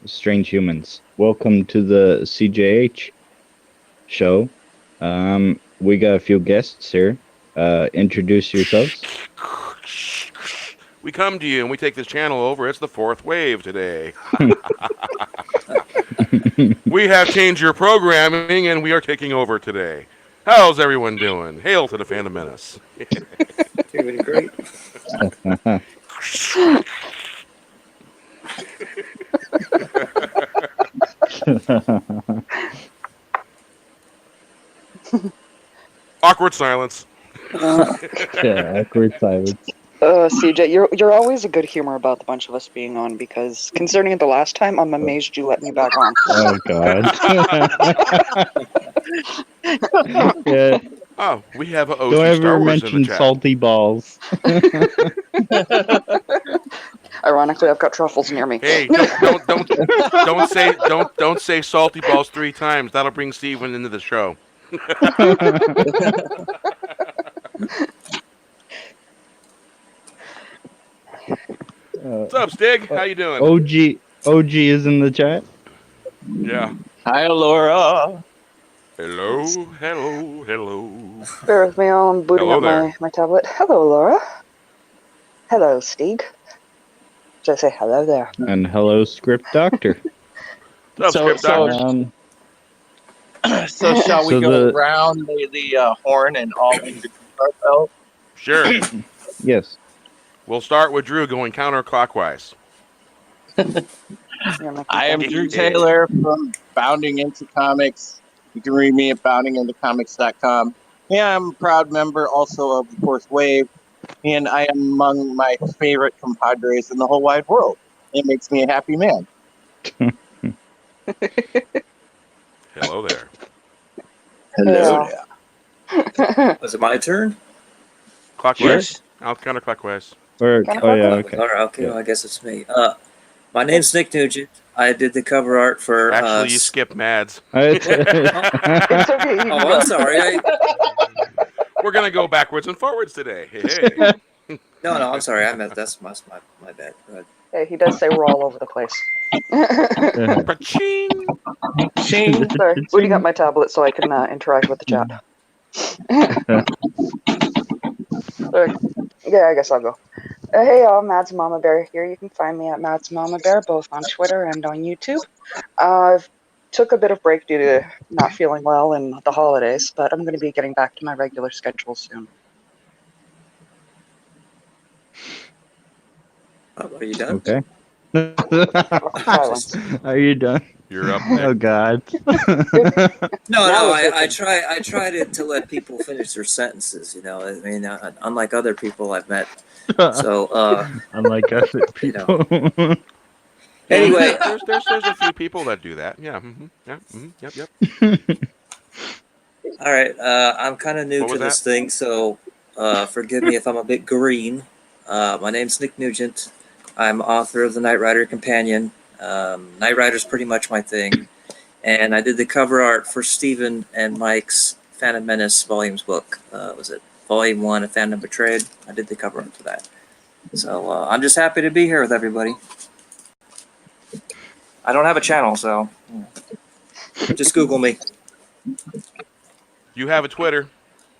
strange humans. Welcome to the CjH show. We got a few guests here. Introduce yourselves. We come to you and we take this channel over. It's the fourth wave today. We have changed your programming and we are taking over today. How's everyone doing? Hail to the Phantom Menace. Doing great. Awkward silence. Yeah, awkward silence. CJ, you're always a good humor about the bunch of us being on because concerning it the last time, I'm amazed you let me back on. Oh God. Yeah. Oh, we have an OG Don't Star ever Wars in the mention chat. salty balls. Ironically, I've got truffles near me. Hey, don't say salty balls 3 times. That'll bring Steven into the show. What's up, Stig? How you doing? OG is in the chat. Yeah. Hi, Laura. Hello. Bear with me while I'm booting Hello up there. my tablet. Hello, Laura. Hello, Stig. Should I say hello there? And hello, Script Doctor. What's up, Script Doctor? So shall we So go the- around the horn and all introduce ourselves? Sure. Yes. We'll start with Drew going counterclockwise. I am Drew Taylor from Bounding Into Comics. You can read me at boundingintocomics.com. Yeah, I'm a proud member also of the Fourth Wave, and I am among my favorite compadres in the whole wide world. It makes me a happy man. Hello there. Hello Yeah. Was it my turn? Clockwise. I'll counterclockwise. Oh yeah. Okay. All right, okay, well, I guess it's me. My name's Nick Nugent. I did the cover art for... Actually, you skipped Mads. It's okay. You can Oh, go. I'm sorry. We're going to go backwards and forwards today. Hey. No, I'm sorry. That's my bad. Go ahead. Hey, he does say we're all over the place. Pra-ching. Ching. Sorry, booting up my tablet so I can interact with the chat. Yeah, I guess I'll go. Hey, all, Mads Mama Bear here. You can find me at Mads Mama Bear, both on Twitter and on YouTube. I've took a bit of break due to not feeling well and the holidays, but I'm going to be getting back to my regular schedule soon. Are you done? Okay. Silence. Are you done? You're up Oh next. God. No, was I try to let people finish their sentences. You know, I mean, unlike other people I've met. So, Unlike other people. anyway, There's a few people that do that. Yeah. Mm-hmm. Yeah. Mm-hmm. Yep. all right. I'm kind of new What to was this that? thing, so forgive me if I'm a bit green. My name's Nick Nugent. I'm author of the Knight Rider Companion. Knight Rider's pretty much my thing. And I did the cover art for Stephen and Mike's Phantom Menace Volumes book. Was it Volume 1 of Phantom Betrayed? I did the cover art for that. So I'm just happy to be here with everybody. I don't have a channel, so just Google me. You have a Twitter.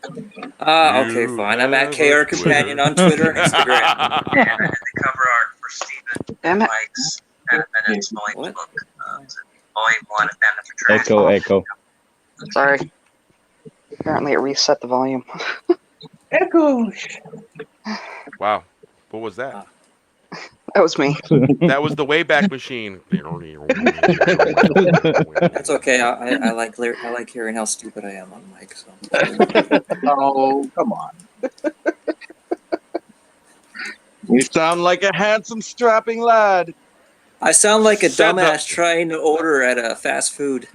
Okay, You fine. I'm at have KR a Companion on Twitter and Instagram. And I did the cover art for Stephen Damn it. Mike's Phantom Menace Volume book. Volume 1 of Phantom Betrayed. Echo. Sorry. Apparently it reset the volume. Echo. Wow. What was that? That was me. That was the Wayback Machine. That's okay. I like hearing how stupid I am on mic. So Oh, come on. You sound like a handsome, strapping lad. I sound like a Shut dumbass trying to order at a fast food.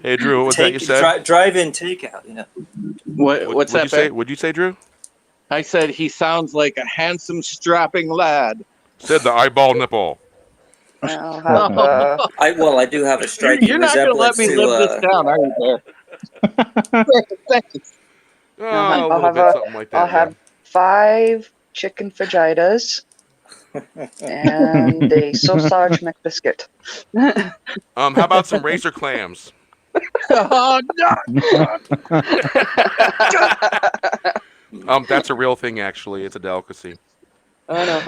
Hey, Drew, what was that you said? Drive-in takeout. You know. What's What'd that? you say? Bear? What'd you say, Drew? I said he sounds like a handsome, strapping lad. Said the eyeball nipple. I'll have, I do have a striking You're not going to let resemblance me to. live this down, are you, Bear? Thanks. Oh, I'll a little have bit, something like that. I'll have 5 chicken fajitas, and a sausage McBiscuit. How about some racer clams? Oh no! That's a real thing, actually. It's a delicacy. Oh no.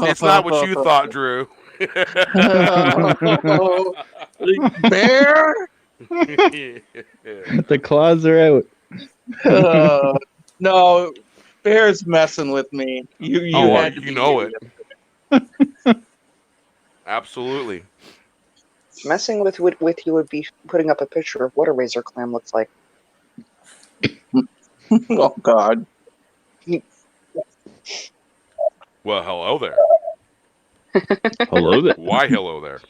It's not what you thought, Drew. Bear? The claws are out. No, Bear's messing with me. You had to you be know here. it. Absolutely. Messing with you would be putting up a picture of what a razor clam looks like. Oh God. Well, hello there. Hello there. Why hello there?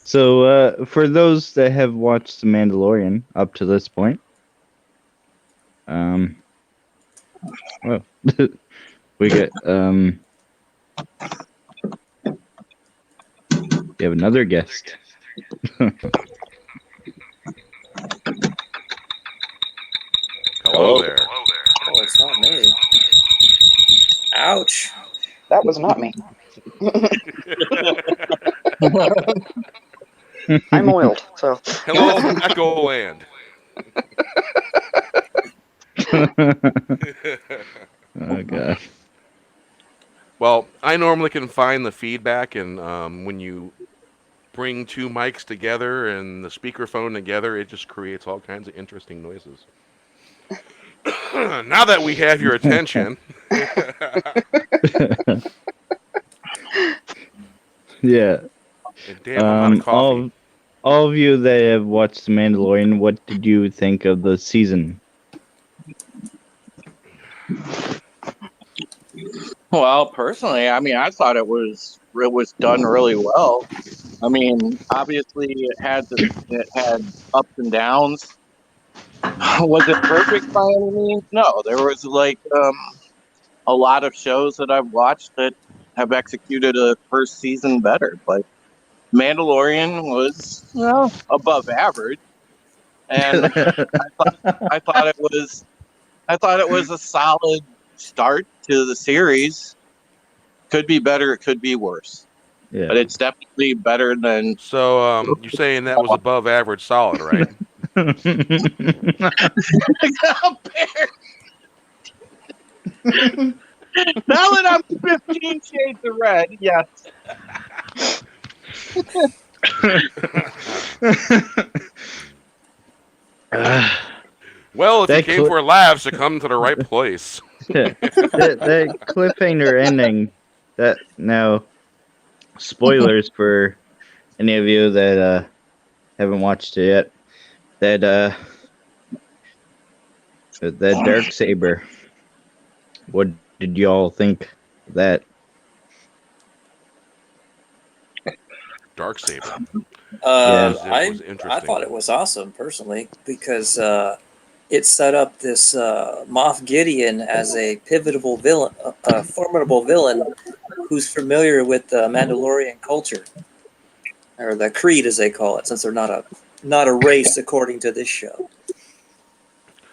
So, for those that have watched The Mandalorian up to this point, well, we get we have another guest. Hello there. Oh, it's not me. Ouch. That was not me. I'm oiled, so. Hello from Echo Land. Oh god. Well, I normally can find the feedback, and when you bring two mics together and the speakerphone together, it just creates all kinds of interesting noises. Now that we have your attention. Yeah. And damn, I'm out of coffee. All of you that have watched The Mandalorian, what did you think of the season? Well, personally, I mean, I thought it was done really well. I mean, obviously, it had ups and downs. Was it perfect by any means? No, there was like a lot of shows that I've watched that have executed a first season better. But Mandalorian was above average, and I thought it was a solid start to the series. Could be better, it could be worse. Yeah. But it's definitely better than. So you're saying that was above average solid, right? Now that I'm 15 shades of red, yes. Well, if you That came for laughs, you come to the right place. that cliffhanger ending, that now spoilers for any of you that haven't watched it yet, that dark saber, what did y'all think of that? Darksaber. I interesting. thought it was awesome personally because it set up this Moff Gideon as a pivotal villain, a formidable villain who's familiar with the Mandalorian culture, or the creed as they call it, since they're not a race according to this show.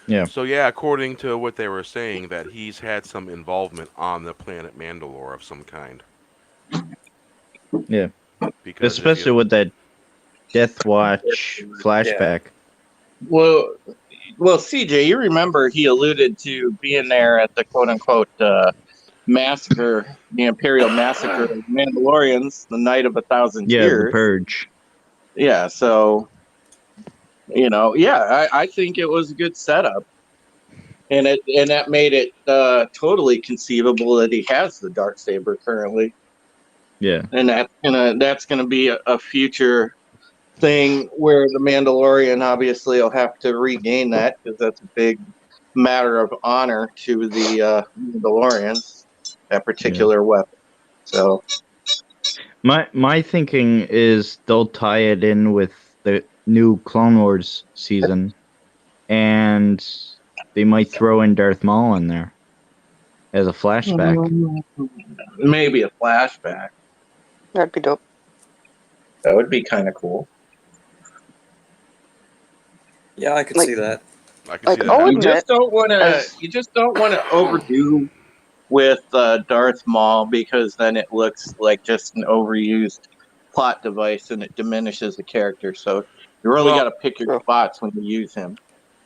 Yeah. So yeah, according to what they were saying, that he's had some involvement on the planet Mandalore of some kind. Yeah. Because especially with that Death Watch flashback. Well, CJ, you remember he alluded to being there at the quote-unquote massacre, the Imperial massacre of Mandalorians, the Night of 1,000 Years. The Purge. Yeah, so, I think it was a good setup. And that made it totally conceivable that he has the Darksaber currently. Yeah. And that's gonna be a future thing where the Mandalorian obviously will have to regain that, because that's a big matter of honor to the Mandalorians, that particular weapon. So my thinking is they'll tie it in with the new Clone Wars season, and they might throw in Darth Maul in there as a flashback. Maybe a flashback. That'd be dope. That would be kind of cool. Yeah, I could see that. I can see that. I'll You admit, just don't want to overdo with Darth Maul, because then it looks like just an overused plot device and it diminishes the character. So you really got to pick your spots when you use him.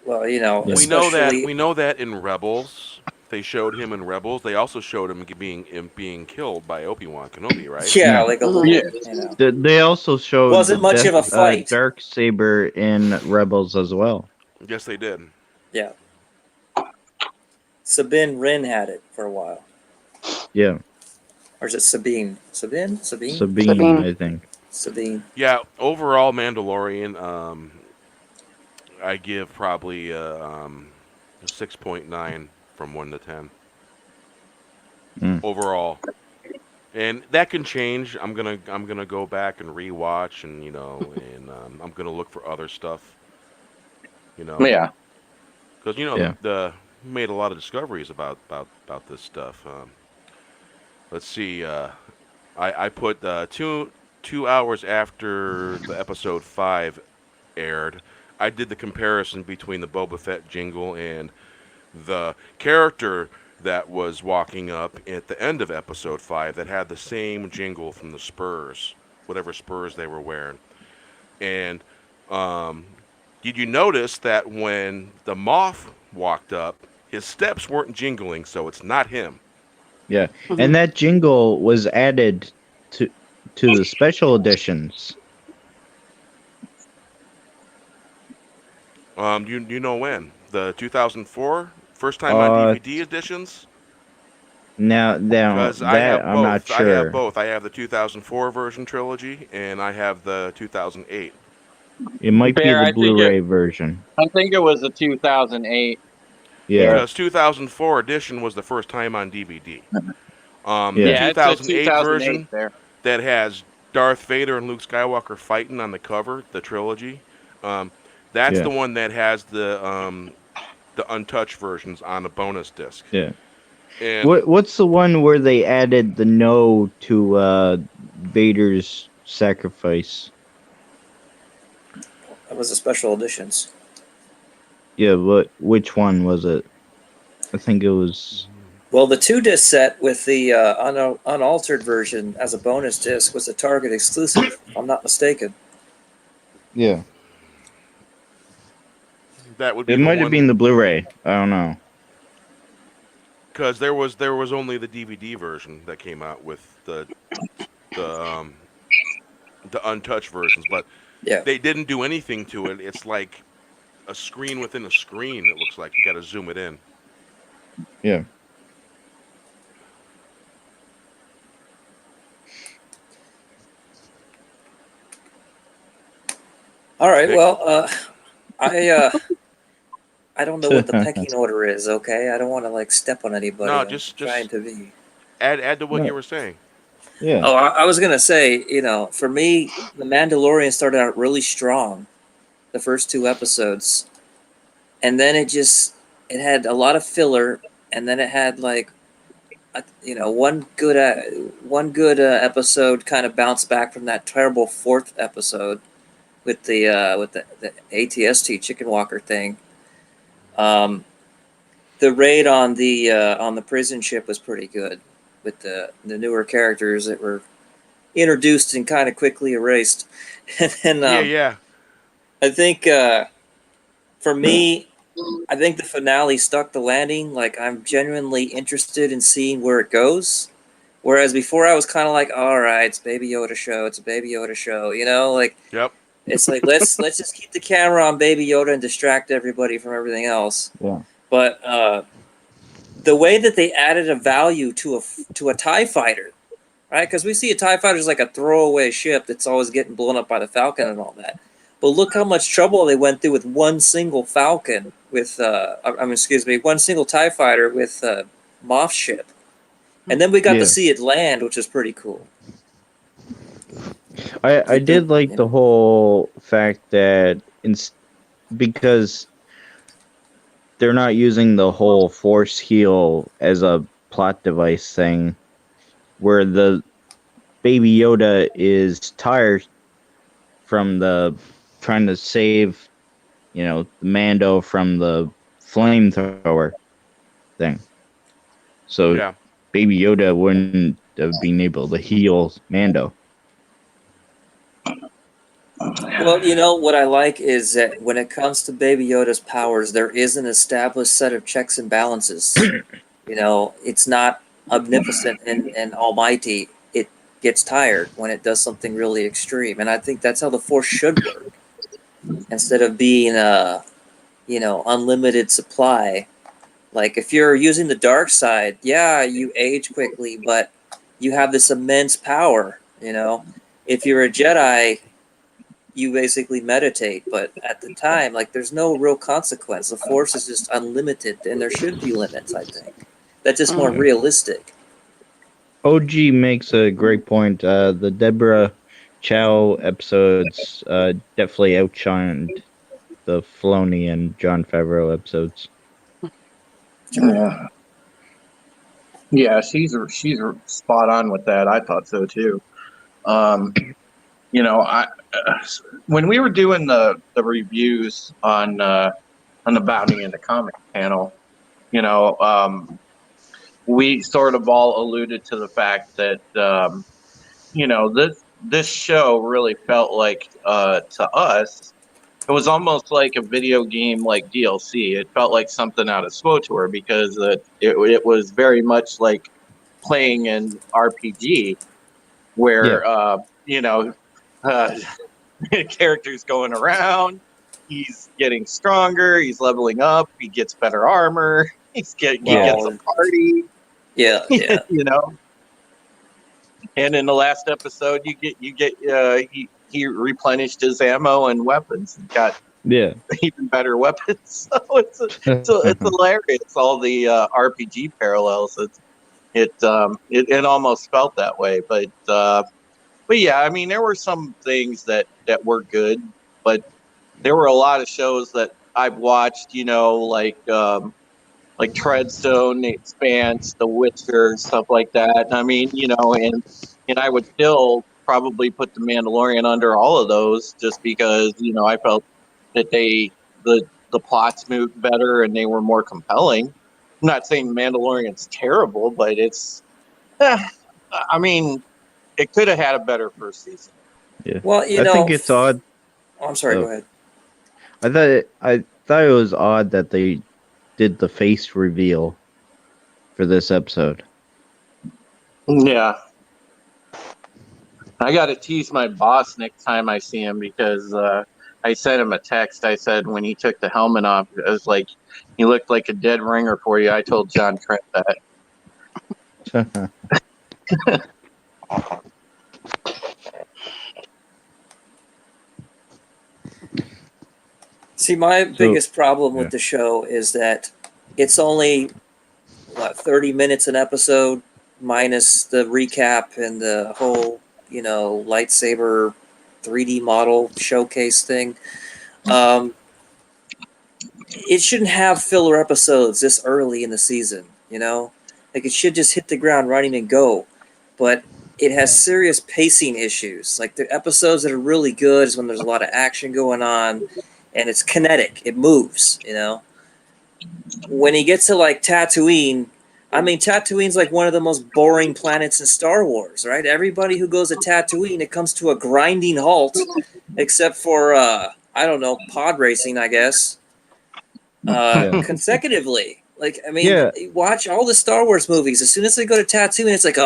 Well, Yeah. We know especially that in Rebels. They showed him in Rebels. They also showed him being killed by Obi-Wan Kenobi, right? yeah, Yeah. like a little, Yeah. They also showed Wasn't the much of a fight. Dark Saber in Rebels as well. Yes, they did. Yeah. Sabine Wren had it for a while. Yeah, Or is it Sabine? Sabine? Sabine, I think. Sabine. Yeah. Overall, Mandalorian. I give probably a 6.9 from 1 to 10. Overall, and that can change. I'm gonna go back and rewatch, and I'm gonna look for other stuff. Yeah. Because Yeah. the made a lot of discoveries about this stuff. Let's see. I put 2 hours after the episode 5 aired. I did the comparison between the Boba Fett jingle and the character that was walking up at the end of episode 5 that had the same jingle from the Spurs, whatever Spurs they were wearing. And did you notice that when the Moff walked up, his steps weren't jingling, so it's not him. Yeah, and that jingle was added to the special editions. You know when? The 2004 first time on DVD editions? Now Because I have that I'm both. not I have sure. both. I have the 2004 version trilogy, and I have the 2008. It might Bear, I be the think Blu-ray version. I think it was the 2008. Yeah, Because 2004 edition was the first time on DVD. Yeah. The Yeah, it's the 2008 version there. that has Darth Vader and Luke Skywalker fighting on the cover, the trilogy. That's Yeah. the one that has the untouched versions on a bonus disc. yeah. And What's the one where they added the no to Vader's sacrifice? That was the special editions. Yeah, which one was it? I think it was. Well, the 2-disc set with the unaltered version as a bonus disc was a Target exclusive, if I'm not mistaken. Yeah. that would be It the might have one- been the Blu-ray. I don't know. Because there was only the DVD version that came out with the untouched versions, but Yeah. they didn't do anything to it. It's like a screen within a screen. It looks like you got to zoom it in. Yeah. All right. Well, I don't know what the pecking order is. Okay, I don't want to like step on anybody. No, I'm just trying to be. add to what Right. you were saying. Yeah. Oh, I was gonna say, for me, The Mandalorian started out really strong, the first 2 episodes, and then it had a lot of filler, and then it had like, one good episode kind of bounced back from that terrible 4th episode with the ATST Chicken Walker thing. The raid on the prison ship was pretty good, with the newer characters that were introduced and kind of quickly erased. And Yeah. I think for me, I think the finale stuck the landing. Like, I'm genuinely interested in seeing where it goes. Whereas before, I was kind of like, all right, it's Baby Yoda show. It's a Baby Yoda show. Like, Yep. it's like let's just keep the camera on Baby Yoda and distract everybody from everything else. Yeah. But the way that they added a value to a TIE fighter, right? Because we see a TIE fighter as like a throwaway ship that's always getting blown up by the Falcon and all that. But look how much trouble they went through with one single Falcon one single TIE fighter with Moff ship. And then we got to see it land, which is pretty cool. I did like the whole fact that because they're not using the whole force heal as a plot device thing, where the Baby Yoda is tired from the trying to save, Mando from the flamethrower thing. So Yeah. Baby Yoda wouldn't have been able to heal Mando. Well, you know what I like is that when it comes to Baby Yoda's powers, there is an established set of checks and balances. You know, it's not omnipotent and almighty. It gets tired when it does something really extreme, and I think that's how the Force should work. Instead of being a, unlimited supply. Like if you're using the dark side, yeah, you age quickly, but you have this immense power. If you're a Jedi, you basically meditate, but at the time, like there's no real consequence. The Force is just unlimited, and there should be limits. I think that's just more realistic. OG makes a great point. The Deborah Chow episodes definitely outshined the Filoni and Jon Favreau episodes. Yeah, she's spot on with that. I thought so too. When we were doing the reviews on the Bounding into Comics panel, we sort of all alluded to the fact that this show really felt like to us it was almost like a video game like DLC. It felt like something out of SWTOR because it was very much like playing an RPG where characters going around, he's getting stronger, he's leveling up, he gets better armor, he gets a party. Yeah. And in the last episode, he replenished his ammo and weapons and got even better weapons. So it's hilarious. All the RPG parallels. It almost felt that way, but yeah, I mean, there were some things that were good, but there were a lot of shows that I've watched, like Treadstone, The Expanse, The Witcher, stuff like that. I mean, and I would still probably put The Mandalorian under all of those just because, I felt that the plots moved better and they were more compelling. I'm not saying Mandalorian's terrible, but it's, I mean, it could have had a better first season. Yeah. Well, I think it's odd. Oh, I'm sorry, go ahead. I thought it was odd that they did the face reveal for this episode. Yeah. I got to tease my boss next time I see him because I sent him a text. I said when he took the helmet off, it was like, he looked like a dead ringer for you. I told John Trent that. See, my biggest problem with the show is that it's only 30 minutes an episode, minus the recap and the whole, lightsaber 3D model showcase thing. It shouldn't have filler episodes this early in the season, Like, it should just hit the ground running and go. But it has serious pacing issues. Like, the episodes that are really good is when there's a lot of action going on, and it's kinetic. It moves, When he gets to, like, Tatooine, I mean, Tatooine's like one of the most boring planets in Star Wars, right? Everybody who goes to Tatooine, it comes to a grinding halt, except for, pod racing, I guess, consecutively. Like, I mean, watch all the Star Wars movies. As soon as they go to Tatooine, it's like,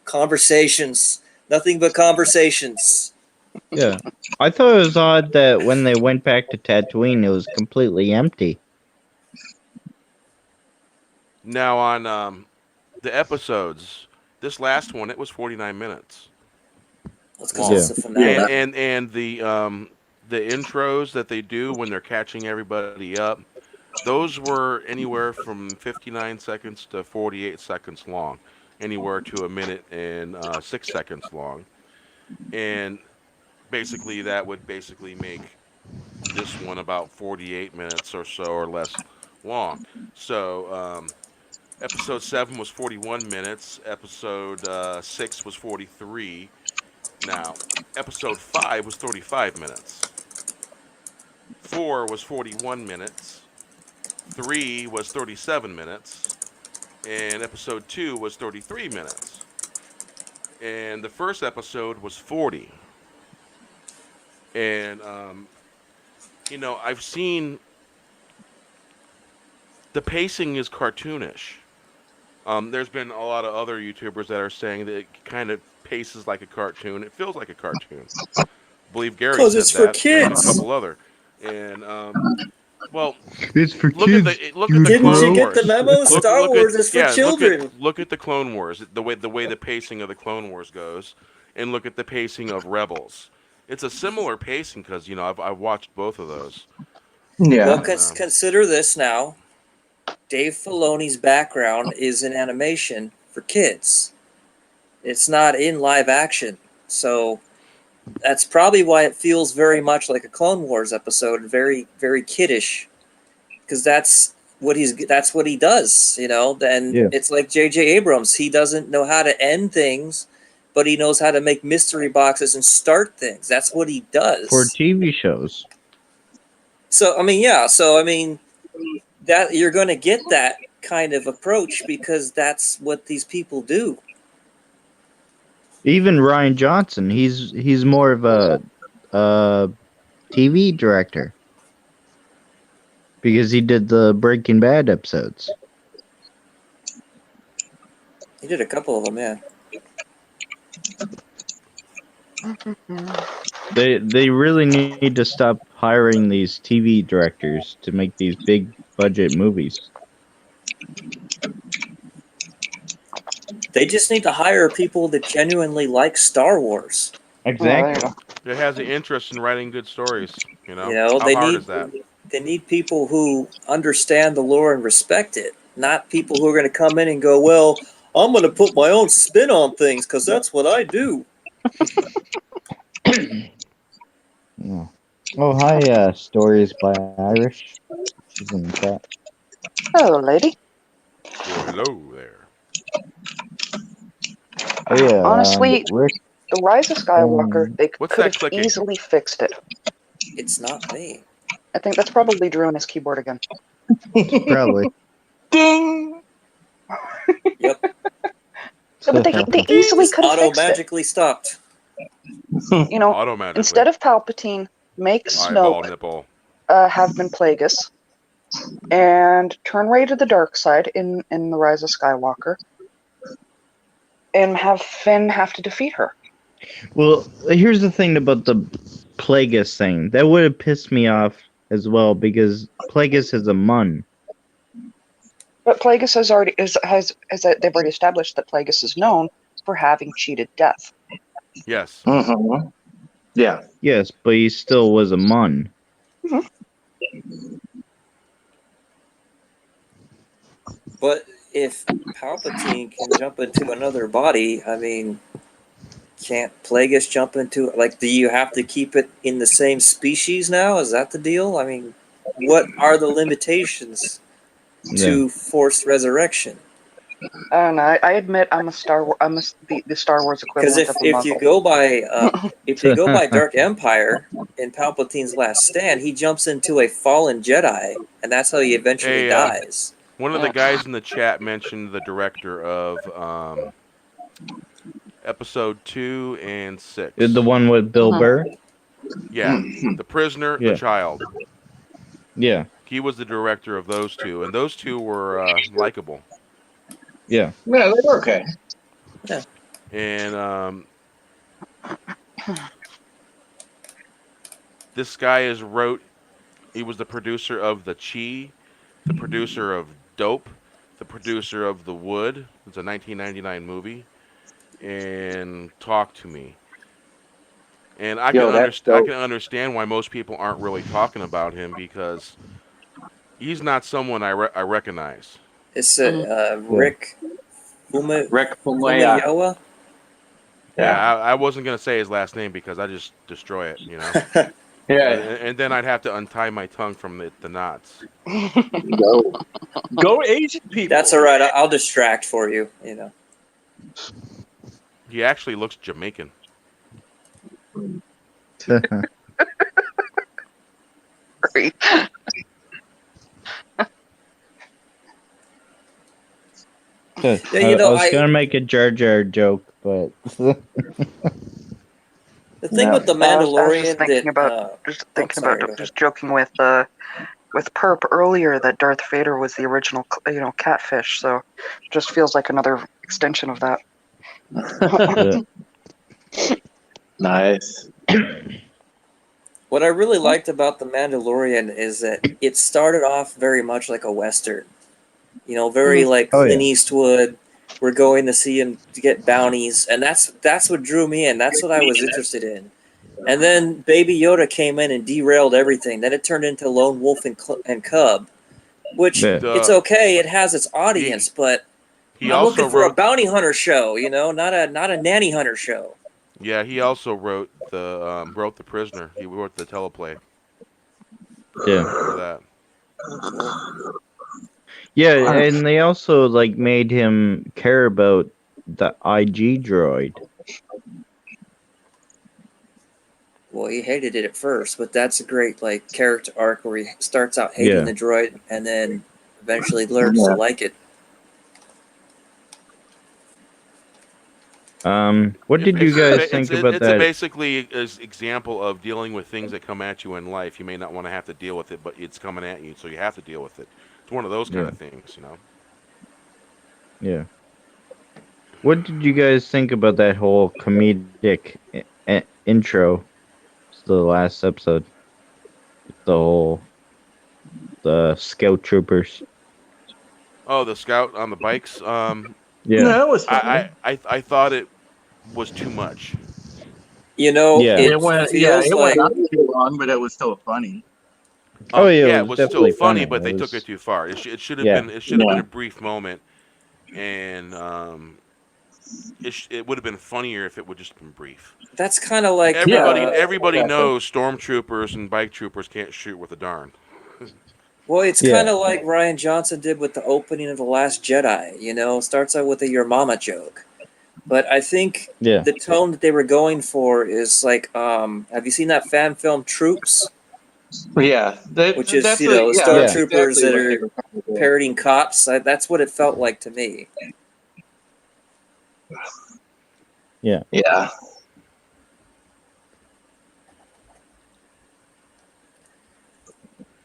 conversations. Nothing but conversations. Yeah. I thought it was odd that when they went back to Tatooine, it was completely empty. Now on the episodes, this last one, it was 49 minutes. That's because it's the finale. And the intros that they do when they're catching everybody up, those were anywhere from 59 seconds to 48 seconds long, anywhere to a minute and 6 seconds long. And basically that would make this one about 48 minutes or so or less long. So episode 7 was 41 minutes. Episode 6 was 43. Now, episode 5 was 35 minutes. 4 was 41 minutes. 3 was 37 minutes. and episode 2 was 33 minutes. And the first episode was 40. And, I've seen the pacing is cartoonish. There's been a lot of other YouTubers that are saying that it kind of paces like a cartoon. It feels like a cartoon. I believe Gary Because said it's for that, and a kids. couple other. And well, It's for look kids. at the you Didn't Clone you crow. get the Wars. memo? Star Wars is for children. Look at the Clone Wars. The way the pacing of the Clone Wars goes, and look at the pacing of Rebels. It's a similar pacing because I've watched both of those. Yeah. Well, consider this now. Dave Filoni's background is in animation for kids. It's not in live action. So that's probably why it feels very much like a Clone Wars episode, very, very kiddish. Because that's what he does, And Yeah. it's like J.J. Abrams. He doesn't know how to end things, but he knows how to make mystery boxes and start things. That's what he does. For TV shows. So that you're going to get that kind of approach because that's what these people do. Even Ryan Johnson, he's more of a TV director. Because he did the Breaking Bad episodes. He did a couple of them, yeah. They really need to stop hiring these TV directors to make these big budget movies. They just need to hire people that genuinely like Star Wars. Exactly. That has an interest in writing good stories. How hard need is that? They need people who understand the lore and respect it, not people who are going to come in and go, "Well, I'm going to put my own spin on things because that's what I do." Yeah. Oh, hi, Stories by Irish. She's in the chat. Hello, lady. Well, hello there. Oh, yeah. Honestly, Rick, the Rise of Skywalker, they What's could that have clicking? easily fixed it. It's not me. I think that's probably Drew on his keyboard again. probably. Ding! Yep. So, but they easily could have Auto fixed it. magically stopped. Automatically. Instead of Palpatine, make Eyeball Snoke nipple. have been Plagueis, and turn Rey to the dark side in the Rise of Skywalker, and have Finn have to defeat her. Well, here's the thing about the Plagueis thing. That would have pissed me off as well because Plagueis is a Mun. But Plagueis they've already established that Plagueis is known for having cheated death. Yes. Mm-hmm. Yeah. Yes, but he still was a Mun. But if Palpatine can jump into another body, I mean, can't Plagueis jump into, do you have to keep it in the same species now? Is that the deal? I mean, what are the limitations to forced resurrection? I don't know. I admit I'm the Star Wars Because equivalent of a if you Muggle. go by Dark Empire in Palpatine's Last Stand, he jumps into a fallen Jedi, and that's how he eventually dies. One of the guys in the chat mentioned the director of episode 2 and 6. The one with Bill Burr? Yeah. The Prisoner, Yeah. the Child. Yeah. He was the director of those two, and those two were likable. Yeah. Yeah, they were okay. Yeah. And this guy he was the producer of The Chi, the producer of Dope, the producer of The Wood. It's a 1999 movie. And Talk to Me. And I can understand why most people aren't really talking about him because he's not someone I recognize. It's Rick Fumiyawa. Yeah, I wasn't going to say his last name because I just destroy it, Yeah. And then I'd have to untie my tongue from the knots. Go Asian people. That's all right. I'll distract for you, He actually looks Jamaican. Great. Yeah, I was gonna make a Jar Jar joke, but the thing No, with the I was just Mandalorian thinking that about sorry, go ahead. just joking with Perp earlier that Darth Vader was the original catfish. So it just feels like another extension of that. Nice. What I really liked about the Mandalorian is that it started off very much like a Western. You know, very like Oh, Clint yeah. Eastwood. We're going to see him to get bounties, and that's what drew me in. That's what I was interested in. And then Baby Yoda came in and derailed everything. Then it turned into Lone Wolf and Cub, which Yeah. it's okay. It has its audience, but He I'm also looking for a wrote. bounty hunter show. You know, not a nanny hunter show. Yeah, he also wrote the Prisoner. He wrote the teleplay yeah, for that. yeah, and they also like made him care about the IG droid. Well, he hated it at first, but that's a great like character arc where he starts out hating Yeah. the droid and then eventually learns to like it. What did you guys think about it's that? basically an example of dealing with things that come at you in life. You may not want to have to deal with it, but it's coming at you, so you have to deal with it. It's one of those kind of things, you know. Yeah. What did you guys think about that whole comedic intro to the last episode? The scout troopers. Oh, the scout on the bikes. Yeah. No, it was funny. I thought it was too much. You know, Yeah. it It went feels like on too long, but it was still funny. Oh, yeah, yeah, it it was was definitely still funny, funny. but It they was- took it too far. It should have Yeah. been a brief moment, and it would have been funnier if it would just been brief. that's kind of like Everybody exactly. knows stormtroopers and bike troopers can't shoot with a darn. well, it's Yeah. kind of like Ryan Johnson did with the opening of The Last Jedi. You know, starts out with a "your mama" joke, but I think Yeah. the tone that they were going for is like, have you seen that fan film Troops? Yeah, Which is, that's you know, that's stormtroopers exactly that what are they were trying to do. parroting cops. That's what it felt like to me. Yeah.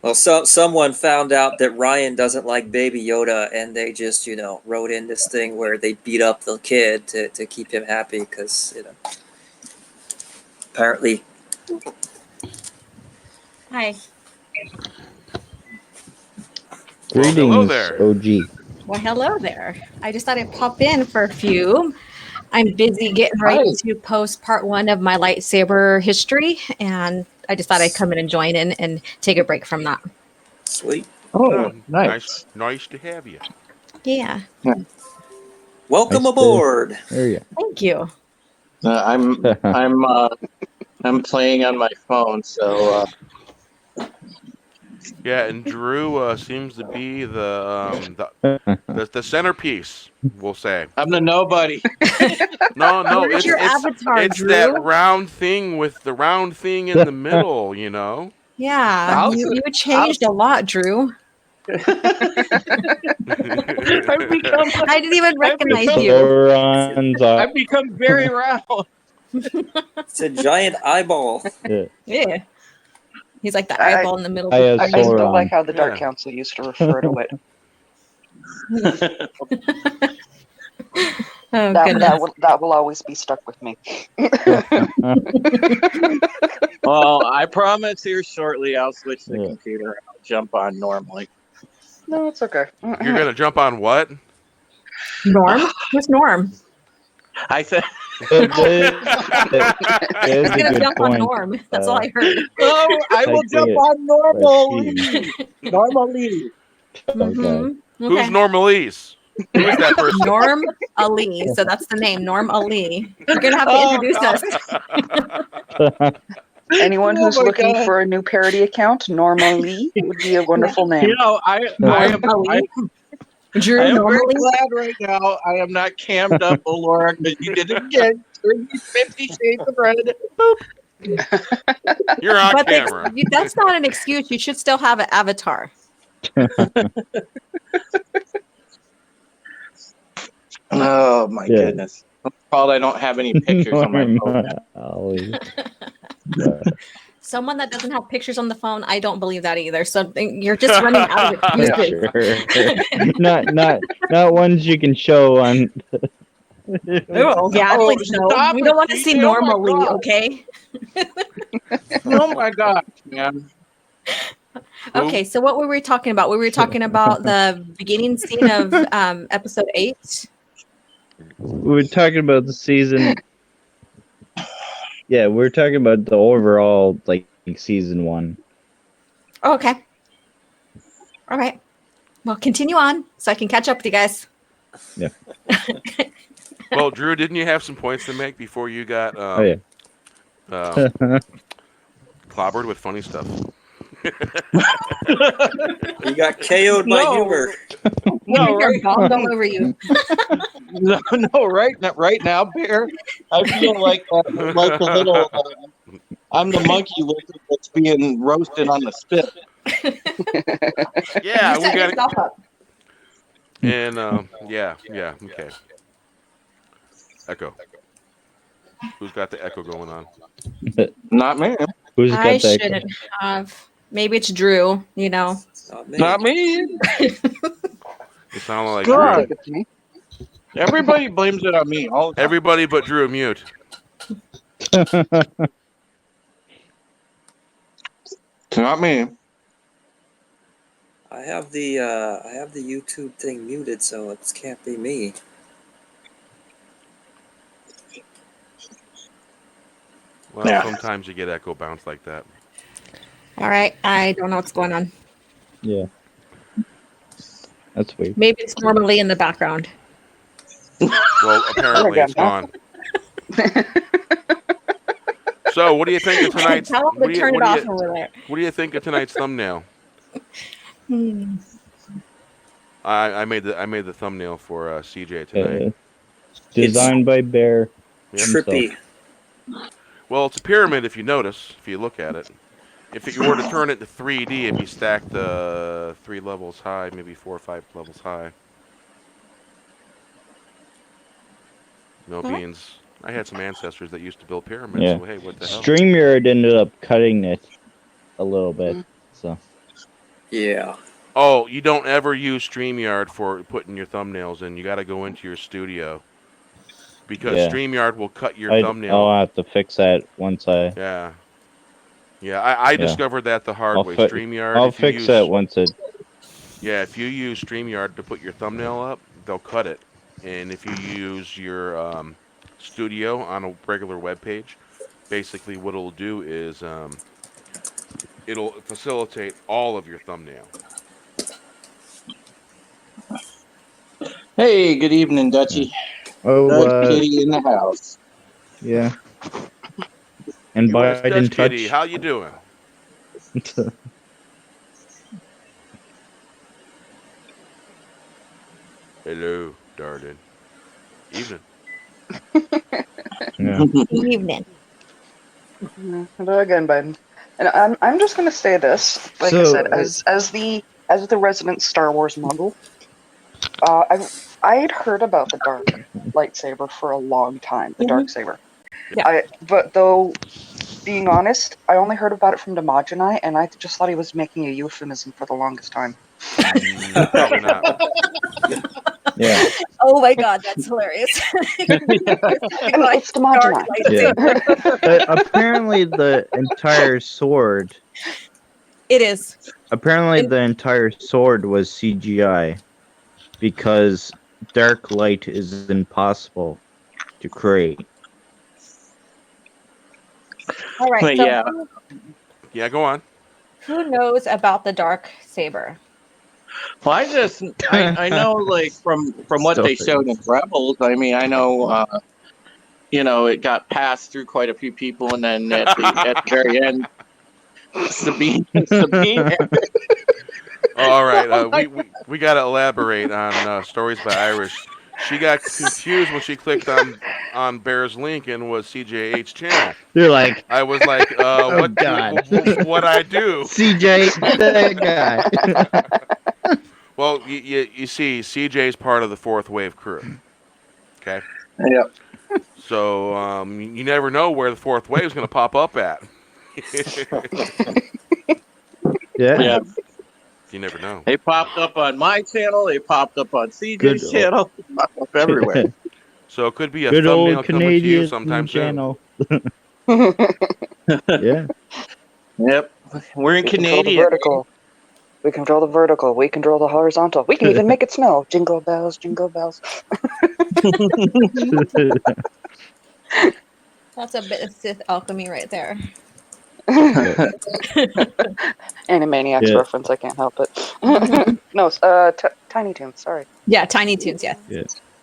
Well, someone found out that Ryan doesn't like Baby Yoda, and they just, wrote in this thing where they beat up the kid to keep him happy because, apparently. Hi. Well, Greetings, hello there. OG. Well, hello there. I just thought I'd pop in for a few. I'm busy getting ready to post part 1 of my lightsaber history, and I just thought I'd come in and join in and take a break from that. Sweet. Oh, nice. Nice to have you. Yeah. Welcome Nice to- aboard. There you Thank you. I'm playing on my phone, so Yeah, and Drew seems to be the centerpiece. We'll say. I'm the nobody. No, Where's your avatar, it's Drew? that round thing with the round thing in the middle. You know. Yeah. You changed a lot, Drew. I've become I didn't even recognize go. you. Sauron's I've become very round. It's a giant eyeball. Yeah. He's like the eyeball in the middle. I of I the still Sauron. like how the Dark Yeah. Council used to refer to it. Oh, That, goodness. that will always be stuck with me. Well, I promise here shortly I'll switch the Yeah. computer. I'll jump on normally. No, it's okay. You're gonna jump on what? Norm? Who's Norm? I said, It's He's a going to good jump on point. Norm. That's all I heard. oh, I will Type jump it. on normally. Like Normally. Mhm. Who's Okay. Normalise? Who is that person? Norm Ali. So that's the name, Norm Ali. You're going to have to Oh, introduce God. us. Anyone Oh who's my looking God. for a new parody account, normally would be a wonderful name. You know, I am Drew very normally. glad right now I am not cammed up, Laura, because you did it again. 50 Shades of Red. You're on But camera. that's not an excuse. You should still have an avatar. Oh my Yeah. goodness! Paul, I don't have any pictures on my phone. Someone that doesn't have pictures on the phone, I don't believe that either. So you're just running out of excuses. Sure. not ones you can show on. Oh, yeah, Oh, please no. stop We it, don't want to see CJ. Oh my normally, God. okay? Oh my gosh, man! Okay, so what were we talking about? We were talking about the beginning scene of episode 8. We were talking about the season. Yeah, we're talking about the overall like season 1. Oh, okay. All right. Well, continue on so I can catch up with you guys. Yeah. Well, Drew, didn't you have some points to make before you got Oh yeah. clobbered with funny stuff? You got KO'd by No. humor. No, They're right? bombed all over you. No, right now, Bear. I feel like the little. I'm the monkey lizard that's being roasted on the spit. Yeah, You we set got it. yourself up. And yeah, okay. Echo. Who's got the echo going on? Not me. Who's got I that? shouldn't have. Maybe it's Drew, you know. Not me. Not me. It sounded like God. Drew. It's me. Everybody blames it on me. All the time. Everybody but Drew mute. Not me. I have the YouTube thing muted, so it can't be me. Well, Yeah. sometimes you get echo bounce like that. All right. I don't know what's going on. Yeah. That's weird. Maybe it's normally in the background. Well, apparently it's gone. So, what do you think of tonight's? Tell them What to do you, turn it what do off you, over there. what do you think of tonight's thumbnail? Hmm. I made the thumbnail for CJ tonight. Designed by Bear. Trippy. Well, it's a pyramid if you notice, if you look at it. If you were to turn it to 3D, it'd be stacked 3 levels high, maybe 4 or 5 levels high. No beans. I had some ancestors that used to build pyramids, Yeah. so hey, what the hell? StreamYard ended up cutting it a little bit. So Yeah. Oh, you don't ever use StreamYard for putting your thumbnails in. You got to go into your studio. Because Yeah. StreamYard will cut your I'll thumbnail. have to fix that once I. Yeah. Yeah, I discovered that the hard way. StreamYard. I'll if you fix use, that once it. Yeah, if you use StreamYard to put your thumbnail up, they'll cut it. And if you use your studio on a regular web page, basically what it'll do is it'll facilitate all of your thumbnail. Hey, good evening, Dutchie. Oh, Kitty in the house. yeah. And Where's Biden Dutch touch. Kitty? How you doing? Hello, darling. Evening. Yeah. Evening. Hello again, Biden. And I'm just gonna say this, like I So, said, as the resident Star Wars muggle, I had heard about the dark lightsaber for a long time, the dark saber. Yeah. But though, being honest, I only heard about it from Demogeny, and I just thought he was making a euphemism for the longest time. Probably not. Yeah. Oh my God, that's hilarious. It's Demogeny. Yeah. Apparently, the entire sword. It is. Apparently, the entire sword was CGI because dark light is impossible to create. All right. But So yeah. Yeah, go on. who knows about the dark saber? Well, I know, like from what they showed in Rebels. I mean, I know, it got passed through quite a few people, and then at the very end, Sabine. All right, we got to elaborate on Stories by Irish. She got confused when she clicked on Bear's link and was CjH channel. You're like, I was like, oh God, what I do? CJ, that guy. Well, you see, CJ's part of the fourth wave crew. Okay. Yeah. So you never know where the fourth wave is going to pop up at. Yeah. Yeah. You never know. They popped up on my channel. They popped up on Good CJ's channel. They popped up everywhere. So it could be a Good thumbnail old coming to you Canadian sometime soon. channel. Yeah. Yep. We're in We control the Canadian. vertical. We control the vertical. We control the horizontal. We can even make it smell. Jingle bells, jingle bells. That's a bit of Sith alchemy right there. Animaniacs Yeah. reference. I can't help it. Mhm. No, Tiny Toons. Sorry. Yeah, Tiny Toons, yes.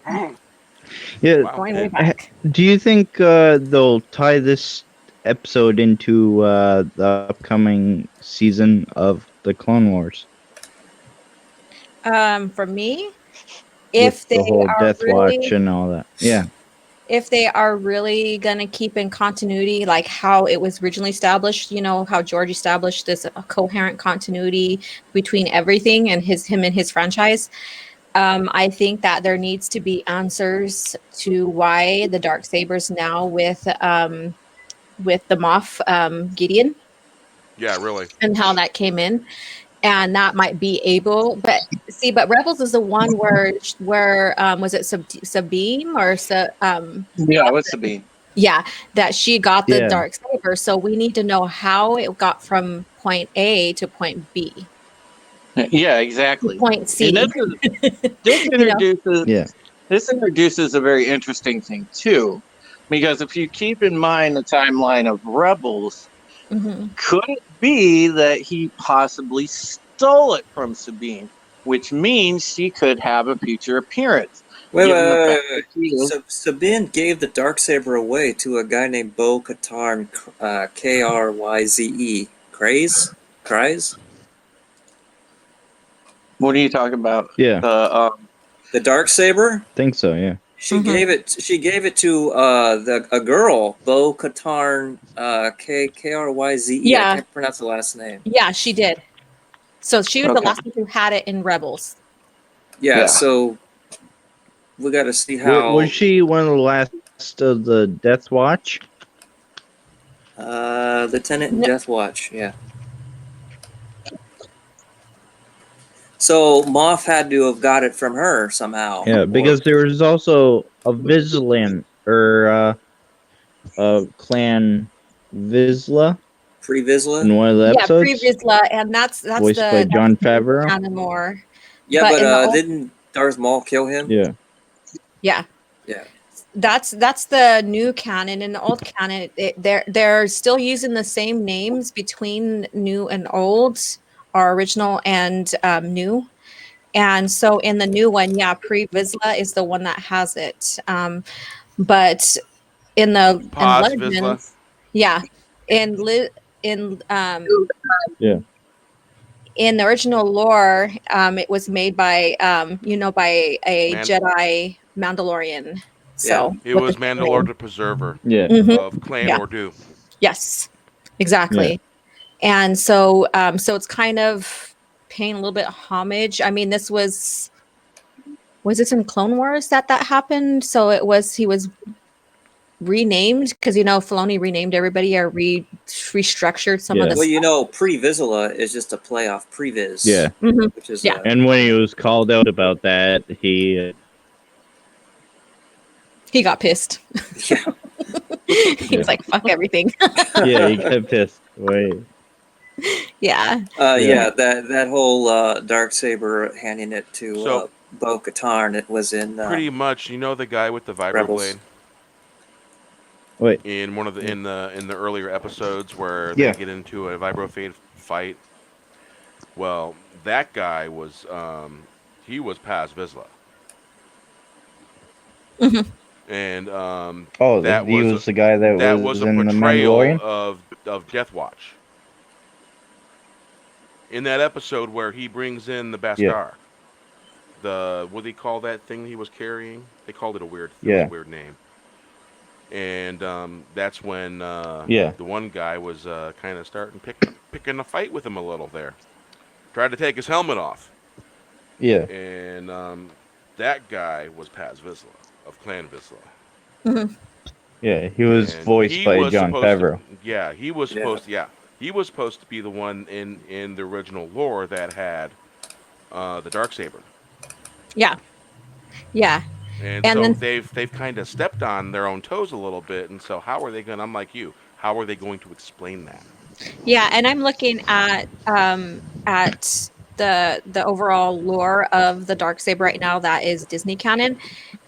Dang. Yeah. Wow. Going way And back. Do you think they'll tie this episode into the upcoming season of the Clone Wars For me, with if they the whole are Death Watch really, and all that? Yeah. if they are really gonna keep in continuity, like how it was originally established, you know, how George established this coherent continuity between everything and him and his franchise. I think that there needs to be answers to why the dark sabers now with the Moff Gideon yeah, really. and how that came in, and that might be able. But see, but Rebels is the one where was it Sabine or Yeah, what's the bean? yeah, that she got the Yeah. dark saber. So we need to know how it got from point A to point B, Yeah, exactly. point C. And this You know? introduces Yeah. this introduces a very interesting thing too, because if you keep in mind the timeline of Rebels, Mhm. could it be that he possibly stole it from Sabine, which means she could have a future appearance? Wait, given the wait, fact wait, that she is- wait. Sabine gave the Darksaber away to a guy named Bo Katan, Kryze. Kryze? What are you talking about? Yeah. The Darksaber? Think so. Yeah. She Mhm. gave it. She gave it to a girl, Bo Katan, Kryze. Yeah. I can't pronounce the last name. Yeah, she did. So she was the Okay. last one who had it in Rebels. Yeah. Yeah. So we got to see Was how she one of the last of the Death Watch? Lieutenant No. Death Watch. Yeah. So Moff had to have got it from her somehow. Yeah, or- because there was also a Vizslan or Clan Vizsla Pre-Vizsla. in one of the Yeah, episodes, Pre-Vizsla, and that's voiced by the Jon Favreau. canon lore. Yeah, but in the but old- didn't Darth Maul kill him? Yeah. Yeah, Yeah. that's the new canon. In the old canon, they're still using the same names between new and old, or original and new. And so in the new one, yeah, Pre-Vizsla is the one that has it. But in Pause, Legends, Vizsla. yeah, in Yeah. in the original lore, it was made by by a Jedi Mandalorian. So It with was the Mandalore the Preserver Yeah. Mhm. of Clan Yeah. Ordu. Yes, exactly. And so so it's kind of paying a little bit of homage. I mean, this was this in Clone Wars that happened? So he was renamed because Filoni renamed everybody or restructured some of Yeah. the Well, stuff. Pre-Vizsla is just a play off Previz. Yeah. Mhm. Which is Yeah. And when he was called out about that, he He got pissed. yeah. He was like, "Fuck everything." he got pissed. Wait. Yeah. Yeah, that whole Darksaber handing it to So- Bo Katan, it was in Pretty much, the guy with the Rebels. vibroblade Wait. in one of the in the earlier episodes where Yeah. they get into a vibrofade fight. Well, that guy was he was Paz Vizsla. Mhm. And Oh, that he was was the guy that that was was a in the portrayal Mandalorian. of Death Watch. In that episode where he brings in the Beskar, the what do they call that thing he was carrying? They called it a weird name. And that's when the one guy was kind of starting picking a fight with him a little there. Tried to take his helmet off. Yeah. And that guy was Paz Vizsla. Clan Vizsla. Mhm. Yeah, he was And voiced he by was Jon supposed Favreau. he was supposed he was supposed to be the one in the original lore that had the Darksaber. Yeah. Yeah. And And so then they've kind of stepped on their own toes a little bit, and so how are they going? I'm like you. How are they going to explain that? yeah, and I'm looking at the overall lore of the Darksaber right now. That is Disney canon,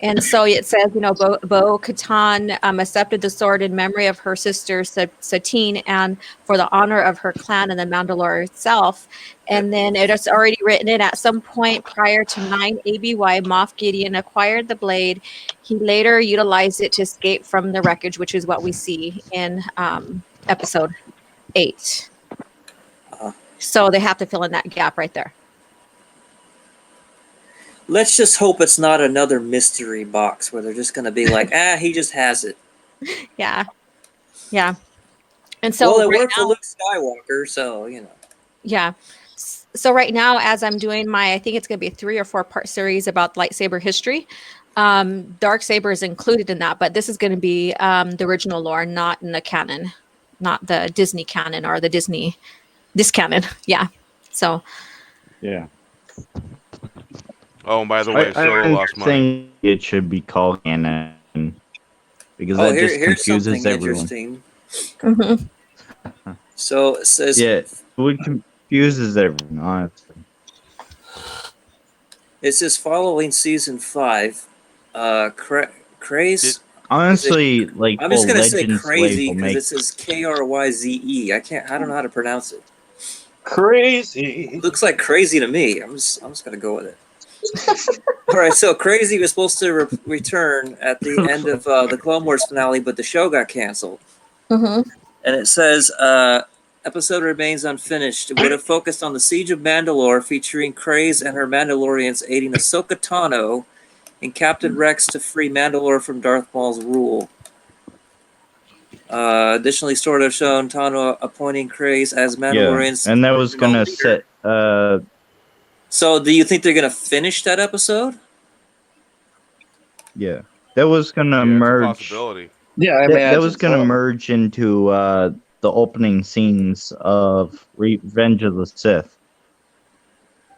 and so it says, Bo Katan accepted the sword in memory of her sister Satine and for the honor of her clan and the Mandalore itself. And then it is already written in at some point prior to 9 ABY, Moff Gideon acquired the blade. He later utilized it to escape from the wreckage, which is what we see in episode 8. So they have to fill in that gap right there. Let's just hope it's not another mystery box where they're just going to be like, he just has it. Yeah. And so Well, it right worked for now, Luke Skywalker, so, yeah. So right now, as I'm doing I think it's going to be a 3 or 4 part series about lightsaber history. Darksaber is included in that, but this is going to be the original lore, not in the canon, not the Disney canon or this canon. Yeah. So Yeah. Oh, and by the way, Solo I lost money. think it should be called canon because oh, that just here's confuses something everyone. interesting. mhm. So it says, Yeah, it confuses everyone, honestly. it says following season 5, Craze. Honestly, like I'm just well, gonna say Legends crazy label because make it says KRYZE. I don't know how to pronounce it. Crazy. Looks like crazy to me. I'm just gonna go with it. All right, so Crazy was supposed to return at the end of the Clone Wars finale, but the show got canceled. Mhm. And it says episode remains unfinished. It would have focused on the Siege of Mandalore, featuring Craze and her Mandalorians aiding Ahsoka Tano and Captain Rex to free Mandalore from Darth Maul's rule. Additionally, sort of shown Tano appointing Craze as Mandalorian's and that was gonna leader. set. So, do you think they're gonna finish that episode? Yeah, that was gonna Yeah, it's a merge. possibility. Yeah, I That was gonna so. merge into the opening scenes of Revenge of the Sith.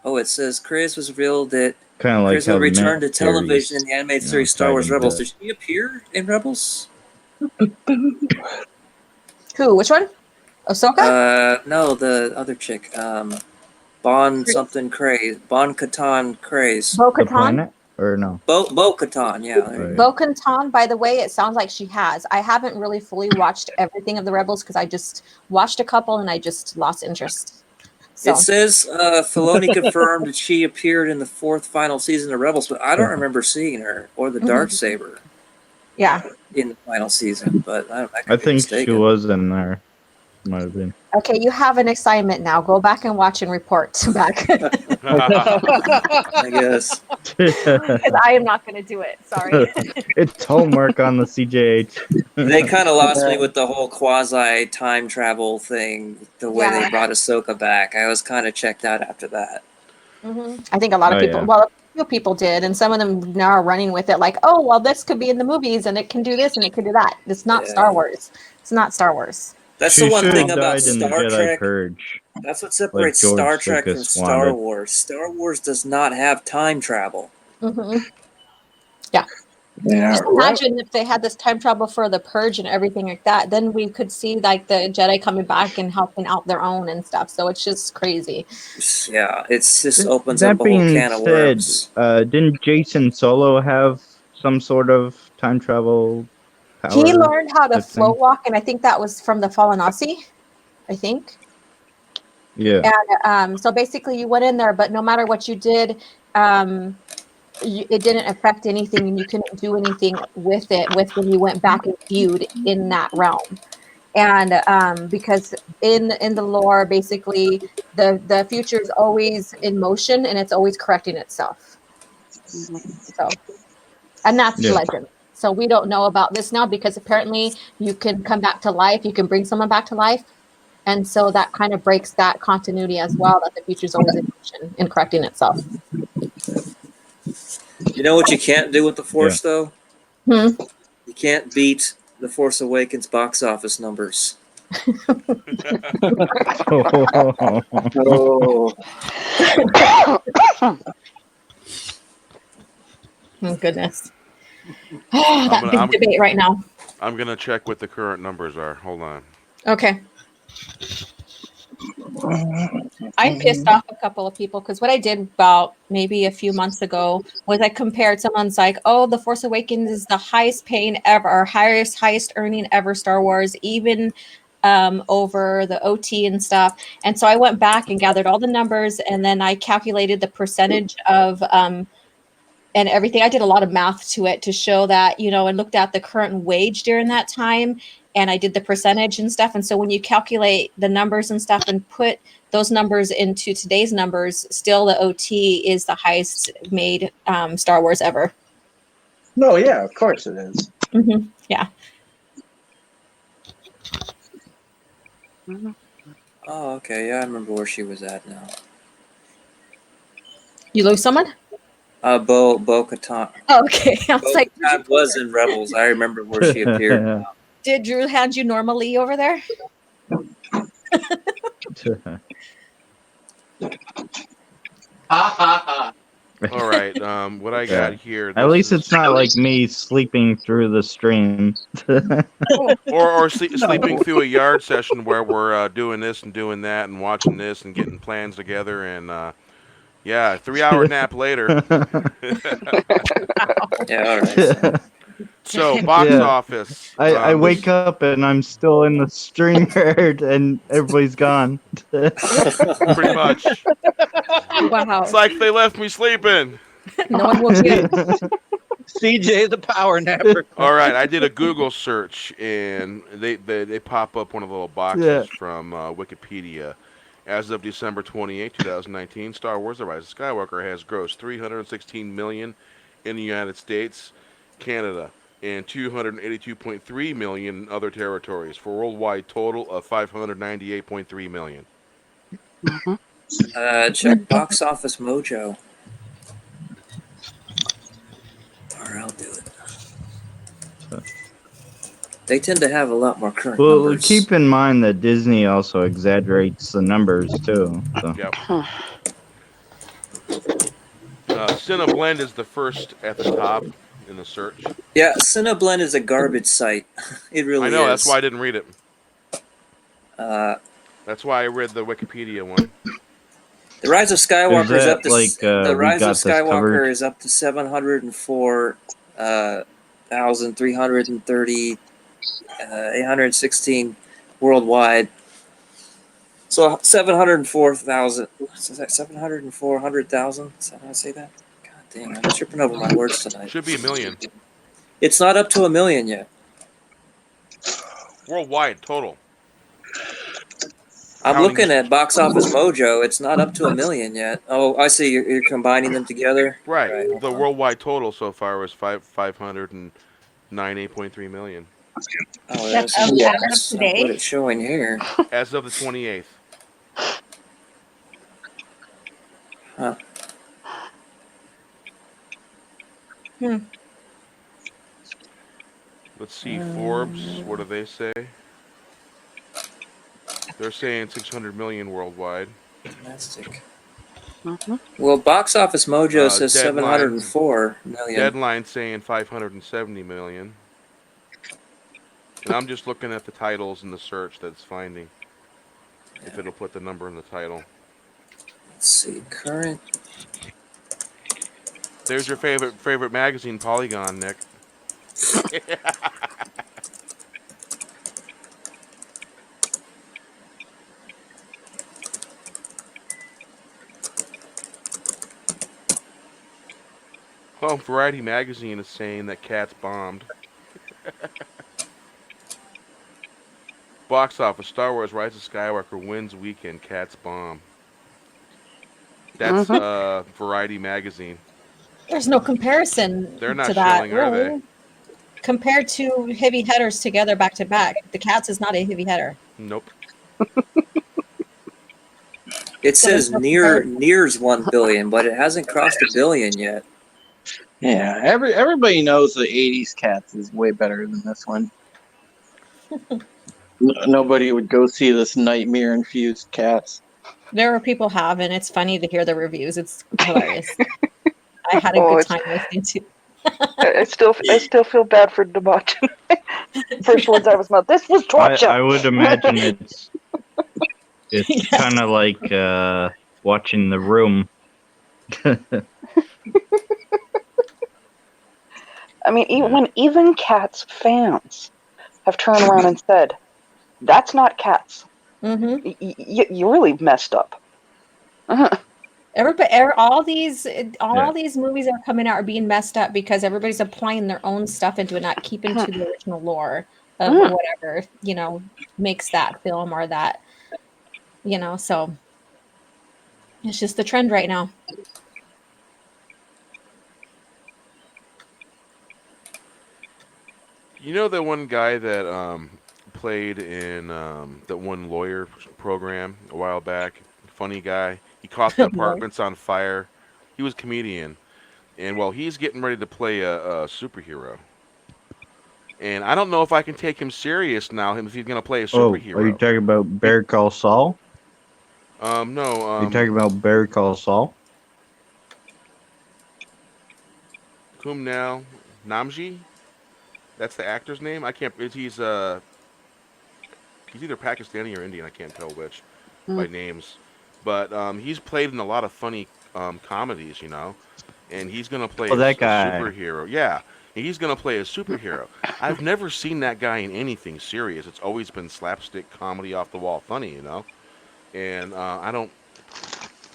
Oh, it says Craze was revealed that Kind of like Chris how will the return to series, television in the animated series Star tied Wars into Rebels. it. Did she appear in Rebels? Who? Which one? Ahsoka? No, the other chick. Bon something Craze. Bon Katan Craze. Bo The Katan? planet or no? Bo Katan, yeah. There you Right. go. Bo Katan, by the way, it sounds like she has. I haven't really fully watched everything of the Rebels because I just watched a couple and I just lost interest. So It says Filoni confirmed that she appeared in the 4th final season of Rebels, but I don't remember seeing her or the Darksaber yeah. in the final season. But I could I be think mistaken. she was in there. Might have been. Okay, you have an assignment now. Go back and watch and report back. I guess. Because I am not going to do it. Sorry. It's homework on the CjH. They kind of lost me with the whole quasi time travel thing, the way Yeah. they brought Ahsoka back. I was kind of checked out after that. I think a lot of people, well, a few people did, and some of them now are running with it like, oh, well, this could be in the movies and it can do this and it can do that. It's not Yeah. Star Wars. It's not Star Wars. That's She the one should thing have about died in the Star Jedi Trek. Purge. That's what separates George Star Trek from Lucas Star wanted. Wars. Star Wars does not have time travel. Yeah. Yeah, Just right. imagine if they had this time travel for the Purge and everything like that, then we could see like the Jedi coming back and helping out their own and stuff. So it's just crazy. Yeah, it's just opens That up a whole being can of said, worms. didn't Jason Solo have some sort of time travel power? He learned how to type float thing? walk, and I think that was from the Fallen Aussie, I think. Yeah. And so basically you went in there, but no matter what you did, it didn't affect anything and you couldn't do anything with it when you went back and viewed in that realm. And because in the lore, basically the future is always in motion and it's always correcting itself. So, and that's legend. So we don't know about this now because apparently you can come back to life. You can bring someone back to life. And so that kind of breaks that continuity as well, that the future is always in motion and correcting itself. You know what you can't do with the Force, though? Hmm. You can't beat The Force Awakens box office numbers. Oh, Oh, goodness. That gonna- big I'm- debate right now. I'm gonna check what the current numbers are. Hold on. Okay. I pissed off a couple of people because what I did about maybe a few months ago was I compared someone's like, oh, The Force Awakens is the highest paying ever, or highest earning ever Star Wars, even over the OT and stuff. And so I went back and gathered all the numbers, and then I calculated the percentage of and everything. I did a lot of math to it to show that, and looked at the current wage during that time, and I did the percentage and stuff. And so when you calculate the numbers and stuff and put those numbers into today's numbers, still the OT is the highest made Star Wars ever. no, yeah, of course it is. Mm-hmm. Yeah. Oh, okay. Yeah, I remember where she was at now. You lose someone? Bo-Katan. Oh, okay. I was like, Bo-Katan was in Rebels. I remember where she appeared. did Drew hand you normally over there? Ha ha ha. All right. What I got here. At this least is- it's not like me sleeping through the stream. or sleeping through a yard session where we're doing this and doing that and watching this and getting plans together and 3-hour nap later. Yeah, all right. So box Yeah. office. I wake up and I'm still in the stream herd and everybody's gone. pretty much. Wow. It's like they left me sleeping. No one will get CJ the power napper. All right, I did a Google search and they pop up one of the little boxes Yeah. from Wikipedia. As of December 28, 2019, Star Wars: The Rise of Skywalker has grossed $316 million in the United States, Canada, and $282.3 million in other territories, for a worldwide total of $598.3 million. Check Box Office Mojo. Or I'll do it. They tend to have a lot more current Well, numbers. keep in mind that Disney also exaggerates the numbers too. So. Yep. Cineblend is the first at the top in the search. Yeah, Cineblend is a garbage site. It really I know, is. that's why I didn't read it. That's why I read the Wikipedia one. The Rise of Skywalker is up to the we Rise got of this Skywalker covered? is up to 704,330, 816 worldwide. So 704,000. Is that 704,000? Is that how I say that? God dang, I'm tripping over my words tonight. Should be a million. It's not up to 1 million yet. Worldwide, total. I'm Counting- looking at Box Office Mojo. It's not up to 1 million yet. Oh, I see. You're combining them together. Right. Hold The on. worldwide total so far was 598.3 million. Oh, That's that's as of that's not today? what it's showing here. As of the 28th. Huh. Let's see, Forbes, what do they say? They're saying 600 million worldwide. Domestic. Well, Box Office Mojo says Deadline. 704 million. Deadline saying 570 million. And I'm just looking at the titles in the search that's finding. If it'll put the number in the title. Let's see. Current. There's your favorite magazine, Polygon, Nick. Well, Variety magazine is saying that Cats bombed. Box office: Star Wars: Rise of Skywalker wins weekend. Cats bomb. That's Variety magazine. There's no comparison They're not to that, showing, are they? really. Compared to heavy headers together back to back, the Cats is not a heavy header. Nope. It says nears 1 billion, but it hasn't crossed 1 billion yet. Yeah, everybody knows the '80s Cats is way better than this one. Nobody would go see this nightmare-infused Cats. There are people have, and it's funny to hear the reviews. It's hilarious. I had a Oh, good it's time listening to. I still feel bad for the watching. First words out of his mouth. This was torture. I would imagine it's Yes. kind of like watching The Room. I mean, when even Cats fans have turned around and said, "That's not Cats," Mm-hmm. you really messed up. Everybody, all these movies that are coming out are being messed up because everybody's applying their own stuff into it, not keeping to the original lore of whatever makes that film or that So it's just the trend right now. You know that one guy that played in that one lawyer program a while back? Funny guy. He caught the apartments on fire. He was a comedian. And, well, he's getting ready to play a superhero. And I don't know if I can take him serious now if he's going to play a superhero. Are you talking about Better Call Saul? No. Are you talking about Better Call Saul? Kumnal Namji? That's the actor's name? I can't... He's either Pakistani or Indian. I can't tell which by names. But he's played in a lot of funny comedies, And he's going to play a superhero. Yeah. He's going to play a superhero. I've never seen that guy in anything serious. It's always been slapstick comedy, off the wall funny, And I don't.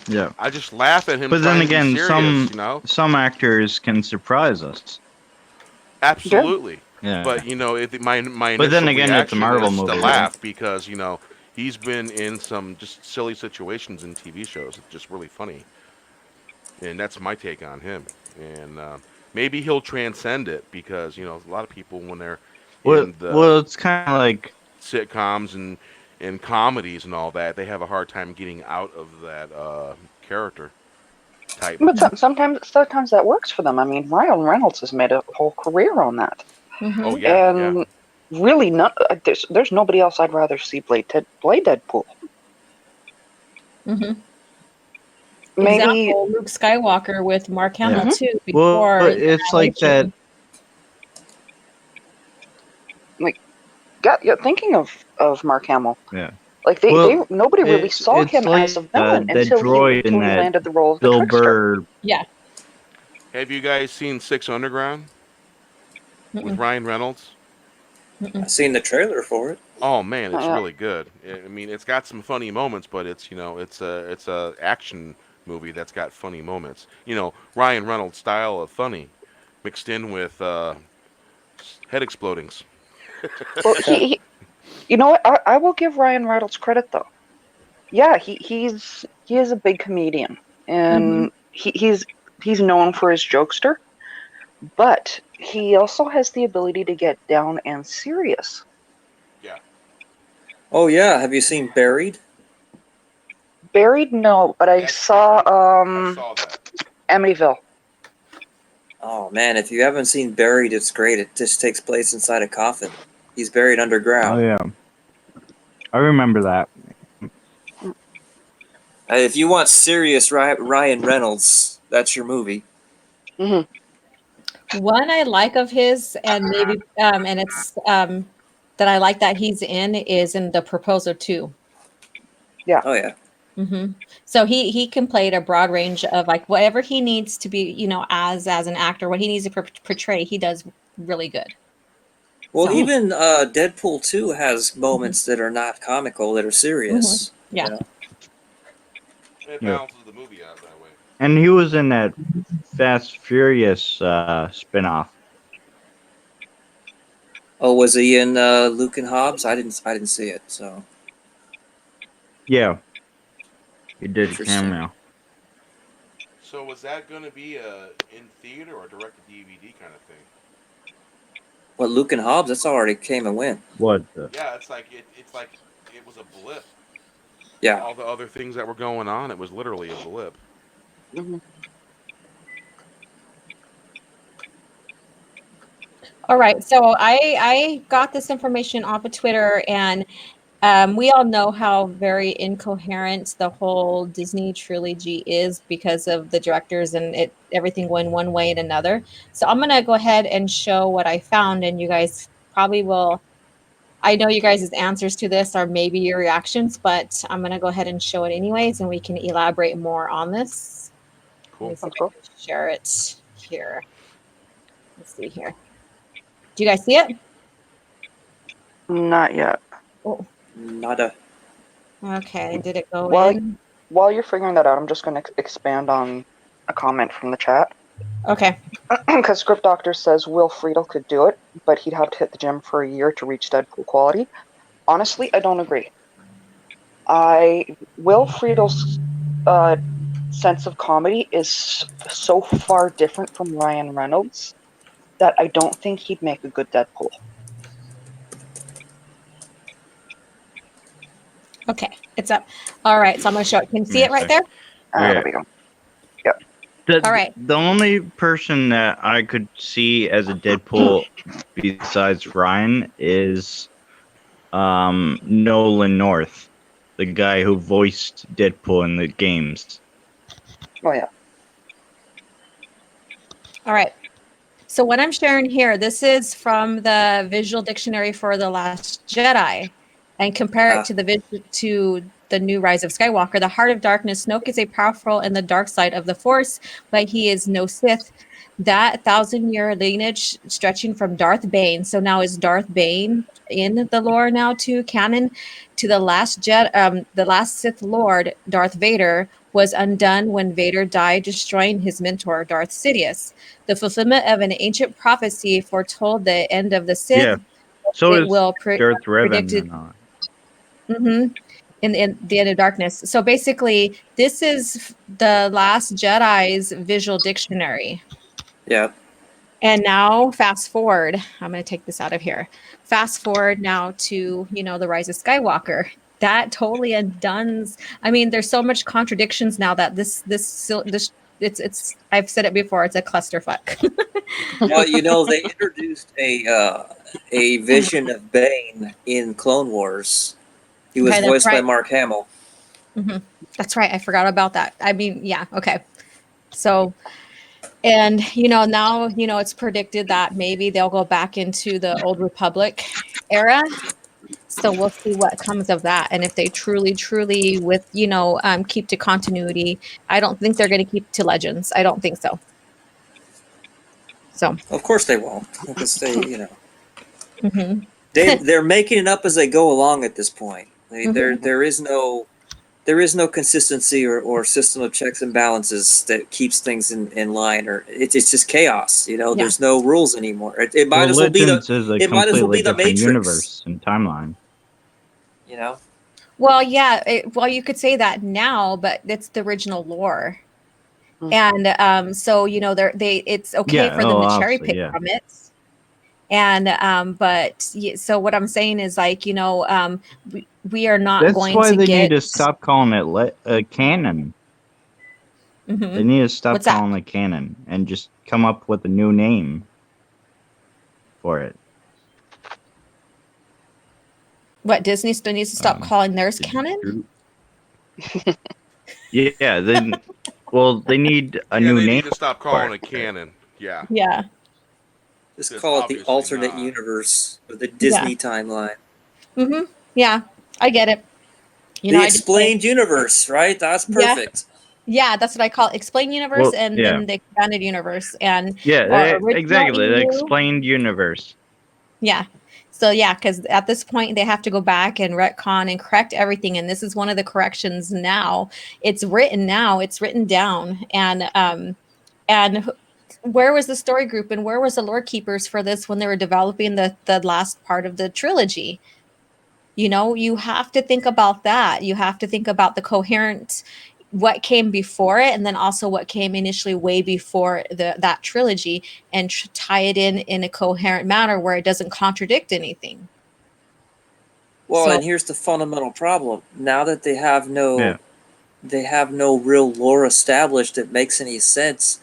Yeah. I just laugh at him. But then again, serious, some actors can surprise us. Absolutely. Yeah. But my But then again, it's a Marvel is movie. To laugh because he's been in some just silly situations in TV shows. It's just really funny. And that's my take on him. And maybe he'll transcend it because a lot of people when they're in the it's kind of like sitcoms and comedies and all that, they have a hard time getting out of that character type. But sometimes that works for them. I mean, Ryan Reynolds has made a whole career on that. Mm-hmm. Oh yeah, really, there's nobody else I'd rather see play Deadpool. Mm-hmm. Maybe example, Luke Skywalker with Mark Hamill too. Before it's like that. Thinking of Mark Hamill. Yeah. Like nobody really saw him like, as a villain until he landed the role of the Bill trickster. Burr. Yeah. Have you guys seen Six Underground with Ryan Reynolds? I've seen the trailer for it. Oh man, it's really good. I mean, it's got some funny moments, but it's it's a action movie that's got funny moments. Ryan Reynolds style of funny, mixed in with head explodings. Well, he you know what? I will give Ryan Reynolds credit though. Yeah, he is a big comedian, and he's known for his jokester, but he also has the ability to get down and serious. Yeah. Oh yeah, have you seen Buried? Buried, no, but I saw I saw that. Amityville. Oh man, if you haven't seen Buried, it's great. It just takes place inside a coffin. He's buried underground. Oh yeah, I remember that. If you want serious Ryan Reynolds, that's your movie. Mm-hmm. One I like of his, and maybe, and it's that I like that he's is in The Proposal 2. Yeah. Oh yeah. Mm-hmm. So he can play at a broad range of like whatever he needs to be, as an actor, what he needs to portray, he does really good. Well, So- even Deadpool 2 has moments that are not comical, that are serious. Yeah. It balances the movie out that way. And he was in that Fast Furious spinoff. Oh, was he in Luke and Hobbs? I didn't see it. So Yeah, he did a Interesting. cameo. So was that going to be in theater or direct to DVD kind of thing? what, Luke and Hobbs? That's already came and went. What? Yeah, it's like it was a blip. Yeah. All the other things that were going on, it was literally a blip. Mm-hmm. All right, so I got this information off of Twitter, and we all know how very incoherent the whole Disney trilogy is because of the directors and everything going one way and another. So I'm gonna go ahead and show what I found, and you guys probably will. I know you guys' answers to this are maybe your reactions, but I'm gonna go ahead and show it anyways, and we can elaborate more on this. Let me Cool. see if Cool. I can share it here. Let's see here. Do you guys see it? Not yet. Oh, Nada. okay. Did it go Well, in? While you're figuring that out, I'm just going to expand on a comment from the chat. Okay. Because Script Doctor says Will Friedle could do it, but he'd have to hit the gym for a year to reach Deadpool quality. Honestly, I don't agree. Will Friedle's sense of comedy is so far different from Ryan Reynolds that I don't think he'd make a good Deadpool. Okay. It's up. All right. So I'm going to show it. Can you see Yeah, it right there? Yeah. There we go. All right. The only person that I could see as a Deadpool besides Ryan is Nolan North, the guy who voiced Deadpool in the games. Oh, yeah. All right. So what I'm sharing here, this is from the Visual Dictionary for The Last Jedi, and compare it to the new Rise of Skywalker. The Heart of Darkness. Snoke is a powerful in the dark side of the Force, but he is no Sith. That 1,000-year lineage stretching from Darth Bane. So now is Darth Bane in the lore now to canon? To the last the last Sith Lord, Darth Vader, was undone when Vader died, destroying his mentor, Darth Sidious. The fulfillment of an ancient prophecy foretold the end of the Sith. Yeah. So It is will Darth Revan predicted. and all. Mm-hmm. In the end of darkness. So basically, this is the Last Jedi's visual dictionary. Yeah. And now, fast forward. I'm going to take this out of here. Fast forward now to the Rise of Skywalker. That totally undoes. I mean, there's so much contradictions now that this it's. I've said it before. It's a clusterfuck. Well, they introduced a vision of Bane in Clone Wars. He was Okay, that's voiced by right. Mark Hamill. Mm-hmm. That's right. I forgot about that. I mean, yeah. Okay. So, and now it's predicted that maybe they'll go back into the Old Republic era. So we'll see what comes of that, and if they truly with keep to continuity. I don't think they're going to keep to Legends. I don't think so. So, Of course they won't, because mm-hmm. they're making it up as they go along at this point. Mhm. There is no consistency or system of checks and balances that keeps things in line, or it's just chaos. There's no rules anymore. It might as well be Legends is a it might as well completely be the different Matrix. universe and timeline. Well, yeah. You could say that now, but it's the original lore. And so it's okay Yeah, for them to cherry obviously, pick yeah. from it. And so what I'm saying is we are not That's going why to they get. need to stop calling it canon. Mhm. They need to stop What's that? calling it canon and just come up with a new name for it. What, Disney still needs to stop calling theirs canon? Yeah, then they need a new they name. need to stop calling it canon. Yeah. Yeah. Just It's call it the obviously alternate not. universe or the Disney timeline. Mm-hmm. Yeah, I get it. The explained universe, right? That's perfect. Yeah, that's what I call it. Explained universe, and then the expanded universe, and Exactly. The explained universe. Yeah. So yeah, because at this point they have to go back and retcon and correct everything, and this is one of the corrections now. It's written now. It's written down, and where was the story group and where was the lore keepers for this when they were developing the last part of the trilogy? You have to think about that. You have to think about the coherent, what came before it, and then also what came initially way before that trilogy, and tie it in a coherent manner where it doesn't contradict anything. Well, and here's the fundamental problem. Now that they have no real lore established that makes any sense,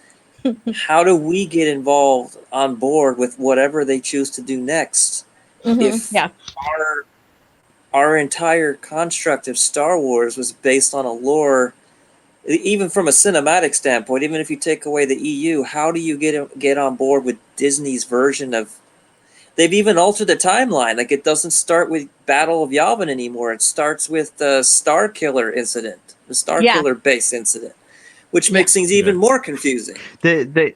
how do we get involved on board with whatever they choose to do next? If Yeah. our entire construct of Star Wars was based on a lore, even from a cinematic standpoint, even if you take away the EU, how do you get on board with Disney's version of? They've even altered the timeline. Like, it doesn't start with Battle of Yavin anymore. It starts with the Star Killer incident, the Star Yeah. Killer base incident, which makes things even more confusing. They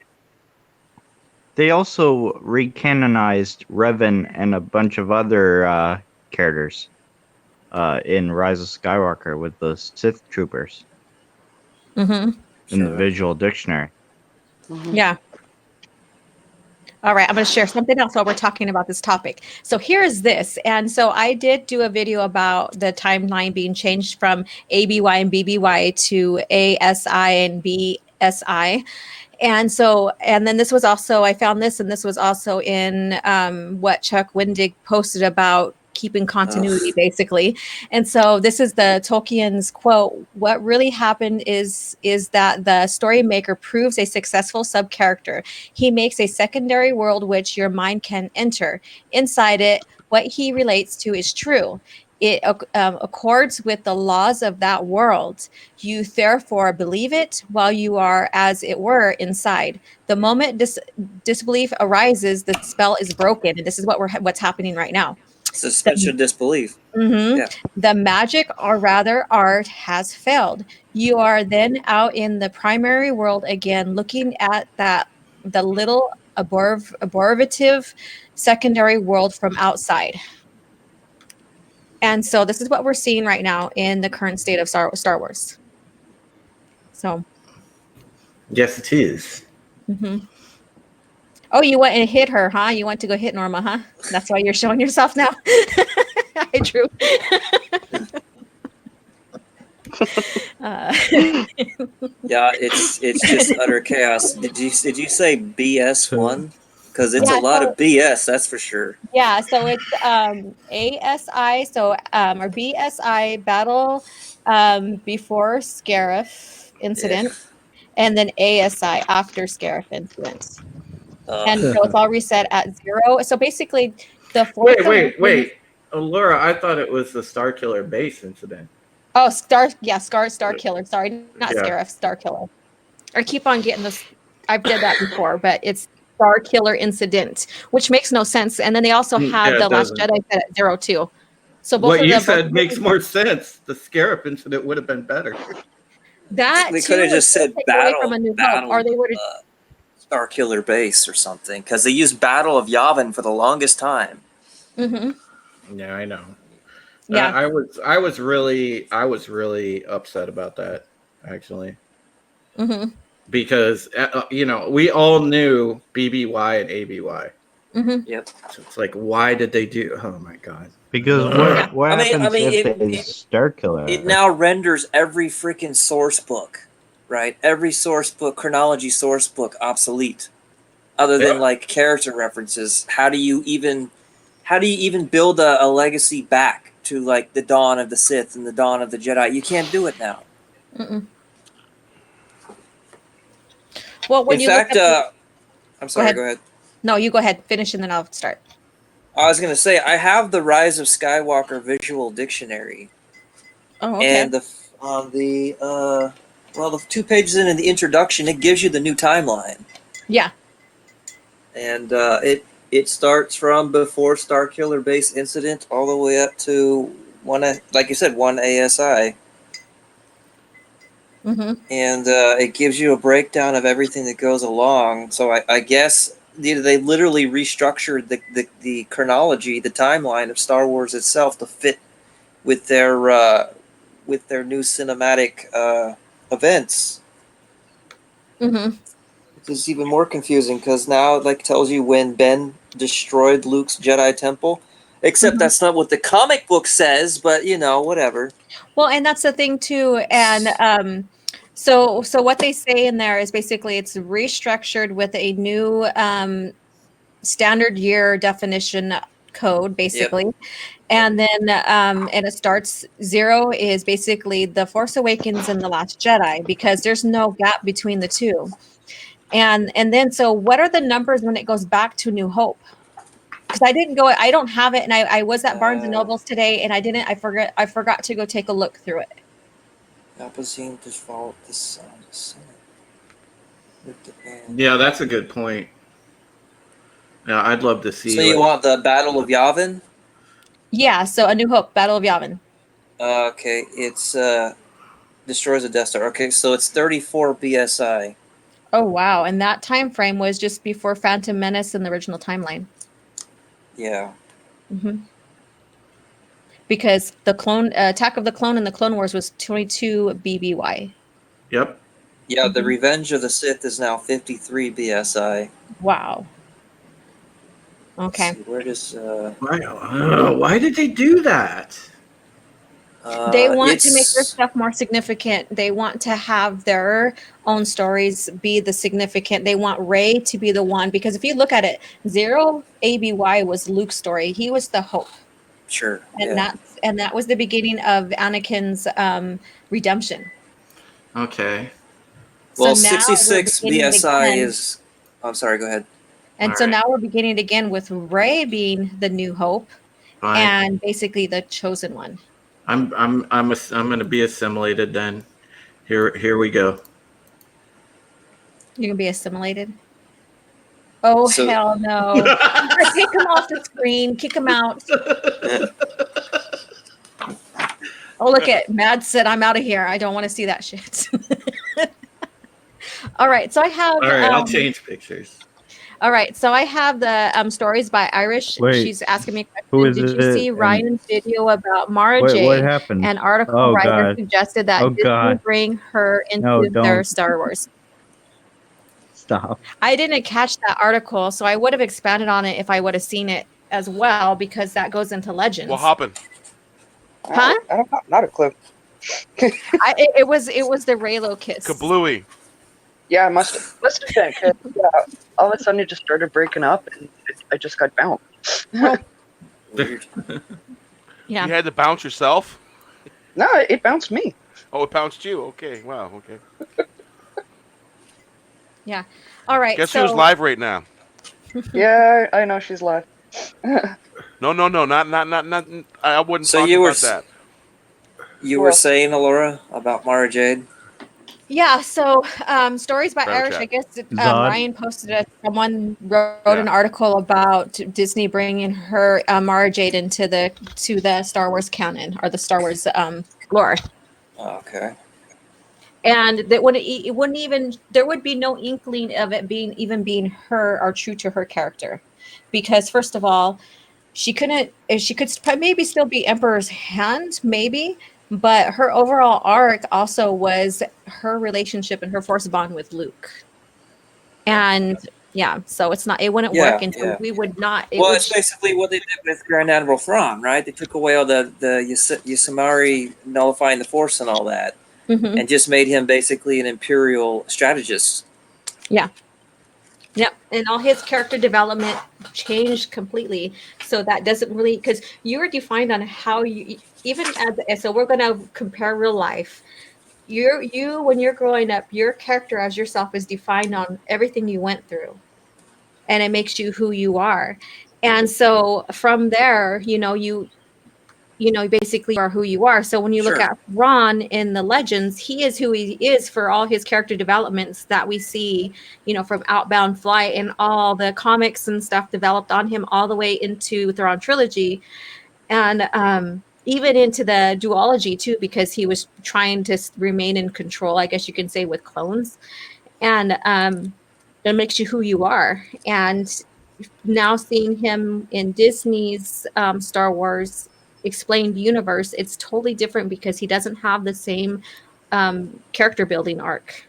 also recanonized Revan and a bunch of other characters in Rise of Skywalker with the Sith troopers in the visual dictionary. Yeah. All right, I'm going to share something else while we're talking about this topic. So here's this. And so I did do a video about the timeline being changed from ABY and BBY to ASI and BSI. And so, and then this was also, I found this, and this was also in what Chuck Wendig posted about keeping continuity, basically. And so this is the Tolkien's quote: "What really happened is that the story maker proves a successful sub-character. He makes a secondary world which your mind can enter. Inside it, what he relates to is true. It accords with the laws of that world. You therefore believe it while you are, as it were, inside. The moment disbelief arises, the spell is broken." And this is what's happening right now. Suspension of disbelief. Yeah. The magic, or rather art, has failed. You are then out in the primary world again, looking at the little abortive secondary world from outside. And so this is what we're seeing right now in the current state of Star Wars. So. Yes, it is. Mm-hmm. Oh, you went and hit her, huh? You went to go hit Norma, huh? That's why you're showing yourself now. Hi, Drew. Yeah, it's just utter chaos. Did you say BS1? Because it's a lot of BS, that's for sure. Yeah, so it's ASI, or BSI, Battle Before Scarif Incident, and then ASI, After Scarif Incident. And so it's all reset at 0. So basically, the fourth. Wait. Oh, Laura, I thought it was the Star Killer base incident. Oh, Star Killer. Sorry, not Scarif, Star Killer. I keep on getting this. I've did that before, but it's Star Killer Incident, which makes no sense. And then they also have the Last Jedi set at 0 too. So both what you said makes more sense. The Scarif incident would have been better. That they could have just said battle, or they would have Star Killer base or something, because they used Battle of Yavin for the longest time. Mm-hmm. Yeah, I know. Yeah, I was really upset about that, actually. Mm-hmm. Because we all knew BBY and ABY. Mm-hmm. Yep. So it's like, why did they do? Oh my god! Because what happens if they Star Killer? It now renders every freaking source book, right? Every source book, chronology source book, obsolete. Other than like character references, how do you even build a legacy back to like the dawn of the Sith and the dawn of the Jedi? You can't do it now. Mm-mm. Well, when in fact, I'm sorry. Go ahead. No, you go ahead. Finish, and then I'll start. I was going to say I have the Rise of Skywalker visual dictionary. Oh, okay. And the 2 pages in the introduction, it gives you the new timeline. Yeah. And it starts from before Star Killer base incident all the way up to one ASI. Mm-hmm. And it gives you a breakdown of everything that goes along. So I guess they literally restructured the chronology, the timeline of Star Wars itself to fit with their new cinematic events. Mm-hmm. It's even more confusing because now it tells you when Ben destroyed Luke's Jedi Temple. Except that's not what the comic book says, but whatever. Well, and that's the thing too. And so what they say in there is basically it's restructured with a new standard year definition code, basically. Yep. And then and it starts 0 is basically The Force Awakens and The Last Jedi, because there's no gap between the two. And then so what are the numbers when it goes back to New Hope? Because I don't have it, and I was at Barnes and Nobles today, and I forgot to go take a look through it. Opposite default the sun. Yeah, that's a good point. Yeah, I'd love to see. So you want the Battle of Yavin? Yeah, so A New Hope, Battle of Yavin. Okay, it's destroys a Death Star. Okay, so it's 34 BSI. Oh wow, and that time frame was just before Phantom Menace in the original timeline. Yeah. Mm-hmm. Because the Attack of the Clone and the Clone Wars was 22 BBY. Yep. Yeah, the Revenge of the Sith is now 53 BSI. Wow. Okay. Let's see, where does Why did they do that? They want to make their stuff more significant. They want to have their own stories be the significant. They want Rey to be the one, because if you look at it, Zero ABY was Luke's story. He was the hope. Sure. And that was the beginning of Anakin's redemption. Okay. Well, so now 66 BSI is. I'm sorry. Go ahead. And so now we're beginning again with Rey being the new hope, and basically the chosen one. I'm going to be assimilated then. Here we go. You're gonna be assimilated. Oh hell no! Kick him off the screen. Kick him out. Oh look at Mad said, "I'm out of here. I don't want to see that shit." All right, so I have. All right, I'll change pictures. All right, so I have the stories by Irish. Wait, she's asking me a question. Did you see Ryan's video about Mara Jade? What happened? An article writer suggested that Disney bring her into their Star Wars. Stop. I didn't catch that article, so I would have expanded on it if I would have seen it as well, because that goes into Legends. What happened? Huh? I don't know. Not a clue. It was the Raylo kiss. Kablooey. Yeah, must have been. 'Cause, yeah, all of a sudden it just started breaking up, and I just got bounced. Weird. Yeah. You had to bounce yourself? No, it bounced me. Oh, it bounced you. Okay. Wow. Okay. Yeah. All right. Guess who's live right now? Yeah, I know she's live. No. Not. I wouldn't So talk you about that. You were saying, Alora, about Mara Jade? Yeah, so stories by Better Irish. chat. I guess Ryan posted it. Someone wrote an article about Disney bringing her Mara Jade into the Star Wars canon, or the Star Wars lore. Okay. And that it wouldn't even, there would be no inkling of it being her or true to her character, because first of all, she could maybe still be Emperor's hand, maybe. But her overall arc also was her relationship and her force bond with Luke. And yeah, so it wouldn't work until we would not. It's basically what they did with Grand Admiral Thrawn, right? They took away all the Yusamari nullifying the force and all that, and just made him basically an Imperial strategist. Yeah. Yep, and all his character development changed completely. So that doesn't really, because you are defined on how you, even so we're going to compare real life. You when you're growing up, your character as yourself is defined on everything you went through, and it makes you who you are. And so from there, you basically are who you are. So when you look at Ron in the Legends, he is who he is for all his character developments that we see, from Outbound Flight and all the comics and stuff developed on him all the way into Thrawn Trilogy. And even into the duology too, because he was trying to remain in control, I guess you can say, with clones. And it makes you who you are. And now seeing him in Disney's Star Wars explained universe, it's totally different because he doesn't have the same character building arc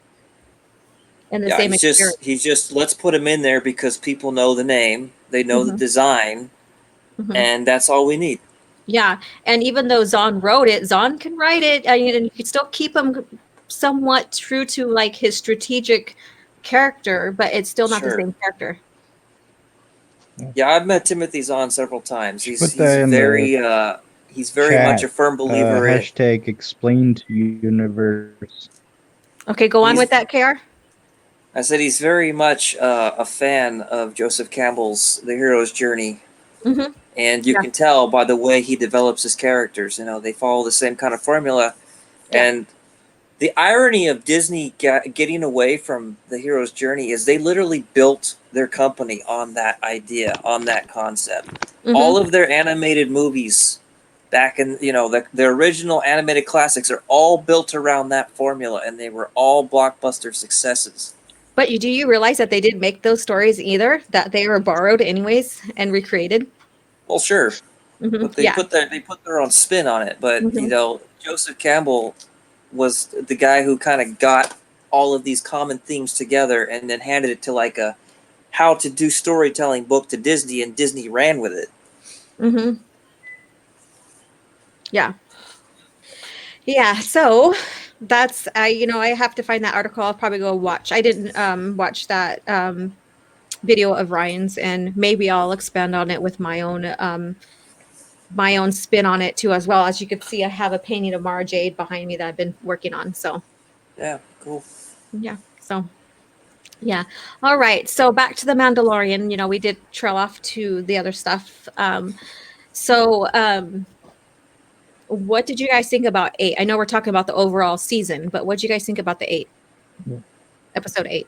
and the same experience. He's just let's put him in there because people know the name, they know the design, and that's all we need. Yeah, and even though Zahn wrote it, Zahn can write it, and you can still keep him somewhat true to like his strategic character, but it's still not the same character. Yeah, I've met Timothy Zahn several times. He's very much a firm believer in hashtag explained universe. Okay, go on with that, KR. I said he's very much a fan of Joseph Campbell's The Hero's Journey, Mm-hmm. and you Yeah. can tell by the way he develops his characters. You know, they follow the same kind of formula, Yeah. and the irony of Disney getting away from The Hero's Journey is they literally built their company on that idea, on that concept. Mm-hmm. All of their animated movies back in, the original animated classics are all built around that formula, and they were all blockbuster successes. But do you realize that they didn't make those stories either? That they were borrowed anyways and recreated? Well, sure, Mm-hmm. but they Yeah. put their own spin on it. But Mhm. Joseph Campbell was the guy who kind of got all of these common themes together and then handed it to like a how to do storytelling book to Disney, and Disney ran with it. Mm-hmm. Yeah. Yeah. So that's I have to find that article. I'll probably go watch. I didn't watch that video of Ryan's, and maybe I'll expand on it with my own spin on it too, as well. As you can see, I have a painting of Mara Jade behind me that I've been working on. So Yeah, cool. yeah. So yeah. All right. So back to the Mandalorian. We did trail off to the other stuff. So what did you guys think about 8? I know we're talking about the overall season, but what did you guys think about the 8? Yeah. Episode 8?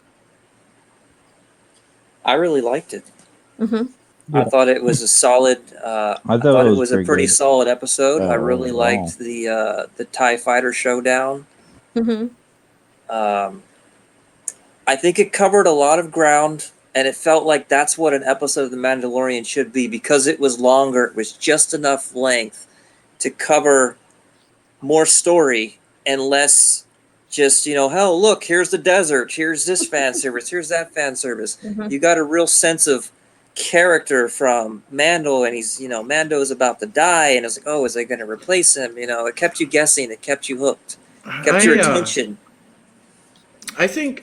I really liked it. Mm-hmm. I thought it was a solid. I thought it was a pretty good. solid episode. I really overall. liked the TIE Fighter showdown. Mm-hmm. I think it covered a lot of ground, and it felt like that's what an episode of The Mandalorian should be, because it was longer. It was just enough length to cover more story and less just, hell, look, here's the desert, here's this fan service, here's that fan service. Mm-hmm. You got a real sense of character from Mando, and he's, Mando is about to die, and it's like, oh, is they going to replace him? It kept you guessing, it kept you hooked, kept your attention. I think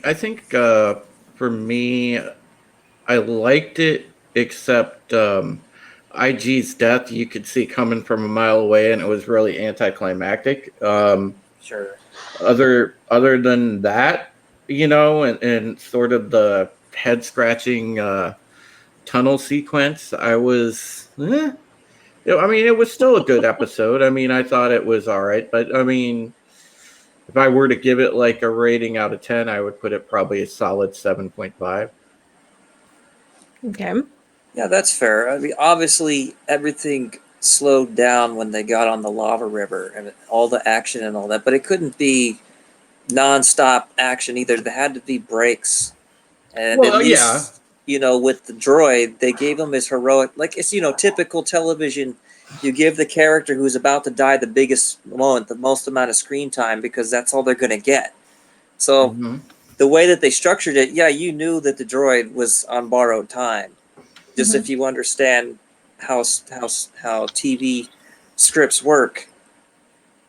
for me, I liked it, except IG's death you could see coming from a mile away, and it was really anticlimactic. Sure. Other than that, and sort of the head scratching tunnel sequence, I was. It was still a good episode. I thought it was all right, but if I were to give it like a rating out of 10, I would put it probably a solid 7.5. Okay. Yeah, that's fair. Obviously, everything slowed down when they got on the lava river and all the action and all that, but it couldn't be non-stop action either. There had to be breaks. And Well, at least, with the droid, they gave him his heroic, like it's, typical television. You give the character who's about to die the biggest moment, the most amount of screen time, because that's all they're going to get. So the way that they structured it, yeah, you knew that the droid was on borrowed time. Just if you understand how TV scripts work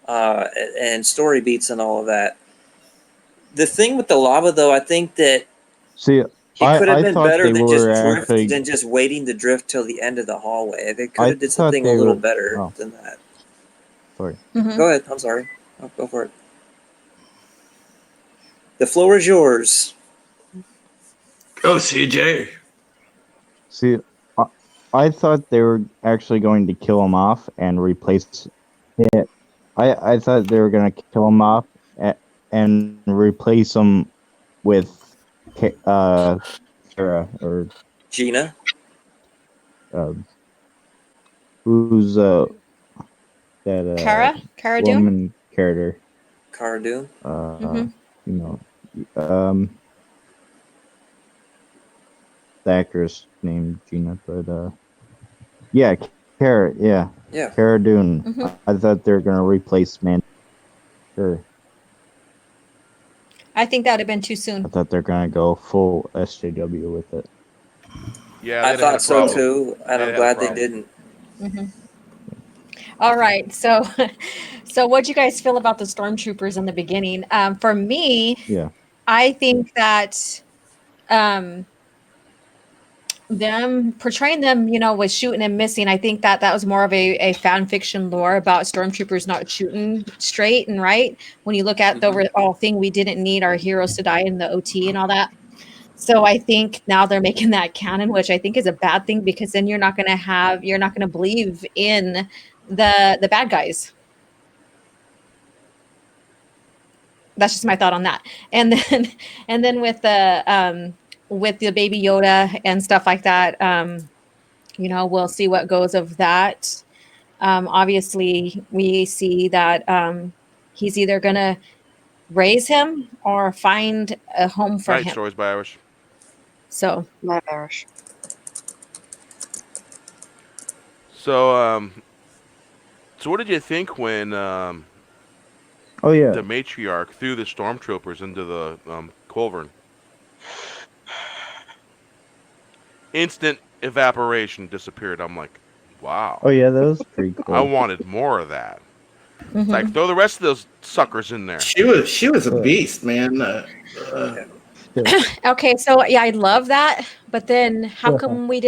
and story beats and all of that. The thing with the lava, though, I think that See, he could have been thought better they than just were drift actually- than just waiting to drift till the end of the hallway. They could I have did thought something a they little were- better oh. than that. Sorry. Mm-hmm. Go ahead. I'm sorry. Go for it. The floor is yours. Go, CJ. See, I thought they were actually going to kill him off and replace it. I thought they were going to kill him off and replace him with Kara or Gina. who's that Cara Dune? woman character. Cara Dune. The actress named Gina, but yeah, Cara, yeah, Cara Dune. Mhm. I thought they were gonna replace Man. Sure, I think that would have been too I soon. thought they're gonna go full SJW with it. Yeah, I they'd had thought a so problem. too, and They'd I'm had a glad they problem. didn't. All right. So what'd you guys feel about the stormtroopers in the beginning? For me, Yeah, I think that them portraying them, was shooting and missing. I think that was more of a fan fiction lore about stormtroopers not shooting straight and right. When you look at the overall thing, we didn't need our heroes to die in the OT and all that. So I think now they're making that canon, which I think is a bad thing, because then you're not going to believe in the bad guys. That's just my thought on that. And then with the Baby Yoda and stuff like that, we'll see what goes of that. Obviously, we see that he's either going to raise him or find a home for Night him. Stories by Irish. So, My Irish. So, so what did you think when Oh yeah. the matriarch threw the stormtroopers into the cauldron? Instant evaporation, disappeared. I'm like, wow. Oh yeah, that was pretty cool. I wanted more of that. It's like, throw the rest of those suckers in there. She was a beast, man. okay, so yeah, I love that, but then how come we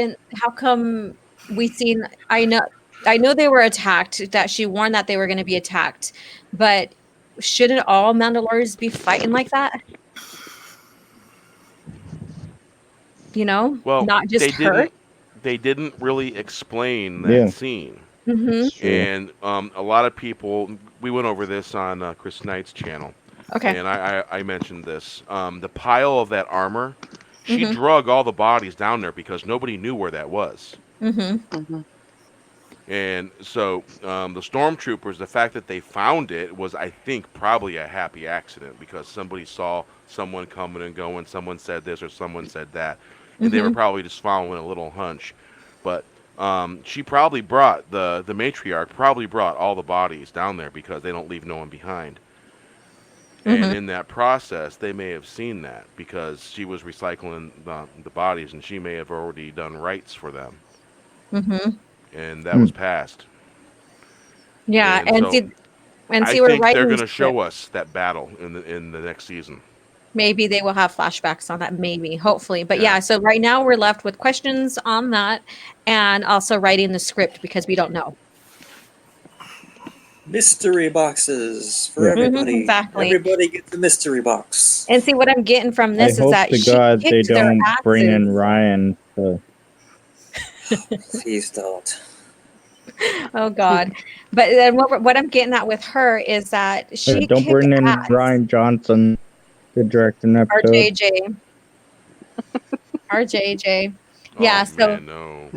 seen? I know they were attacked. That she warned that they were going to be attacked, but shouldn't all Mandalorians be fighting like that? Well, not just her. They didn't really explain that scene. Mm-hmm. And a lot of people, we went over this on Chris Knight's channel. Okay. And I mentioned this. The pile of that armor, she drug all the bodies down there because nobody knew where that was. Mm-hmm. And so the stormtroopers, the fact that they found it was, I think, probably a happy accident, because somebody saw someone coming and going, someone said this or someone said that, and they were probably just following a little hunch. But she probably brought, the matriarch probably brought all the bodies down there because they don't leave no one behind. And in that process, they may have seen that because she was recycling the bodies, and she may have already done rites for them. And that was passed. Yeah, and see, I we're think writing they're going to show us that battle in the next season. Maybe they will have flashbacks on that, maybe, hopefully. But yeah, so right now we're left with questions on that, and also writing the script because we don't know. Mystery boxes for everybody. Exactly. Everybody gets the mystery box. And see, what I'm getting from this I is that hope to God they don't bring in Ryan. Please don't. Oh God! But then what I'm getting at with her is that she don't bring in Ryan Johnson to direct an episode. RJJ. Oh, Yeah. So man, no.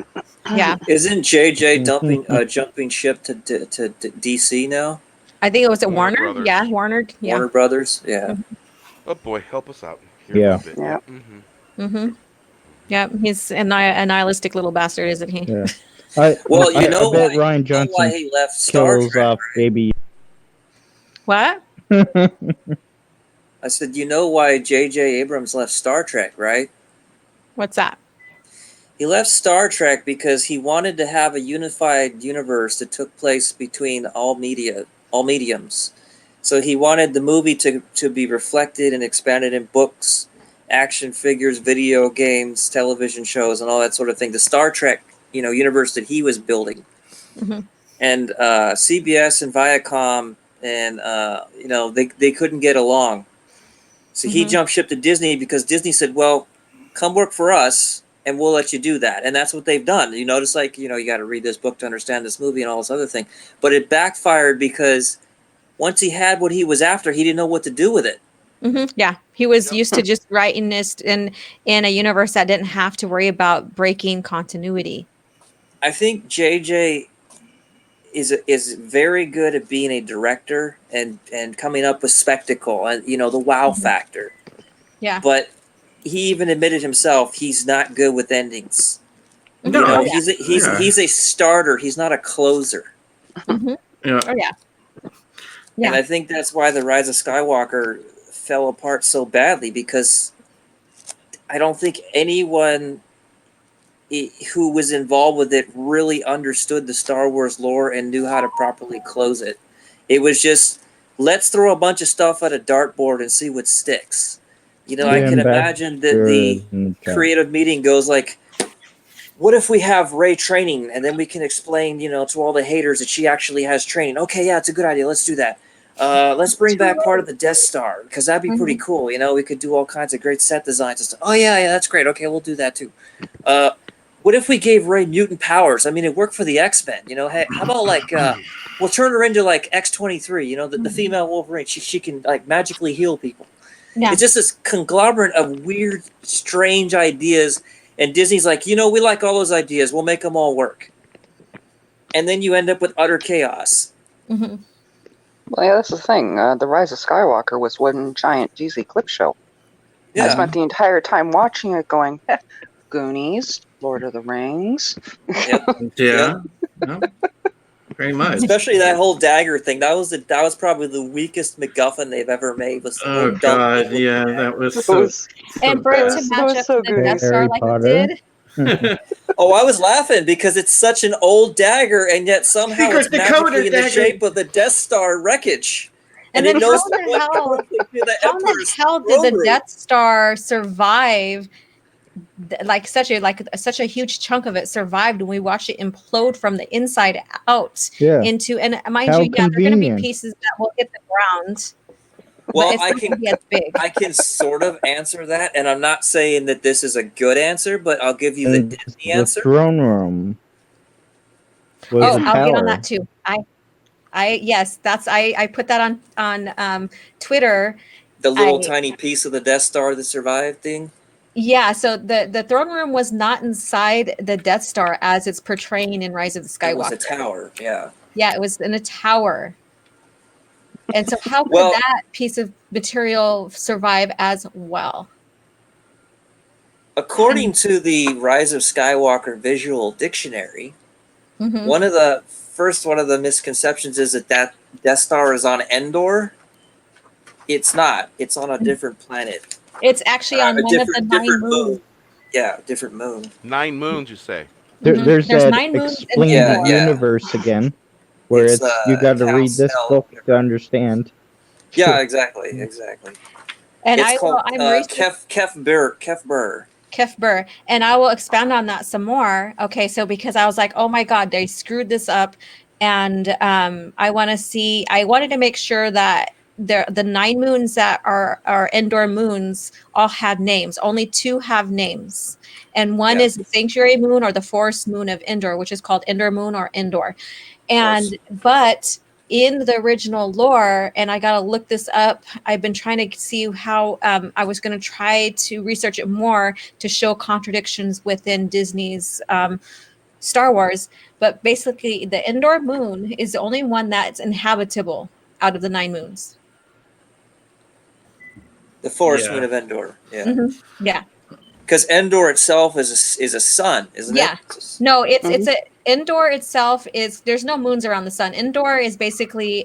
yeah. Isn't JJ jumping ship to DC now? I think it was at Warner. Brothers. Yeah, Warner. Yeah. Warner Brothers. Yeah. Oh boy, help us out. Yeah. Yeah. Yeah, he's a nihilistic little bastard, isn't he? Yeah. Well, I know bet why, Ryan Johnson why he left Star kills Trek, off Baby. What? I said, you know why J.J. Abrams left Star Trek, right? What's that? He left Star Trek because he wanted to have a unified universe that took place between all mediums. So he wanted the movie to be reflected and expanded in books, action figures, video games, television shows, and all that sort of thing. The Star Trek, universe that he was building. And CBS and Viacom, and they couldn't get along. So he jumped ship to Disney because Disney said, "Well, come work for us, and we'll let you do that." And that's what they've done. You notice, you got to read this book to understand this movie and all this other thing. But it backfired because once he had what he was after, he didn't know what to do with it. Yeah, he was used to just writing this in a universe that didn't have to worry about breaking continuity. I think JJ is very good at being a director and coming up with spectacle and the wow factor. Yeah. But he even admitted himself he's not good with endings. No, He's a starter. He's not a closer. Yeah. Oh yeah. And I think that's why the Rise of Skywalker fell apart so badly, because I don't think anyone who was involved with it really understood the Star Wars lore and knew how to properly close it. It was just, let's throw a bunch of stuff at a dartboard and see what sticks. I can imagine that the creative meeting goes like, what if we have Rey training and then we can explain, to all the haters that she actually has training? Okay, yeah, it's a good idea. Let's do that. let's bring back part of the Death Star because that'd be pretty cool. You know, we could do all kinds of great set designs and stuff. Oh yeah, that's great. Okay, we'll do that too. What if we gave Rey mutant powers? I mean, it worked for the X-Men. You know, hey, how about like we'll turn her into like X-23. You know, the female Wolverine. She can like magically heal people. Yeah. It's just this conglomerate of weird, strange ideas, and Disney's like, you know, we like all those ideas. We'll make them all work. And then you end up with utter chaos. Mm-hmm. Well, yeah, that's the thing. The Rise of Skywalker was one giant Disney clip show. Yeah. I spent the entire time watching it going, Goonies, Lord of the Rings. Yep. Yeah. No, very much. Especially that whole dagger thing. That was probably the weakest MacGuffin they've ever made. Was the Oh whole dumb God, thing with yeah, the that was It so. was- And for it bad. to That was match up so to the good. Death Star Harry like Potter. it did. Oh, I was laughing because it's such an old dagger, and yet somehow Secret it's magically decoder in the dagger. shape of the Death Star wreckage. And it then knows how the what hell- directly to the How in the Emperor's hell did throne the room. Death Star survive? Like such a huge chunk of it survived, and we watched it implode from the inside out Yeah. into. And mind How you, yeah, they're going to be convenient. pieces that will hit the ground. Well, but it's I not going to can be as big. I can sort of answer that, and I'm not saying that this is a good answer, but I'll give you the And Disney the answer. throne room was Oh, a I'll get on tower. that too. Yes, I put that on Twitter. The little I- tiny piece of the Death Star that survived thing. Yeah, so the throne room was not inside the Death Star as it's portraying in Rise of the It was a Skywalker. tower. Yeah. Yeah, it was in a tower. And so how could Well- that piece of material survive as well? According to the Rise of Skywalker visual dictionary, Mhm. one of the misconceptions is that Death Star is on Endor. It's not. It's on a different planet. It's actually on A one of the nine different moons. moon. Yeah, different moon. 9 moons, you say? Mhm. There's There's that 9 moons in explained Yeah, yeah. universe again, where It's, it's, you got to Cal read this Snell. book to understand. Yeah, exactly. And It's called I'm researching Kef Burr. Kef Burr, and I will expand on that some more. Okay, so because I was like, oh my God, they screwed this up, and I wanted to make sure that the 9 moons that are Endor moons all had names. Only 2 have names, and one Yeah. is the Sanctuary Moon or the Forest Moon of Endor, which is called Endor Moon or Endor. And but in the original lore, and I got to look this up. I've been trying to see how I was going to try to research it more to show contradictions within Disney's Star Wars. But basically, the Endor moon is the only one that's inhabitable out of the 9 moons. The Forest Yeah. Moon of Endor. Yeah. Mhm. Yeah. Because Endor itself is a sun, isn't Yeah. it? No, it's Endor itself is there's no moons around the sun. Endor is basically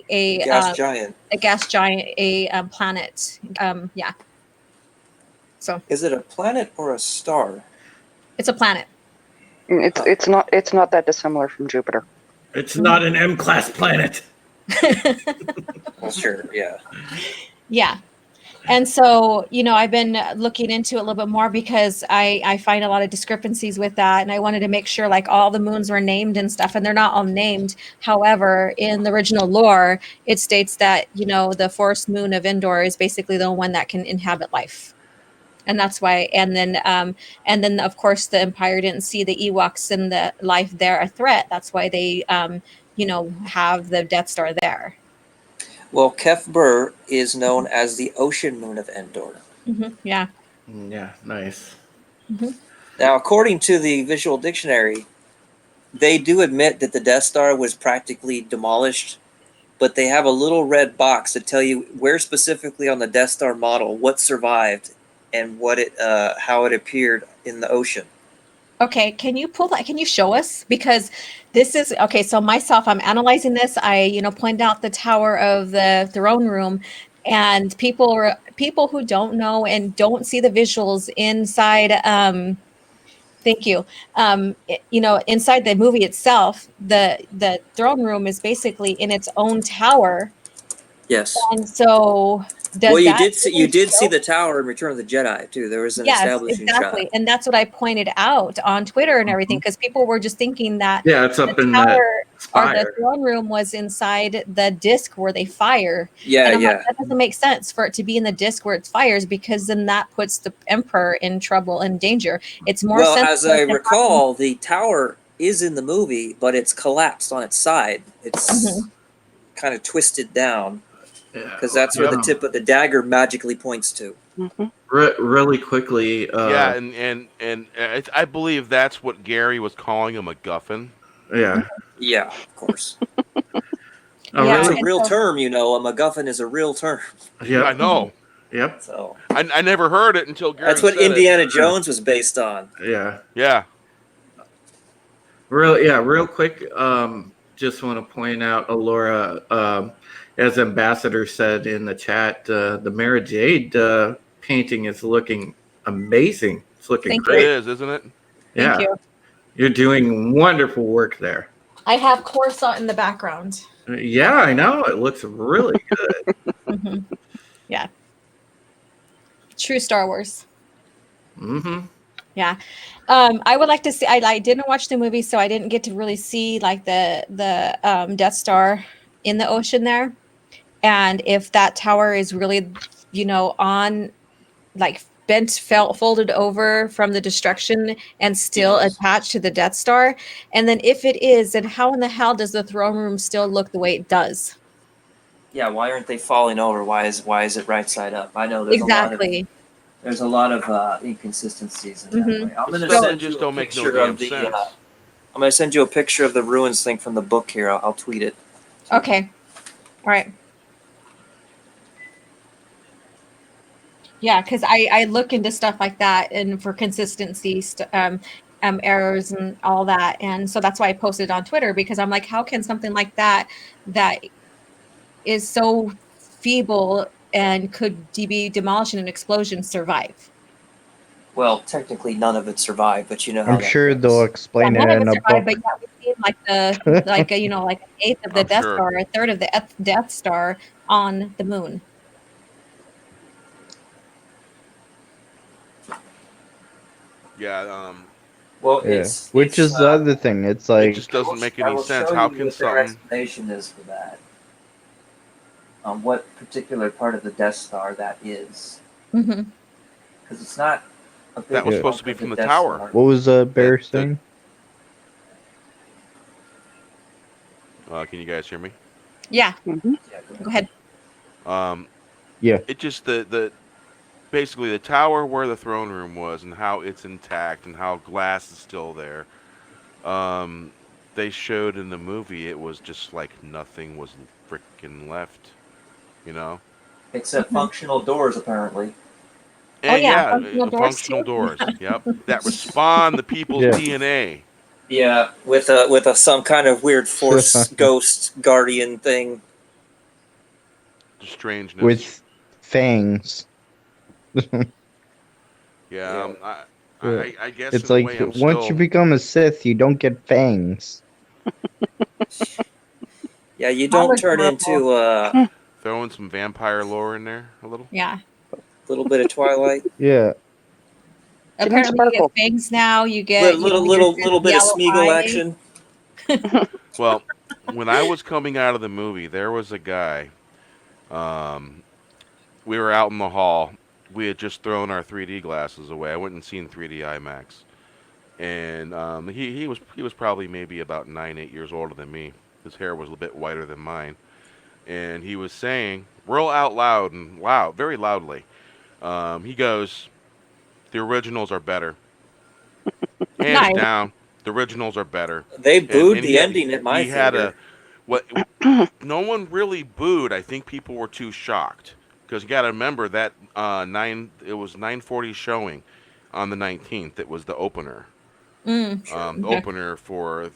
a Gas giant. a gas giant, a planet. Yeah. So Is it a planet or a star? it's a planet. It's not that dissimilar from Jupiter. It's not an M-class planet. Well, sure. Yeah. Yeah. And so, I've been looking into it a little bit more because I find a lot of discrepancies with that. And I wanted to make sure like all the moons were named and stuff, and they're not all named. However, in the original lore, it states that, the forest moon of Endor is basically the one that can inhabit life. And that's why, and then of course the Empire didn't see the Ewoks and the life there a threat. That's why they, have the Death Star there. Well, Kef Burr is known as the ocean moon of Endor. Yeah. Yeah, nice. Now, according to the visual dictionary, they do admit that the Death Star was practically demolished, but they have a little red box to tell you where specifically on the Death Star model what survived and how it appeared in the ocean. Okay, can you pull that? Can you show us? Because this is okay. So myself, I'm analyzing this. I, pointed out the tower of the throne room, and people who don't know and don't see the visuals inside. Thank you. Inside the movie itself, the throne room is basically in its own tower, Yes. and so. Well, you did see the tower in Return of the Jedi too. There was an establishing exactly, shot. and that's what I pointed out on Twitter and everything because people were just thinking that Yeah, it's up the in tower that or the Spire. throne room was inside the disc where they fire. Yeah, And I'm like, yeah. that doesn't make sense for it to be in the disc where it fires, because then that puts the emperor in trouble and danger. It's more Well, sensible as I to have recall, the tower is in the movie, but it's collapsed on its side. It's Mhm. kind of twisted down Yeah, because that's where the um, tip of the dagger magically points to. really quickly. Yeah, and I believe that's what Gary was calling a MacGuffin. Yeah. Yeah, of course. Yeah, It's Really. a and real so term, you know. A MacGuffin is a real term. I Yep. know. Yep. So I never heard it until Gary that's what said it. Indiana Jones was based on. Yeah. Yeah. Real quick. Just want to point out, Alora, as Ambassador said in the chat, the Mara Jade painting is looking amazing. It's looking Thank It great. is, isn't it? thank Yeah. you. You're doing wonderful work there. I have Coruscant in the background. Yeah, I know. It looks really good. Mhm. Yeah. True Star Wars. Mm-hmm. Yeah. I would like to see. I didn't watch the movie, so I didn't get to really see like the Death Star in the ocean there, and if that tower is really, on like bent, folded over from the destruction and still Yes. attached to the Death Star, and then if it is, then how in the hell does the throne room still look the way it does? Yeah, why aren't they falling over? Why is it right side up? I know Exactly. there's a lot of inconsistencies in that Mhm. way. I'm gonna Some send just you a don't make no picture damn of the. sense. I'm gonna send you a picture of the ruins thing from the book here. I'll tweet it. Okay. All right. Yeah, because I look into stuff like that and for consistency, errors and all that, and so that's why I posted on Twitter, because I'm like, how can something like that is so feeble and could be demolished in an explosion survive? Well, technically none of it survived, but you know how I'm that sure goes. they'll Yeah, explain none it of in it a survived, but book. yeah, we've seen like like an eighth of the I'm Death sure. Star, a third of the Death Star on the moon. Yeah. Well, Yeah. Which is the other thing. It's It like, just doesn't make I any will sense. show How you can what their something? explanation is for that. On what particular part of the Death Star that is, Hmm. because it's not a big That was Yeah. supposed to chunk be of from the Death tower. Star. what was Bear that- saying? Can you guys hear me? Yeah, Yeah, go ahead. Yeah. It just the basically the tower where the throne room was and how it's intact and how glass is still there. They showed in the movie it was just like nothing was freaking left, you know. Except functional doors, apparently. Oh, And yeah, yeah, functional doors functional too. doors. Yep, that respond the people's Yeah. DNA. Yeah, with a some kind of weird force ghost guardian thing. The strangeness. With fangs. Yeah, Yeah. I guess It's in a like way I'm once you still become a Sith, you don't get fangs. Yeah, you That don't was turn horrible. into a throwing some vampire lore in there a little. Yeah. little bit of Twilight. Yeah. Apparently, you get Sparkle. fangs now. You get Little bit of yellow Smeagol eyes. action. Well, when I was coming out of the movie, there was a guy. Um, we were out in the hall. We had just thrown our 3D glasses away. I went and seen 3D IMAX, and he was probably maybe about 8 years older than me. His hair was a bit whiter than mine, and he was saying real out loud and loud, very loudly. He goes, "The originals are better, hands Nice. down. The originals are better." They booed And the ending at my he had theater. what no one really booed. I think people were too shocked because you got to remember that it was 9:40 showing on the 19th. It was the opener, the Okay. opener for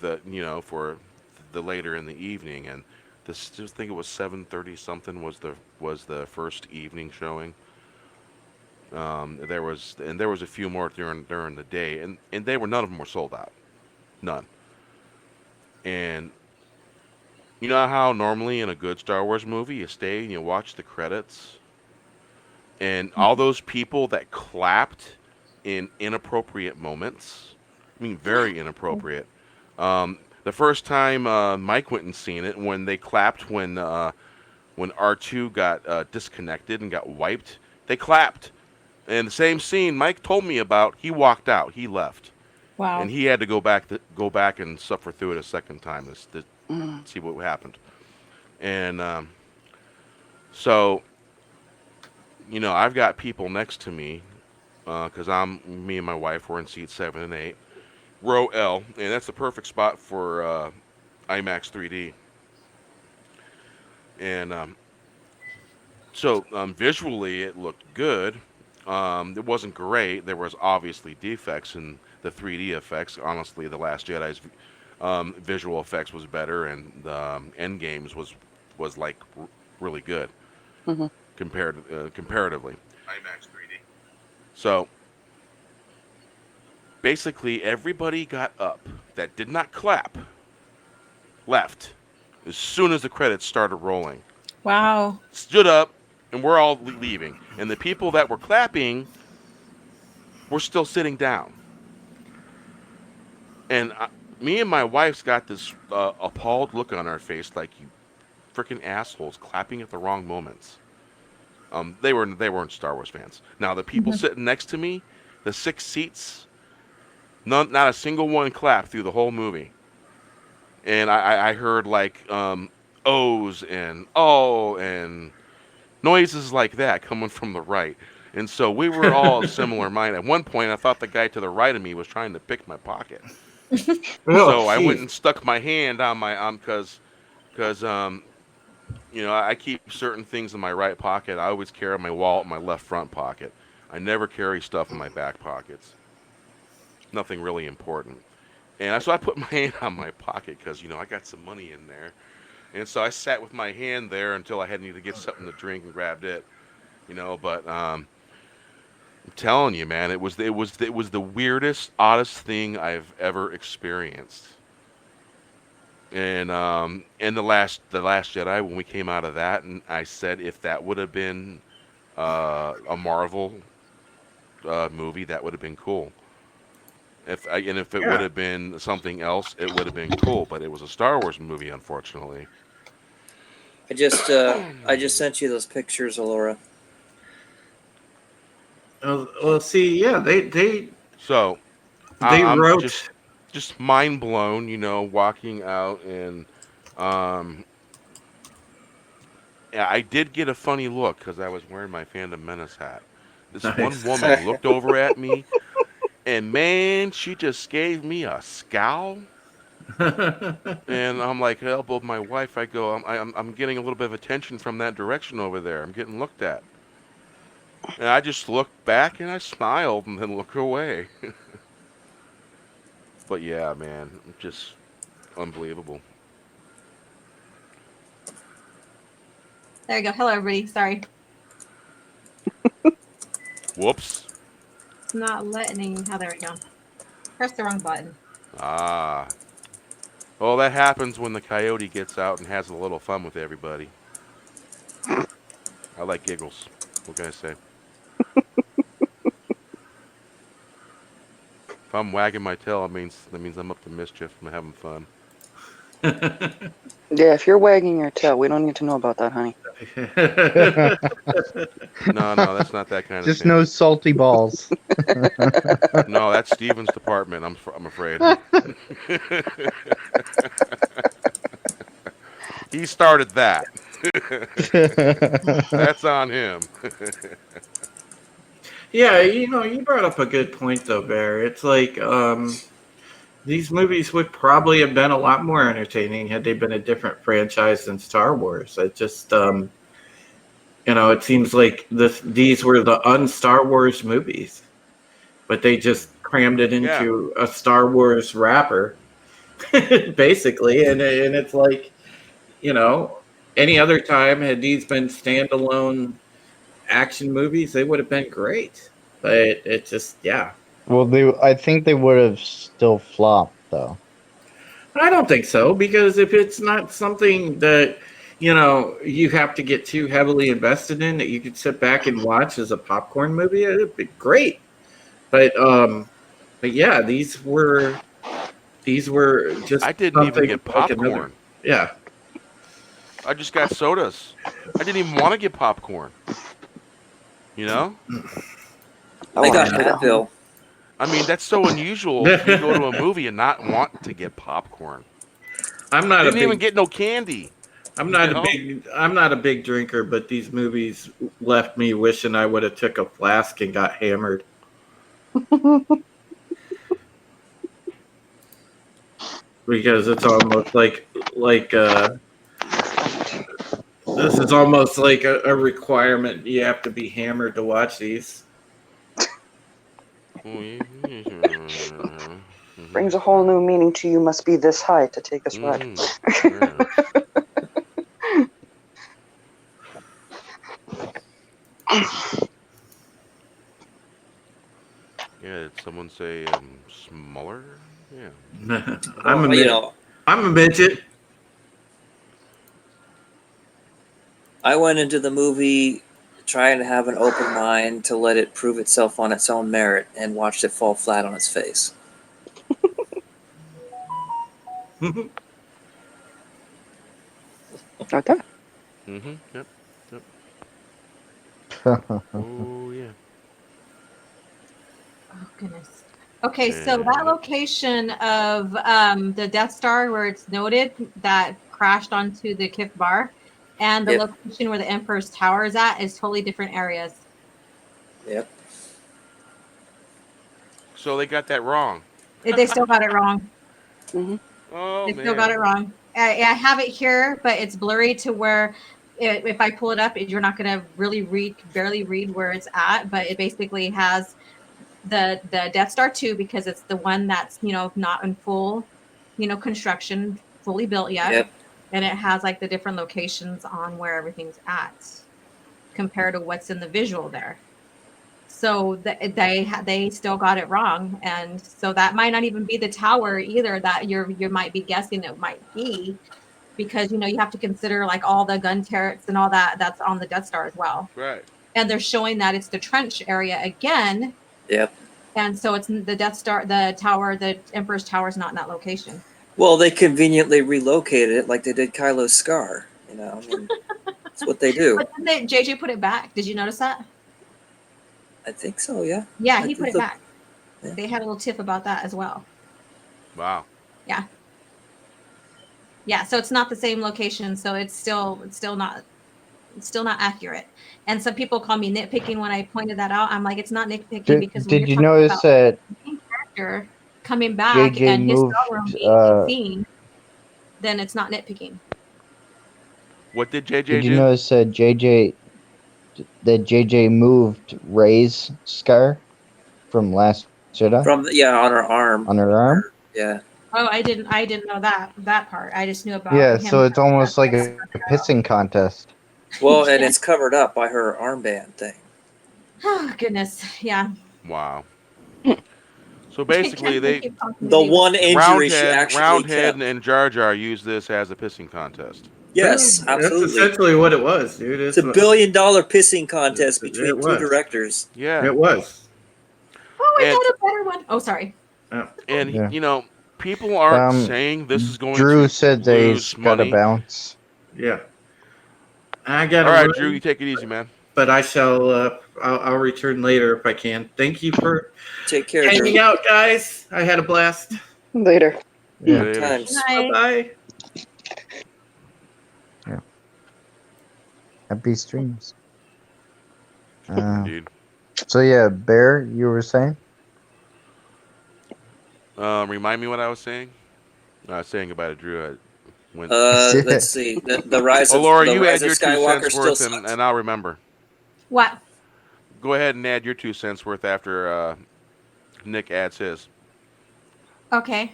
for the later in the evening, and this just think it was 7:30 something was the first evening showing. There was a few more during the day, and none of them were sold out, none. And you know how normally in a good Star Wars movie you stay and you watch the credits, and all those people that clapped in inappropriate moments, I mean very inappropriate. Um, The first time Mike went and seen it, when they clapped when R2 got disconnected and got wiped, they clapped. And the same scene Mike told me about, he walked out, he left, Wow. and he had to go back and suffer through it a second time to see what happened. And so, I've got people next to me because me and my wife were in seats 7 and 8, row L, and that's the perfect spot for IMAX 3D. And so visually, it looked good. It wasn't great. There was obviously defects in the 3D effects. Honestly, The Last Jedi's visual effects was better, and the End Games was like really good comparatively. IMAX 3D. So basically, everybody got up that did not clap, left as soon as the credits started rolling. Wow. Stood up, and we're all leaving. And the people that were clapping were still sitting down. And me and my wife's got this appalled look on our face, like, you freaking assholes clapping at the wrong moments. They weren't Star Wars fans. Now the people sitting next to me, the 6 seats, not a single one clapped through the whole movie. And I heard like O's and oh and noises like that coming from the right. And so we were all of similar mind. At one point, I thought the guy to the right of me was trying to pick my pocket. So I went and stuck my hand on my because I keep certain things in my right pocket. I always carry my wallet in my left front pocket. I never carry stuff in my back pockets. Nothing really important. And so I put my hand on my pocket because, I got some money in there. And so I sat with my hand there until I had to get something to drink and grabbed it. But I'm telling you, man, it was the weirdest, oddest thing I've ever experienced. And in the last Jedi, when we came out of that, and I said if that would have been a Marvel movie, that would have been cool. If it would have been something else, it would have been cool. But it was a Star Wars movie, unfortunately. I just sent you those pictures, Alora. Well, see, yeah, they So I'm wrote just mind blown, walking out, and yeah, I did get a funny look because I was wearing my Phantom Menace hat. This one woman looked over at me, and man, she just gave me a scowl. And I'm like, I elbowed my wife. I go, I'm getting a little bit of attention from that direction over there. I'm getting looked at. And I just looked back and I smiled and then looked away. But yeah, man, just unbelievable. There you go. Hello, everybody. Sorry. Whoops. It's not letting. Oh, there we go. Press the wrong button. Ah. Well, that happens when the coyote gets out and has a little fun with everybody. I like giggles. What can I say? If I'm wagging my tail, that means I'm up to mischief. I'm having fun. Yeah, if you're wagging your tail, we don't need to know about that, honey. No, that's not that kind of Just thing. no salty balls. No, that's Steven's department. I'm afraid. He started that. That's on him. Yeah, you brought up a good point though, Bear. It's like these movies would probably have been a lot more entertaining had they been a different franchise than Star Wars. It just it seems like these were the un-Star Wars movies, but they just crammed it into a Star Wars wrapper, basically. And it's like, any other time had these been standalone action movies, they would have been great. But it just, yeah. Well, I think they would have still flopped, though. I don't think so, because if it's not something that you have to get too heavily invested in, that you could sit back and watch as a popcorn movie, it'd be great. But yeah, these were These were just I didn't even something get like another. popcorn. Yeah. I just got sodas. I didn't even want to get popcorn. You know? I got wanna go. Advil. I mean, that's so unusual for you to go to a movie and not want to get popcorn. I'm not Didn't a big even get no candy. I'm not You know? I'm not a big drinker, but these movies left me wishing I would have took a flask and got hammered. Because it's almost like this is almost like a requirement. You have to be hammered to watch these. Brings a whole new meaning to you must be this high to take this ride. Yeah, did someone say smaller? Yeah. I'm You know, a midget. I went into the movie trying to have an open mind to let it prove itself on its own merit and watched it fall flat on its face. Okay. Yep. Oh yeah. Oh goodness. Okay, so that location of the Death Star where it's noted that crashed onto the Kif bar, and the Yep. location where the Emperor's Tower is at is totally different areas. Yep. So they got that wrong. They still got it wrong. Hmm. Oh They man. still got it wrong. I have it here, but it's blurry to where if I pull it up, you're not going to really barely read where it's at. But it basically has the Death Star 2 because it's the one that's not in full construction, fully built yet. Yep. And it has like the different locations on where everything's at compared to what's in the visual there. So they still got it wrong, and so that might not even be the tower either that you might be guessing it might be, because you have to consider like all the gun turrets and all that's on the Death Star as well. Right. And they're showing that it's the trench area again. Yep. And so it's the Death Star, the tower, the Emperor's Tower is not in that location. Well, they conveniently relocated it like they did Kylo's Scar. I mean, that's what they do. But then JJ put it back. Did you notice that? I think so, yeah. Yeah, I he put think it back. Yeah. They had a little tip about that as well. Wow. Yeah, so it's not the same location, so it's still not accurate. And some people call me nitpicking when I pointed that out. I'm like, it's not nitpicking because when Did you're you talking notice about that the main character coming back JJ and his moved, storeroom being seen, then it's not nitpicking. What did JJ did you do? notice that JJ moved Ray's scar from Last Jedi On her arm. on her arm? Yeah. Oh, I didn't know that part. I just knew about Yeah, him. so it's almost like a pissing contest. Well, and it's covered up by her armband thing. Oh goodness, yeah. Wow. So basically, The one injury she actually Roundhead kept. and Jar Jar use this as a pissing contest. Yes, That's absolutely. essentially what it was, dude. It's $1 billion pissing contest It between was. two directors. Yeah. It was. Oh, I And- got a better one. Oh, sorry. And Yeah. people aren't saying this is going Drew to said they lose got money. a bounce. Yeah. I got All right, run, Drew, you take it easy, man. but I shall. I'll return later if I can. Thank you for Take care, hanging Drew. out, guys. I had a blast. Later. Yeah. Later. Times. Hi. Bye. Happy streams. Indeed. So yeah, Bear, you were saying? Remind me what I was saying. I was saying about it, Drew. Let's see. The rise Oh, of Laura, the you rise add of your 2 Skywalker cents still worth, sucks. and I'll remember. What? Go ahead and add your 2 cents worth after Nick adds his. Okay.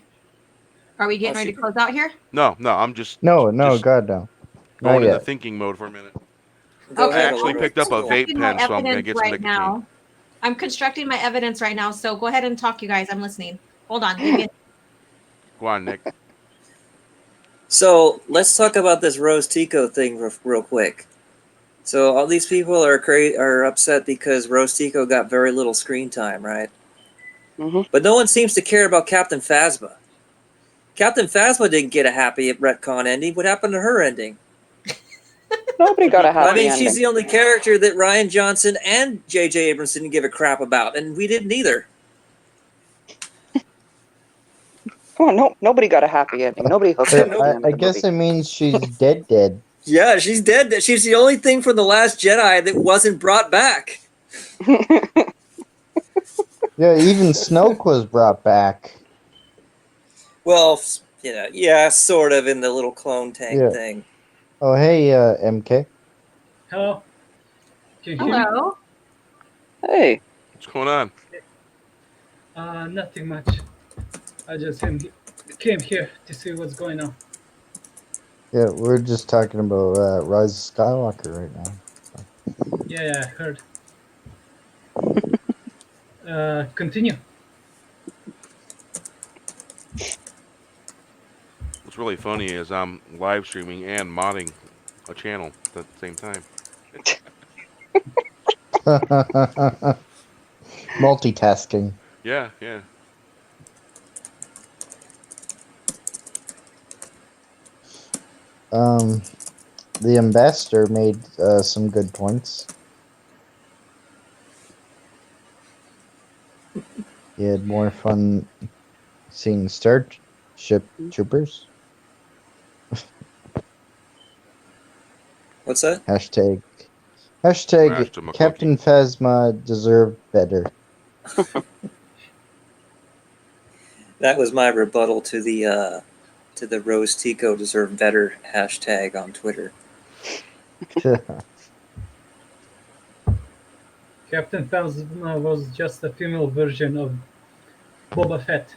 Are we getting ready to close out here? No, I'm just No, just God no. going Not into yet. thinking mode for a minute. Go Okay. I ahead, actually Laura. picked up a Cool. vape Constructing my pen, so I'm going to evidence get some right nicotine. now. I'm constructing my evidence right now, so go ahead and talk, you guys. I'm listening. Hold on. Give me Go on, Nick. So let's talk about this Rose Tico thing real quick. So all these people are upset because Rose Tico got very little screen time, right? Mhm. But no one seems to care about Captain Phasma. Captain Phasma didn't get a happy retcon ending. What happened to her ending? Nobody got a happy I mean, ending. she's the only character that Rian Johnson and J.J. Abrams didn't give a crap about, and we didn't either. Come on, no, nobody got a happy ending. Nobody hooked up at the end I of the guess movie. it means she's dead. Yeah, she's dead. She's the only thing from The Last Jedi that wasn't brought back. Yeah, even Snoke was brought back. Well, yeah, sort of in the little clone tank Yeah. thing. Oh, hey, MK. Hello. Can you hear me? Hello. Hey, What's going on? Nothing much. I just came here to see what's going on. Yeah, we're just talking about Rise of Skywalker right now. Yeah, I heard. Continue. What's really funny is I'm live streaming and modding a channel at the same time. Multitasking. Yeah. The ambassador made some good points. He had more fun seeing Starship Troopers. What's that? Hashtag Master McCookey. Captain Phasma deserved better. That was my rebuttal to the Rose Tico deserve better hashtag on Twitter. Captain Phasma was just a female version of Boba Fett.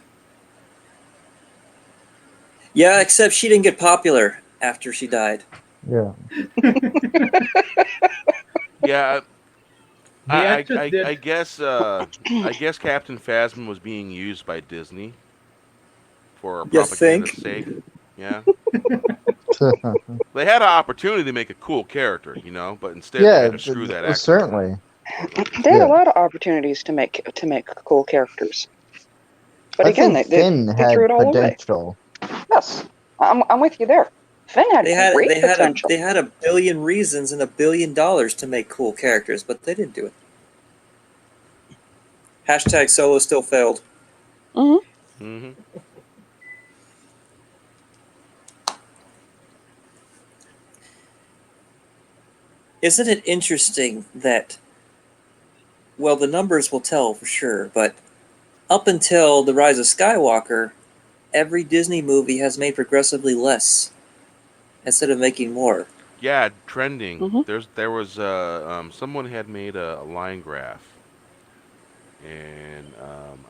Yeah, except she didn't get popular after she died. Yeah. Yeah. The I actress did. I guess Captain Phasma was being used by Disney for You propaganda's think? sake. Yeah. They had an opportunity to make a cool character, but instead they had to screw that actor. certainly. they had Yeah. a lot of opportunities to make cool characters, but I again, think they Finn had threw it all away. potential. Yes, I'm with you there. Finn had great potential. They had a billion reasons and $1 billion to make cool characters, but they didn't do it. Hashtag Solo still failed. Mm-hmm. Isn't it interesting that, well, the numbers will tell for sure, but up until The Rise of Skywalker, every Disney movie has made progressively less instead of making more. Yeah, trending. Mhm. There was someone had made a line graph, and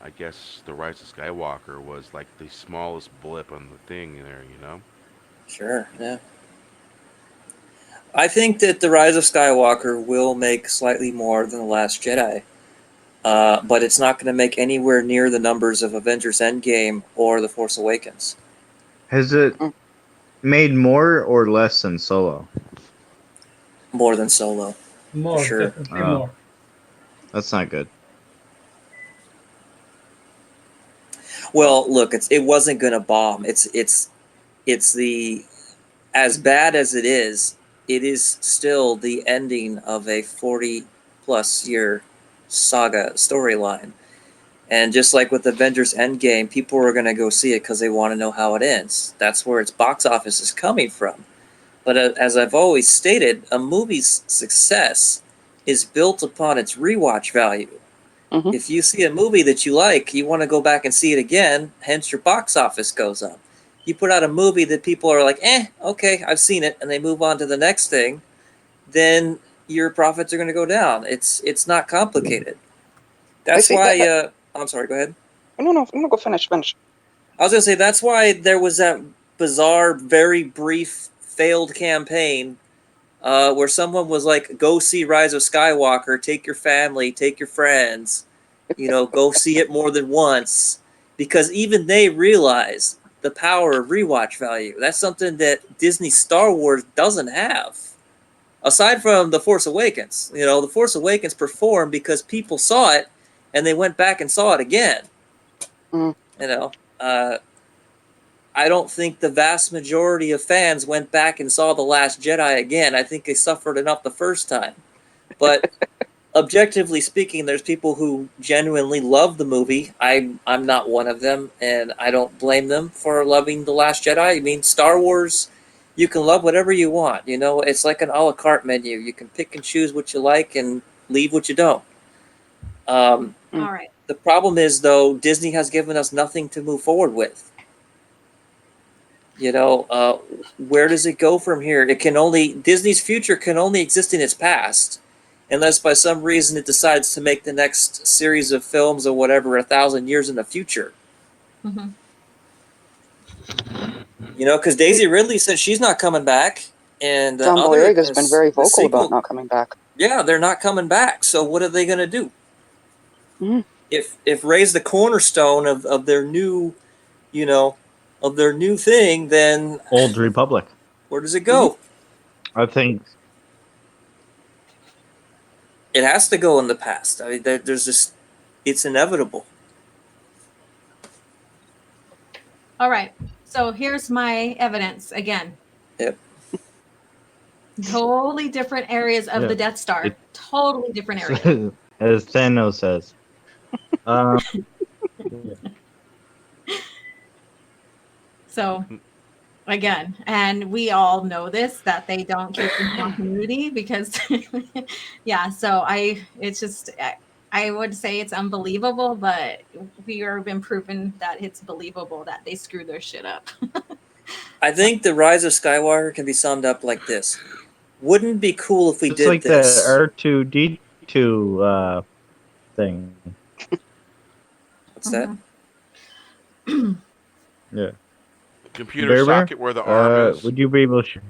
I guess The Rise of Skywalker was like the smallest blip on the thing there. Sure, yeah. I think that The Rise of Skywalker will make slightly more than The Last Jedi, but it's not going to make anywhere near the numbers of Avengers Endgame or The Force Awakens. Has it made more or less than Solo? More than Solo. More, Sure. definitely Oh. more. That's not good. Well, look, it wasn't going to bomb. It's the, as bad as it is still the ending of a 40-plus year saga storyline. And just like with Avengers Endgame, people are going to go see it because they want to know how it ends. That's where its box office is coming from. But as I've always stated, a movie's success is built upon its rewatch value. Mhm. If you see a movie that you like, you want to go back and see it again, hence your box office goes up. You put out a movie that people are like, okay, I've seen it, and they move on to the next thing, then your profits are going to go down. It's not complicated. That's see why. that- I'm sorry. Go ahead. No, go finish. I was going to say that's why there was that bizarre, very brief, failed campaign where someone was like, "Go see Rise of Skywalker. Take your family, take your friends. Go see it more than once," because even they realize the power of rewatch value. That's something that Disney Star Wars doesn't have. Aside from The Force Awakens, The Force Awakens performed because people saw it and they went back and saw it again. Mm. I don't think the vast majority of fans went back and saw The Last Jedi again. I think they suffered enough the first time. But objectively speaking, there's people who genuinely love the movie. I'm not one of them, and I don't blame them for loving The Last Jedi. I mean, Star Wars, you can love whatever you want. You know, it's like an a la carte menu. You can pick and choose what you like and leave what you don't. All right. The problem is, though, Disney has given us nothing to move forward with. You know, where does it go from here? Disney's future can only exist in its past, unless by some reason it decides to make the next series of films or whatever 1,000 years in the future. Mm-hmm. You know, because Daisy Ridley said she's not coming back, and John Boyega has been very vocal about not coming back. Yeah, they're not coming back. So what are they going to do? Mm-hmm. If Rey's the cornerstone of their new, you know, of their new thing, then Old Republic. Where does it go? I think it has to go in the past. I mean, there's just, it's inevitable. All right. So here's my evidence again. Yep. Totally different areas of the Death Star. Totally different areas. as Thanos says. So, again, and we all know this, that they don't keep the continuity because, yeah, so it's just, I would say it's unbelievable, but we have been proven that it's believable that they screwed their shit up. I think the Rise of Skywalker can be summed up like this. Wouldn't it be cool if we it's did like this? the R2D2 thing. What's that? Yeah. Computer socket where the arm is. Would you be able to share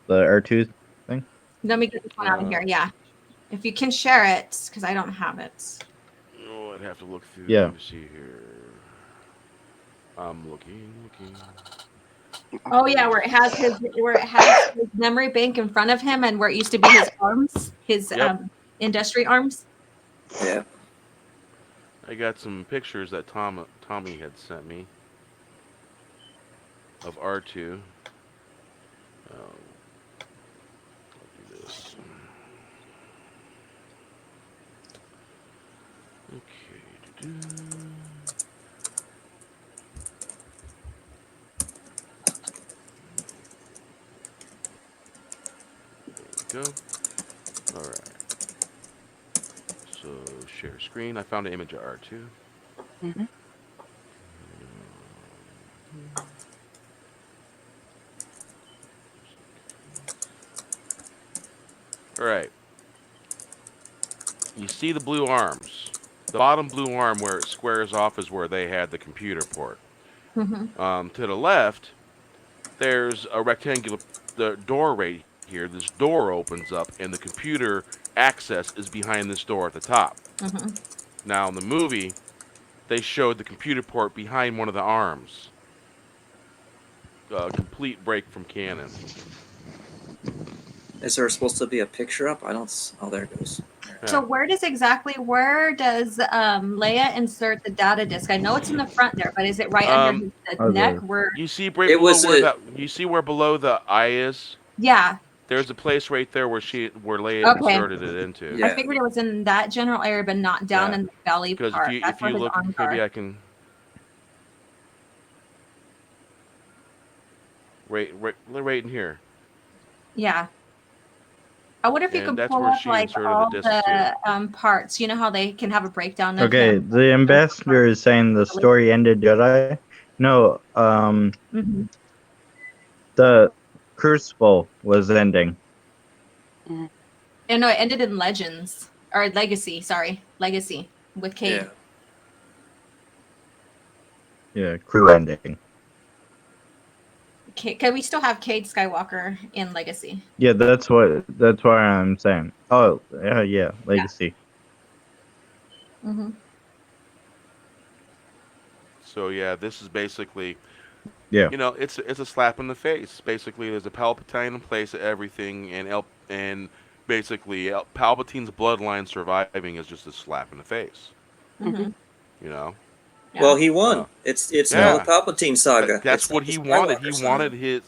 the R2 thing? Let me get this one out of here. Yeah. If you can share it, because I don't have it. Oh, I'd have to look through. Yeah. Let me see here. I'm looking. Oh yeah, where it has his memory bank in front of him, and where it used to be his arms, his industry arms. Yeah. I got some pictures that Tommy had sent me of R2. I'll do this. Okay. There we go. All right. So share screen. I found an image of R2. Mm-hmm. All right. You see the blue arms. The bottom blue arm where it squares off is where they had the computer port. Mm-hmm. To the left, there's a rectangular door right here. This door opens up, and the computer access is behind this door at the top. Mm-hmm. Now, in the movie, they showed the computer port behind one of the arms. Complete break from canon. Is there supposed to be a picture up? I don't. Oh, there it goes. Yeah. So where does Leia insert the data disk? I know it's in the front there, but is it right under the neck? Where you see you see where below the eye is? Yeah. There's a place right there where Leia inserted it into. Yeah. I figured it was in that general area, but not down in the belly part. Because if you look, maybe I can. Right in here. Yeah. I wonder if you And could that's pull where up she like inserted all the disc parts. You know how they can have a breakdown of Okay, them? the ambassador is saying the story ended Jedi. No, Mhm. the Crucible was ending. And no, it ended in Legends or Legacy. Sorry, Legacy with Cade. Yeah, crew ending. Can we still have Cade Skywalker in Legacy? Yeah, that's why I'm saying. Oh, yeah, Legacy. Mm-hmm. So yeah, this is basically, Yeah. you know, it's a slap in the face. Basically, there's a Palpatine in place of everything, and basically Palpatine's bloodline surviving is just a slap in the face. Mm-hmm. You know, Yeah. Well, he won. It's now the Palpatine saga. That's It's what not the he wanted. He Skywalker saga. wanted his,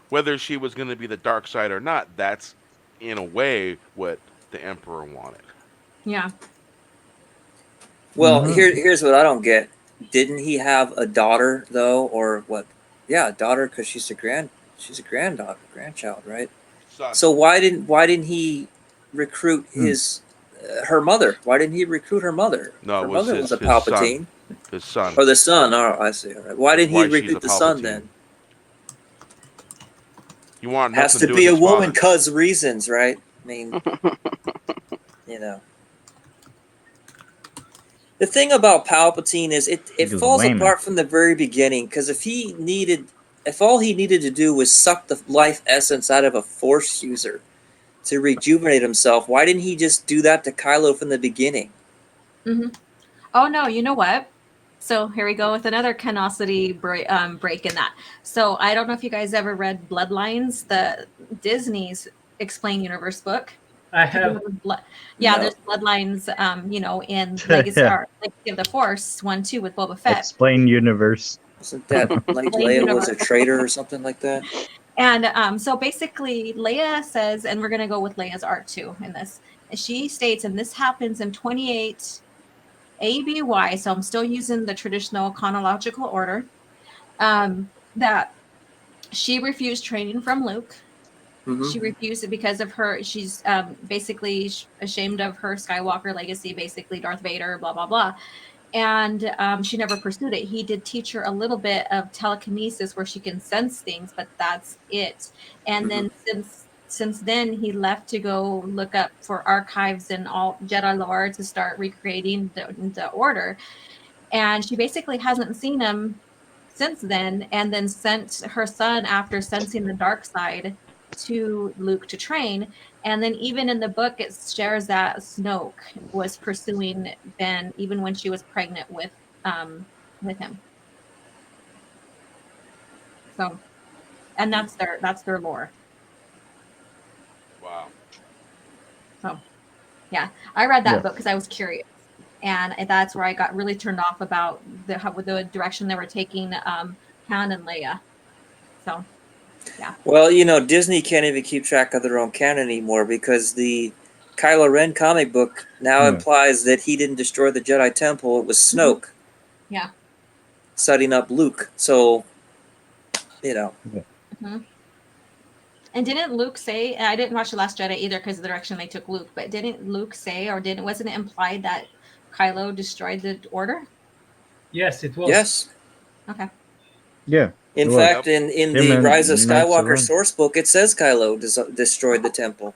whether she was going to be the dark side or not. That's in a way what the Emperor wanted. Yeah. Well, Mhm. here's what I don't get. Didn't he have a daughter though, or what? Yeah, a daughter because she's a grandchild, right? Son. So why didn't he recruit Hmm. his her mother? Why didn't he recruit her mother? No, Her it was mother was a his son. Palpatine, His son. or the son. Oh, I see. All right. Why That's didn't he why she's a recruit the son Palpatine. then? He wanted Has nothing to to do be with a his woman father. cause reasons, right? I mean, you know. The thing about Palpatine is it Because falls Wayman. apart from the very beginning, because if all he needed to do was suck the life essence out of a Force user to rejuvenate himself, why didn't he just do that to Kylo from the beginning? Hmm. Oh no, you know what? So here we go with another canosity break in that. So I don't know if you guys ever read Bloodlines, the Disney's Explain Universe book. I have. Yeah, No. there's Bloodlines, in Legacy Yeah. or Legacy of the Force 1-2 with Boba Fett. Explain universe. Wasn't that like Leia was a traitor or something like that? And so basically, Leia says, and we're going to go with Leia's art too in this. She states, and this happens in 28 ABY, so I'm still using the traditional chronological order, that she refused training from Luke. Mhm. She refused it because of her. She's basically ashamed of her Skywalker legacy, basically Darth Vader, blah, blah, blah. And she never pursued it. He did teach her a little bit of telekinesis where she can sense things, but that's it. And then since then, he left to go look up for archives and all Jedi lore to start recreating the order. And she basically hasn't seen him since then, and then sent her son after sensing the dark side to Luke to train. And then even in the book, it shares that Snoke was pursuing Ben even when she was pregnant with him. So, and that's their lore. Wow. So, yeah, I read that Yeah. book because I was curious, and that's where I got really turned off about the direction they were taking Han and Leia. So, yeah. Well, Disney can't even keep track of their own canon anymore because the Kylo Ren comic book now implies that he didn't destroy the Jedi Temple. It was Snoke. Yeah. Setting up Luke. So, Mm-hmm. And didn't Luke say? I didn't watch The Last Jedi either because of the direction they took Luke. But didn't Luke say, or wasn't it implied that Kylo destroyed the Order? Yes, it was. Yes. Okay. Yeah. In it was. fact, in Him the and Rise of Knights of Skywalker Ren. source book, it says Kylo destroyed the temple.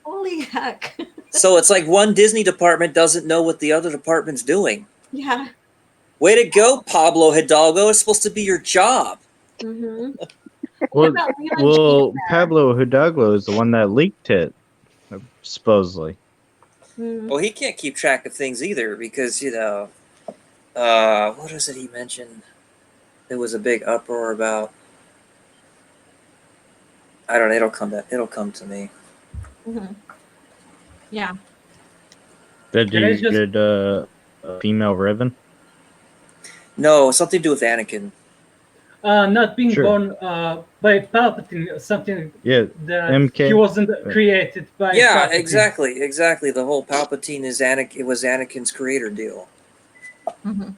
Holy heck! So it's like one Disney department doesn't know what the other department's doing. Yeah. Way to go, Pablo Hidalgo. It's supposed to be your job. Mm-hmm. Well, Pablo Hidalgo is the one that leaked it, supposedly. Well, he can't keep track of things either because, what is it he mentioned? There was a big uproar about. I don't know. It'll come to me. Mm-hmm. Yeah. Did Can I you just- get a female Riven? No, something to do with Anakin. Not being Sure. born by Palpatine, something Yeah, that MK. he wasn't created by Yeah, Palpatine. exactly. The whole Palpatine is Anakin. It was Anakin's creator deal. Mm-hmm.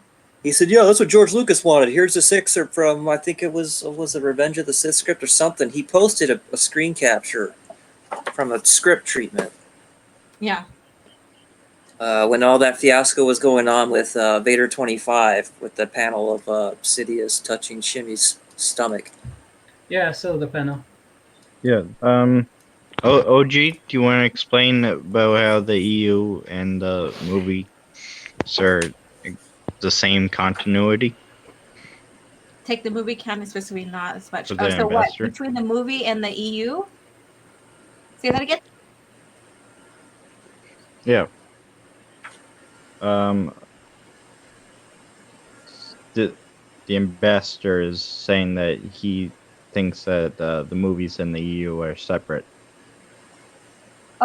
He said, "Yeah, that's what George Lucas wanted. Here's this excerpt from I think it was the Revenge of the Sith script or something." He posted a screen capture from a script treatment. Yeah. When all that fiasco was going on with Vader 25, with the panel of Sidious touching Shimmy's stomach. Yeah, I saw the panel. Yeah. OG, do you want to explain about how the EU and the movie are the same continuity? Take the movie canon specifically, not as much. For the So what investor. between the movie and the EU? Say that again. Yeah. The ambassador is saying that he thinks that the movies in the EU are separate.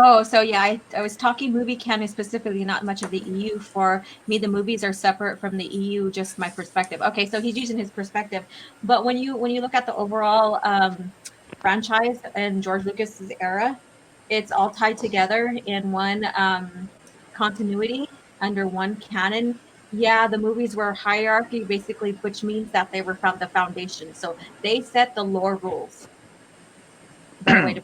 Oh, so yeah, I was talking movie canon specifically, not much of the EU. For me, the movies are separate from the EU, just my perspective. Okay, so he's using his perspective. But when you look at the overall franchise in George Lucas's era, it's all tied together in one continuity under one canon. Yeah, the movies were hierarchy, basically, which means that they were the foundation. So they set the lore rules. Better way to.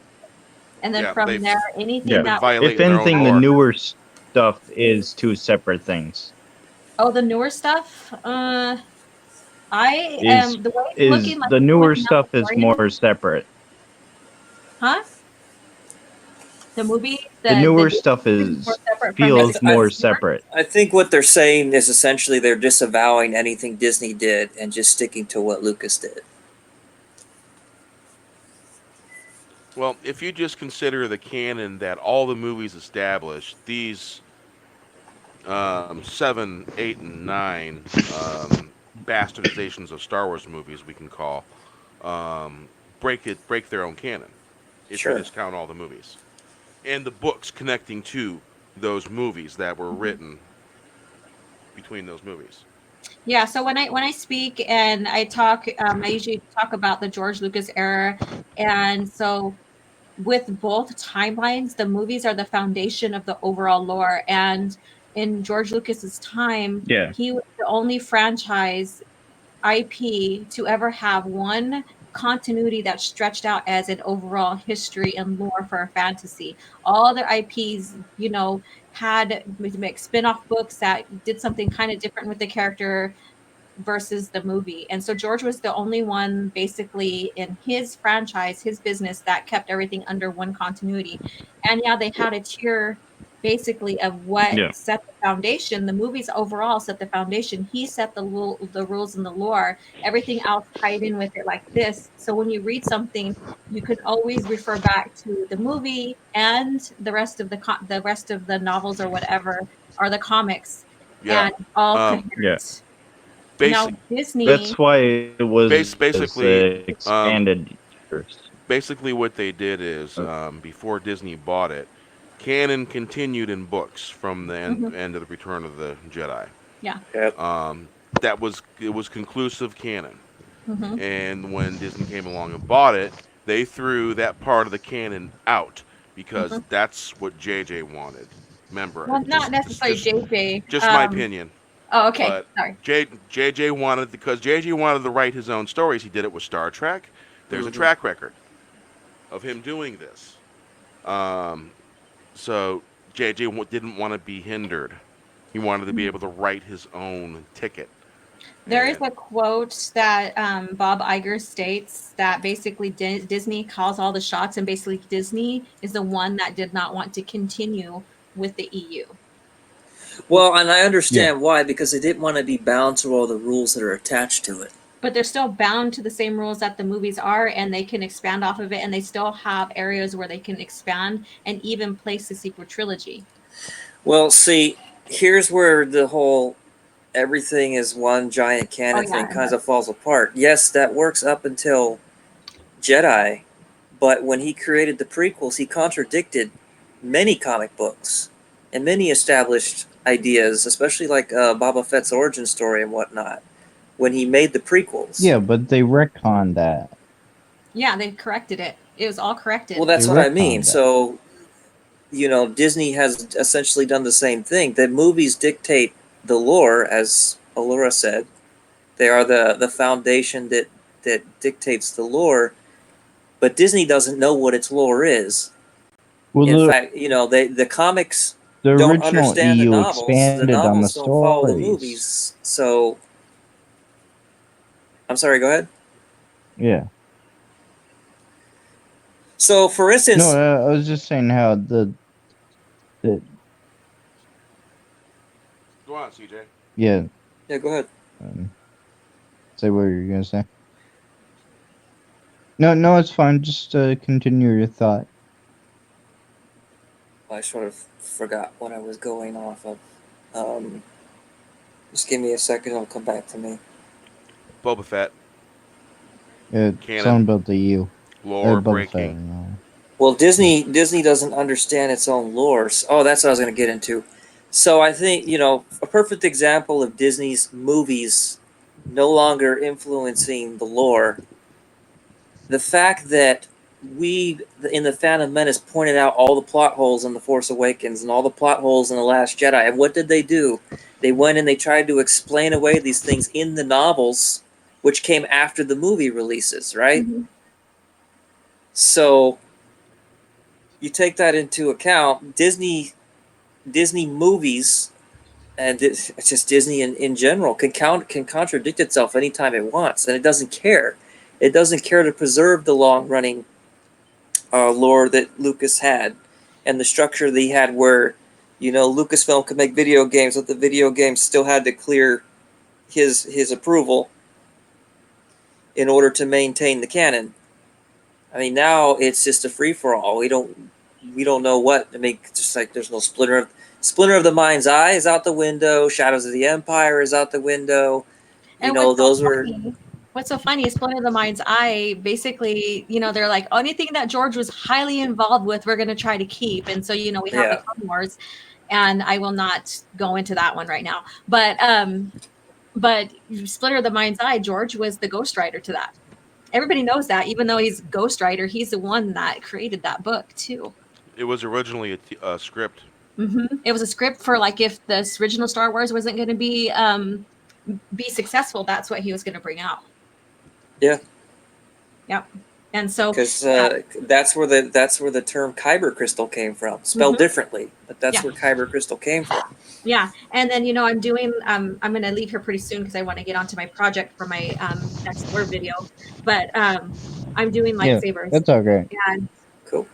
And then Yeah, from there, anything Yeah. been that was. If violating their own anything, the lore. newer stuff is two separate things. Oh, the newer stuff. I Is am the way it's is looking like the it's with newer the stuff is Mandalorian, more separate. huh? The movie, The the newer Disney stuff movies is more is separate from feels everything more else. separate. I think what they're saying is essentially they're disavowing anything Disney did and just sticking to what Lucas did. Well, if you just consider the canon that all the movies established, these 7, 8, and 9 bastardizations of Star Wars movies, we can call, break their own canon. If you Sure. just count all the movies and the books connecting to those movies that were written between those movies. Yeah. So when I speak and I talk, I usually talk about the George Lucas era, and so with both timelines, the movies are the foundation of the overall lore. And in George Lucas's time, Yeah. he was the only franchise IP to ever have one continuity that stretched out as an overall history and lore for a fantasy. All other IPs, had make spin-off books that did something kind of different with the character versus the movie. And so George was the only one basically in his franchise, his business, that kept everything under one continuity. And yeah, they had a tier basically of what Yeah. set the foundation. The movies overall set the foundation. He set the rules and the lore. Everything else tied in with it like this. So when you read something, you can always refer back to the movie and the rest of the rest of the novels or whatever, or the comics, Yeah. and all Um, Yeah. coherent. Now basic, Disney, That's why it was basically, expanded first. basically what they did is Uh, before Disney bought it, canon continued in books from the end, Mhm. end of the Return of the Jedi. yeah, Yep. It was conclusive canon. hmm And when Disney came along and bought it, they threw that part of the canon out because hmm that's what JJ wanted. Remember, well, not necessarily JJ. just my opinion. Oh, okay, But sorry. JJ wanted, because JJ wanted to write his own stories. He did it with Star Trek. There's a Mhm. track record of him doing this. Um, so JJ didn't want to be hindered. He wanted to be able to write his own ticket. There is And a quote that Bob Iger states that basically Disney calls all the shots, and basically Disney is the one that did not want to continue with the EU. Well, and I understand why, because they didn't want to be bound to all the rules that are attached to it. But they're still bound to the same rules that the movies are, and they can expand off of it, and they still have areas where they can expand and even place the sequel trilogy. Well, see, here's where the whole everything is one giant Oh canon yeah, thing kind of falls apart. Yes, that works up until Jedi, but when he created the prequels, he contradicted many comic books and many established ideas, especially like Boba Fett's origin story and whatnot, when he made the prequels. Yeah, but they retconned that. yeah, they corrected it. It was all corrected. Well, that's They what I mean. retconned that. So, Disney has essentially done the same thing. The movies dictate the lore, as Allura said. They are the foundation that dictates the lore, but Disney doesn't know what its lore is. Well, In fact, the comics the don't original understand the EU novels. The expanded on the novels don't follow the stories. movies. So, I'm sorry. Go ahead. Yeah. So, for instance, No, I was just saying how the go on, CJ. yeah. yeah, go ahead. Say what you're gonna say. No, it's fine. Just continue your thought. I sort of forgot what I was going off of. Just give me a second. It'll come back to me. Boba Fett, Yeah, Canon. something about the EU. lore Boba Fett, breaking. no. Well, Disney doesn't understand its own lore. Oh, that's what I was going to get into. So I think, a perfect example of Disney's movies no longer influencing the lore, the fact that we in the Phantom Menace pointed out all the plot holes in The Force Awakens and all the plot holes in The Last Jedi. And what did they do? They went and they tried to explain away these things in the novels, which came after the movie releases, right? Mm-hmm. So you take that into account. Disney movies, and it's just Disney in general, can contradict itself anytime it wants, and it doesn't care. It doesn't care to preserve the long running lore that Lucas had and the structure that he had, where Lucasfilm could make video games, but the video games still had to clear his approval in order to maintain the canon. I mean, now it's just a free for all. We don't know what. I mean, just like there's no Splinter of the Mind's Eye is out the window. Shadows of the Empire is out the window. What's so funny is Splinter of the Mind's Eye, basically, they're like, anything that George was highly involved with, we're going to try to keep. And so, we have the Clone Wars, and I will not go into that one right now. But Splinter of the Mind's Eye, George was the ghostwriter to that. Everybody knows that, even though he's ghostwriter, he's the one that created that book too. It was originally a script. Mm-hmm. It was a script for, like, if this original Star Wars wasn't going to be successful, that's what he was going to bring out. Yeah. Yep. And so because that's where the term kyber crystal came from, spelled differently, but that's where kyber crystal came from. Yeah. And then I'm doing I'm going to leave here pretty soon because I want to get onto my project for my next lore video, but I'm doing lightsabers. That's all great. And cool.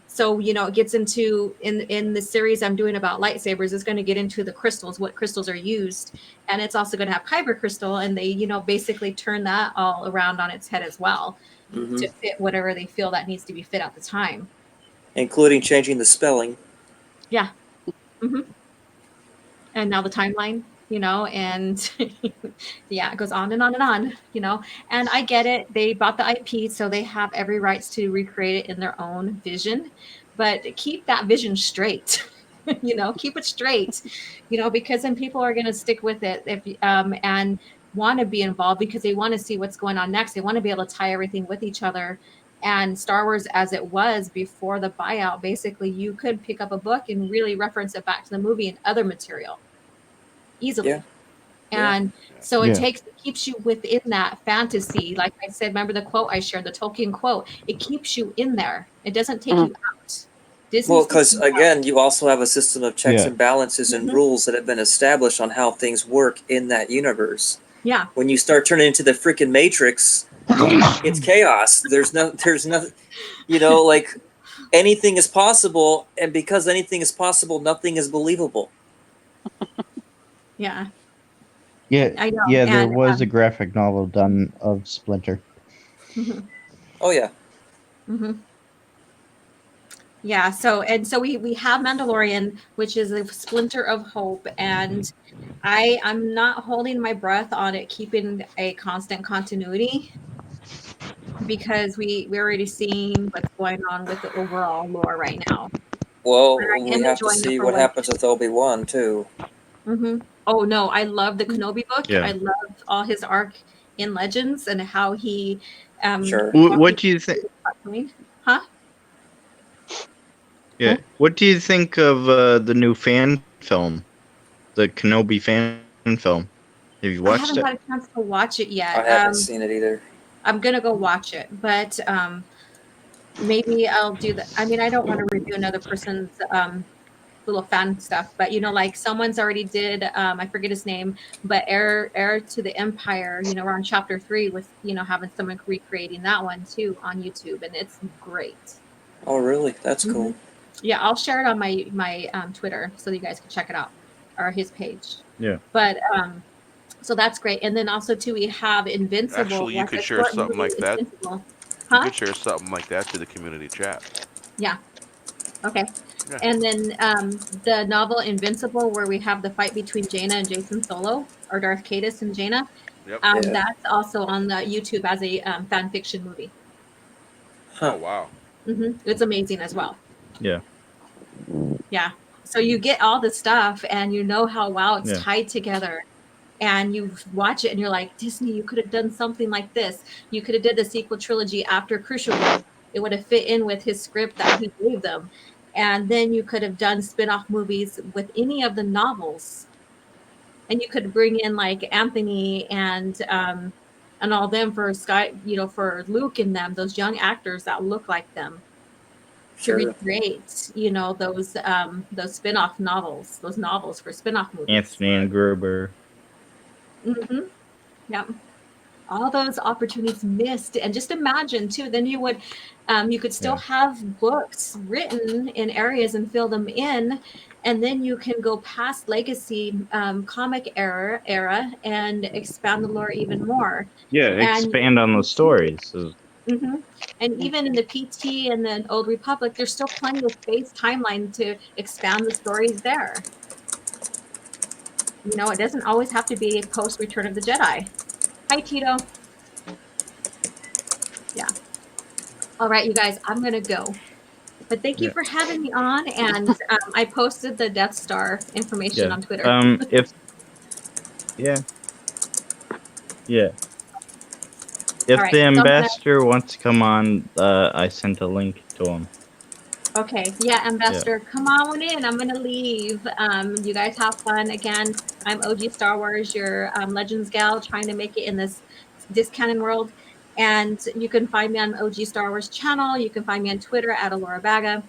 So it gets into in the series I'm doing about lightsabers is going to get into the crystals, what crystals are used, and it's also going to have kyber crystal, and they basically turn that all around on its head as well. Mm-hmm. To fit whatever they feel that needs to be fit at the time, including changing the spelling. Yeah. Mm-hmm. And now the timeline, and it goes on and on and on, and I get it. They bought the IP, so they have every rights to recreate it in their own vision, but keep that vision straight. Keep it straight, because then people are going to stick with it and want to be involved because they want to see what's going on next. They want to be able to tie everything with each other. And Star Wars, as it was before the buyout, basically you could pick up a book and really reference it back to the movie and other material easily. Yeah. And so it keeps you within that fantasy. Like I said, remember the quote I shared, the Tolkien quote, it keeps you in there. It doesn't take you out. Well, because again, you also have a system of checks and balances and rules that have been established on how things work in that universe. Yeah. When you start turning into the freaking Matrix, it's chaos. There's nothing, like anything is possible, and because anything is possible, nothing is believable. Yeah. Yeah. I know. Yeah, there was a graphic novel done of Splinter. Mm-hmm. Oh yeah. Mm-hmm. Yeah, so we have Mandalorian, which is a splinter of hope, and I'm not holding my breath on it keeping a constant continuity because we already seen what's going on with the overall lore right now. Well, we have to see what happens with Obi-Wan too. Mm-hmm. Oh no, I love the Kenobi book. Yeah. I love all his arc in Legends and how he. Sure. What do you think? Huh? Yeah. What do you think of the new fan film, the Kenobi fan film? Have you watched it? I haven't had a chance to watch it yet. I haven't seen it either. I'm gonna go watch it, but maybe I'll do that. I mean, I don't want to review another person's little fan stuff, but like someone's already did. I forget his name, but Heir to the Empire. We're on chapter 3 with having someone recreating that one too on YouTube, and it's great. Oh, really? That's cool. Yeah, I'll share it on my Twitter so you guys can check it out, or his page. Yeah. But so that's great, and then also too we have Invincible. Actually, you could share something like that. You could share something like that to the community chat. Yeah. Okay. Yeah. And then the novel Invincible, where we have the fight between Jaina and Jason Solo, or Darth Caedus and Jaina. Yep. That's also on the YouTube as a fan fiction movie. Oh wow. It's amazing as well. Yeah. Yeah. So you get all the stuff and you know how well it's Yeah. tied together. And you watch it and you're like, Disney, you could have done something like this. You could have did the sequel trilogy after Crucible. It would have fit in with his script that he gave them. And then you could have done spin-off movies with any of the novels. And you could bring in like Anthony and all them for Sky, for Luke and them, those young actors that look like them. To recreate, those spin-off novels, those novels for spin-off movies. Anthony and Gruber. Yep. All those opportunities missed. And just imagine too, then you could still have books written in areas and fill them in. And then you can go past legacy comic era and expand the lore even more. Yeah, expand on the stories. And even in the PT and the Old Republic, there's still plenty of space timeline to expand the stories there. It doesn't always have to be post Return of the Jedi. Hi, Tito. Yeah. All right, you guys, I'm going to go. But thank you for having me on. And I posted the Death Star information on Twitter. If the ambassador wants to come on, I sent a link to him. Okay. Yeah, ambassador, come on in. I'm going to leave. You guys have fun. Again, I'm OG Star Wars, your Legends gal, trying to make it in this canon world. And you can find me on OG Star Wars channel. You can find me on Twitter at Alora Baga.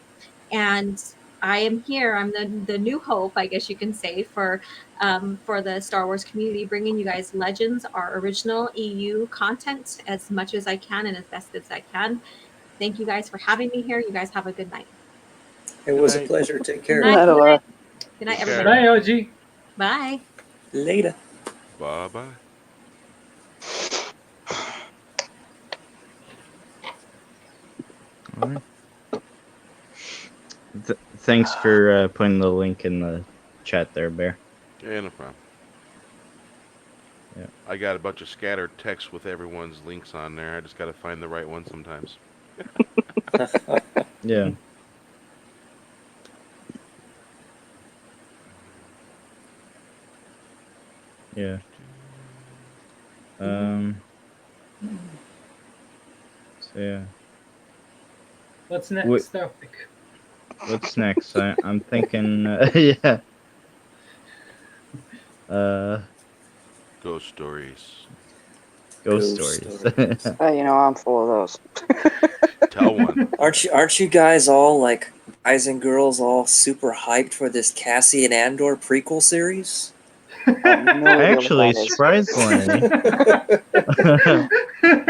And I am here. I'm the new hope, I guess you can say, for the Star Wars community, bringing you guys Legends, our original EU content, as much as I can and as best as I can. Thank you guys for having me here. You guys have a good night. It was a pleasure. Take care. Good night, Alora. Good night, everybody. Bye, OG. Bye. Later. Bye-bye. All right. Thanks for putting the link in the chat there, Bear. Yeah, no problem. Yeah. I got a bunch of scattered texts with everyone's links on there. I just got to find the right one sometimes. Yeah. Yeah. So yeah. What's next topic? What's next? I'm thinking. Yeah. Ghost stories. Ghost stories. I'm full of those. Tell one. Aren't you guys all like guys and girls all super hyped for this Cassian Andor prequel series? Actually, surprisingly,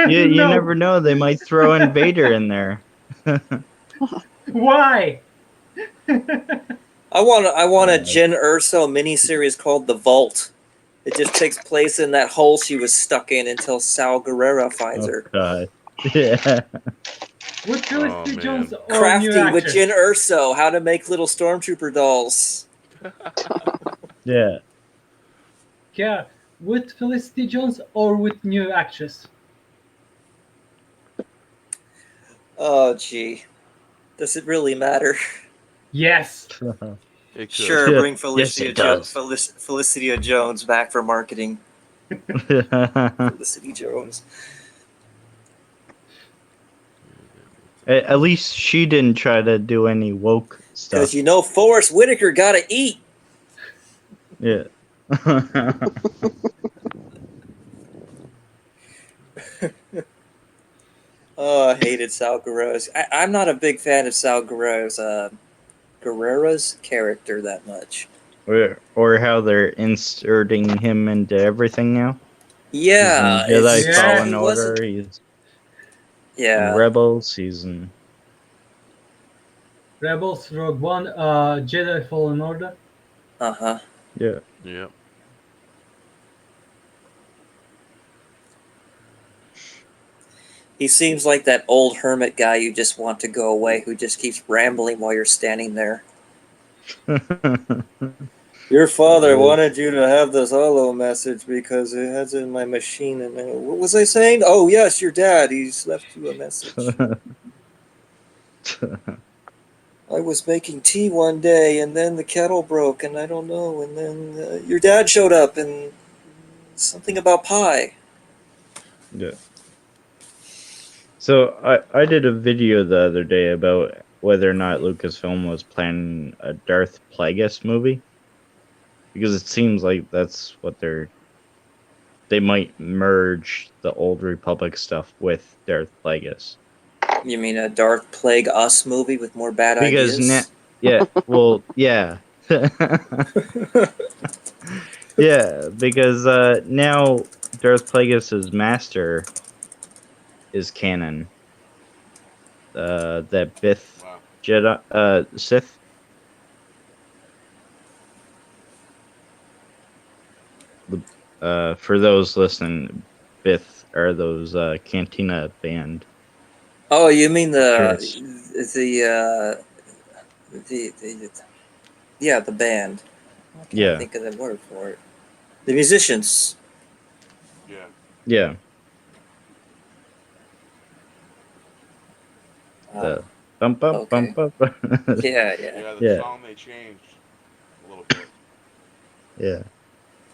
you never know. They might throw in Vader in there. Why? I want a Jyn Erso miniseries called The Vault. It just takes place in that hole she was stuck in until Sal Guerrera finds her. God. Yeah. With Felicity Jones or Crafty new with actress? Jyn Erso, how to make little stormtrooper dolls. Yeah. Yeah, with Felicity Jones or with new actress? Oh, gee. Does it really matter? Yes. It could. Sure, Yeah. bring Felicity Jones back for marketing. Felicity Jones. At least she didn't try to do any woke stuff. Because Forrest Whitaker gotta eat. Yeah. Oh, I hated Sal Guerrera's. I'm not a big fan of Sal Guerrera's character that much. Or how they're inserting him into everything now. Yeah. He's in Jedi it's- Fallen he Order. wasn't- He's Yeah. in Rebels. He's in. Rebels, Rogue One, Jedi Fallen Order. Uh-huh. Yeah. Yep. He seems like that old hermit guy you just want to go away, who just keeps rambling while you're standing there. Your father wanted you to have this holo message because it has it in my machine. And what was I saying? Oh, yes, your dad. He's left you a message. I was making tea one day, and then the kettle broke, and I don't know, and then your dad showed up, and something about pie. Yeah. So I did a video the other day about whether or not Lucasfilm was planning a Darth Plagueis movie, because it seems like that's what they might merge the old Republic stuff with Darth Plagueis. You mean a Darth Plague Us movie with more bad Because ideas? yeah, well, yeah. Yeah, because now Darth Plagueis' master is canon. That Bith Wow. Jedi Sith. For those listening, Bith are those Cantina band. Oh, you mean Curious. the yeah, the band. I can't Yeah, think of the word for it. The musicians. Yeah. yeah. Oh, The bum bum bum okay. bum. Yeah. Yeah, the Yeah, song they changed a little bit. yeah,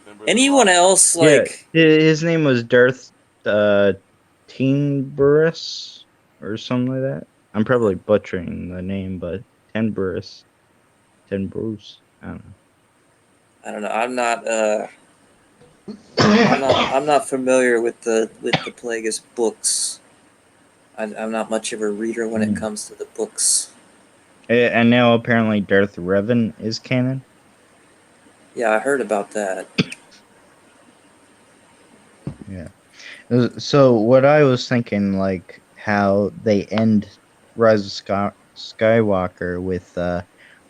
Remember the Anyone rock? else yeah. like? His name was Darth uh, Teenburris or something like that. I'm probably butchering the name, but Tenburris, Tenburris. I don't know. I don't know. I'm not familiar with the Plagueis books. I'm not much of a reader when it Mm. comes to the books. And now apparently Darth Revan is canon. Yeah, I heard about that. Yeah. So what I was thinking, like how they end Rise of Skywalker with the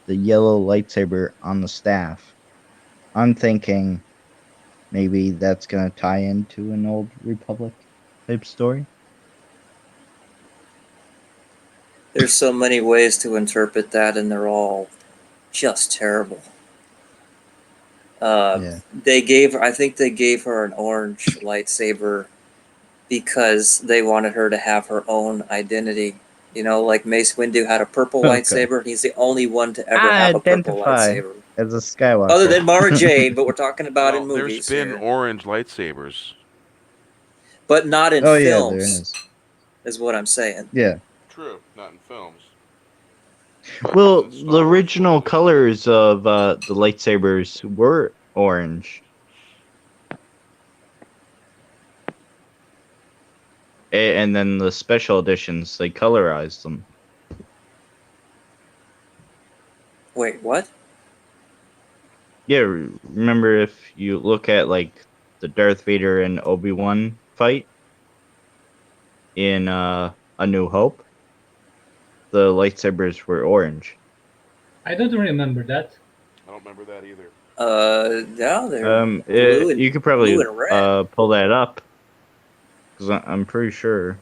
yellow lightsaber on the staff. I'm thinking maybe that's gonna tie into an old Republic type story. There's so many ways to interpret that, and they're all just terrible. Yeah. I think they gave her an orange lightsaber because they wanted her to have her own identity. You know, like Mace Windu had a purple Okay. lightsaber, and he's the only one to ever I have a purple identify lightsaber. as a Other Skywalker. than Mara Jade, but we're talking about in Well, there's movies been here. orange lightsabers. But not in Oh yeah, there films, is. is what I'm saying. Yeah. True, not in films. But Well, in the Star Wars original movies. colors of the lightsabers were orange. And then the special editions, they colorized them. Wait, what? Yeah, remember if you look at like the Darth Vader and Obi-Wan fight in A New Hope, the lightsabers were orange. I don't remember that. I don't remember that either. Yeah, they're You could blue probably and red. pull that up because I'm pretty sure.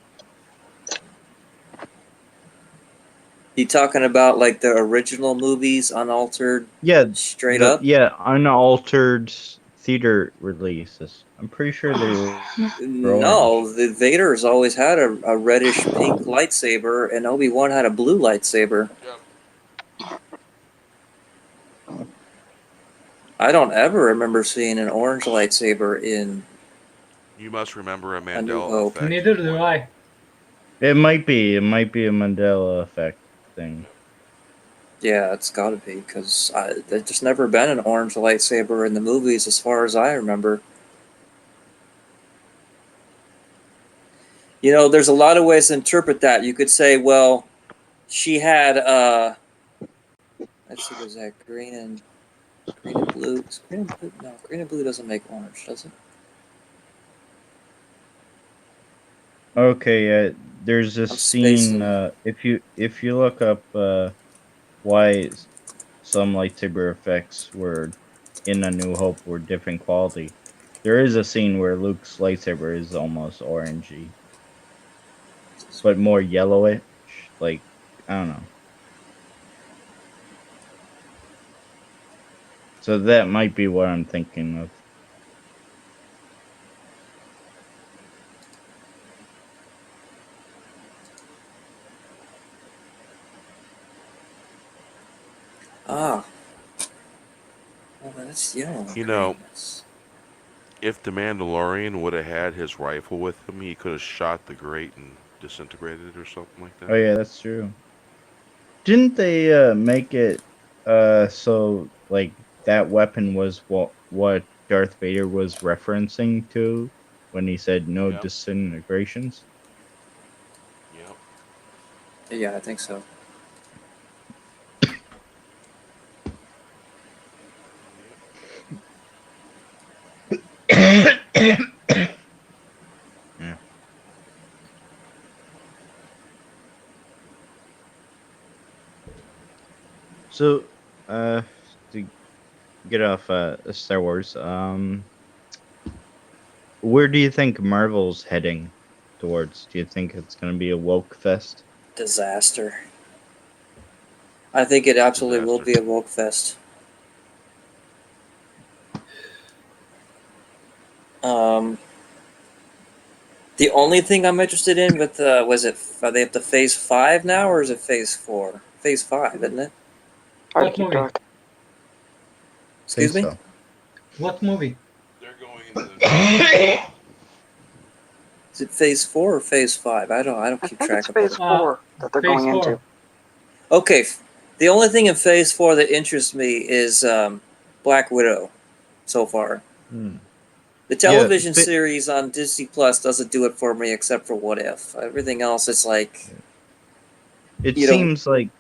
You talking about like the original movies, unaltered, Yeah, straight up? unaltered theater releases. I'm pretty sure they were orange. No, the Vader's always had a reddish pink lightsaber, and Obi-Wan had a blue lightsaber. Yep. I don't ever remember seeing an orange lightsaber in You must remember a A New Mandela Hope. effect. Neither do I. It might be a Mandela effect thing. Yeah, it's got to be because there's just never been an orange lightsaber in the movies, as far as I remember. You know, there's a lot of ways to interpret that. You could say, well, she had let's see, was that green and blue? Is green and blue? No, green and blue doesn't make orange, does it? Okay, there's this I'm scene. spacing. If you look up why some lightsaber effects were in A New Hope were different quality, there is a scene where Luke's lightsaber is almost orangey, but more yellowish. Like I don't know. So that might be what I'm thinking of. Ah. Well, that's young. You know, if the Mandalorian would have had his rifle with him, he could have shot the grate and disintegrated it or something like that. Oh yeah, that's true. Didn't they make it so like that weapon was what Darth Vader was referencing to when he said no Yep. disintegrations? Yep. Yeah, I think so. Yeah. So, to get off Star Wars, where do you think Marvel's heading towards? Do you think it's going to be a woke fest? Disaster. I think it absolutely will Disaster. be a woke fest. The only thing I'm interested in with are they up to phase 5 now, or is it phase 4? Phase 5, isn't it? Hard to What keep movie? track. Excuse me? Think so. What movie? They're going into Is it phase 4 or phase 5? I don't I keep think track it's of phase it. 4 that they're Phase going 4. into. Okay, the only thing in phase 4 that interests me is Black Widow so far. Hmm. The television series on Disney Plus doesn't do it for me except for What If. Everything else, it's like It you know- seems like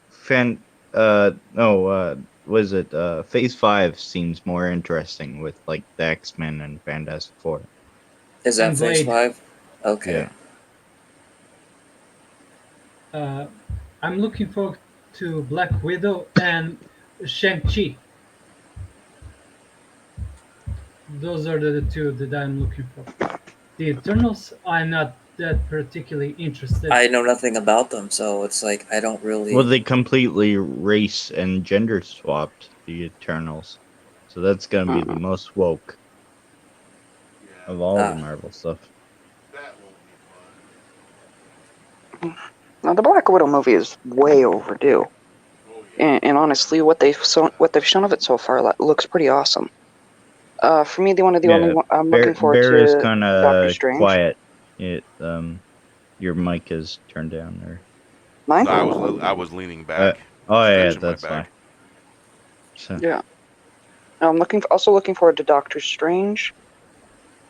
was it Phase 5 seems more interesting with like the X-Men and Fantastic Four. is that And phase Blade. 5? Okay. Yeah. I'm looking forward to Black Widow and Shang-Chi. Those are the two that I'm looking for. The Eternals, I'm not that particularly interested. I know nothing about them, so it's like I don't really. Well, they completely race and gender swapped the Eternals, so that's gonna be the most woke of all the Marvel stuff. That won't be fun. Now, the Black Widow movie is way overdue, Oh, yeah. and honestly, what they've shown of it so far looks pretty awesome. For me, the only one I'm looking forward Bear is to kind Doctor of Strange. quiet. Your mic is turned down there. Mine? No, I was leaning back. Oh yeah, stretching my that's fine. back. So, Yeah. I'm also looking forward to Doctor Strange,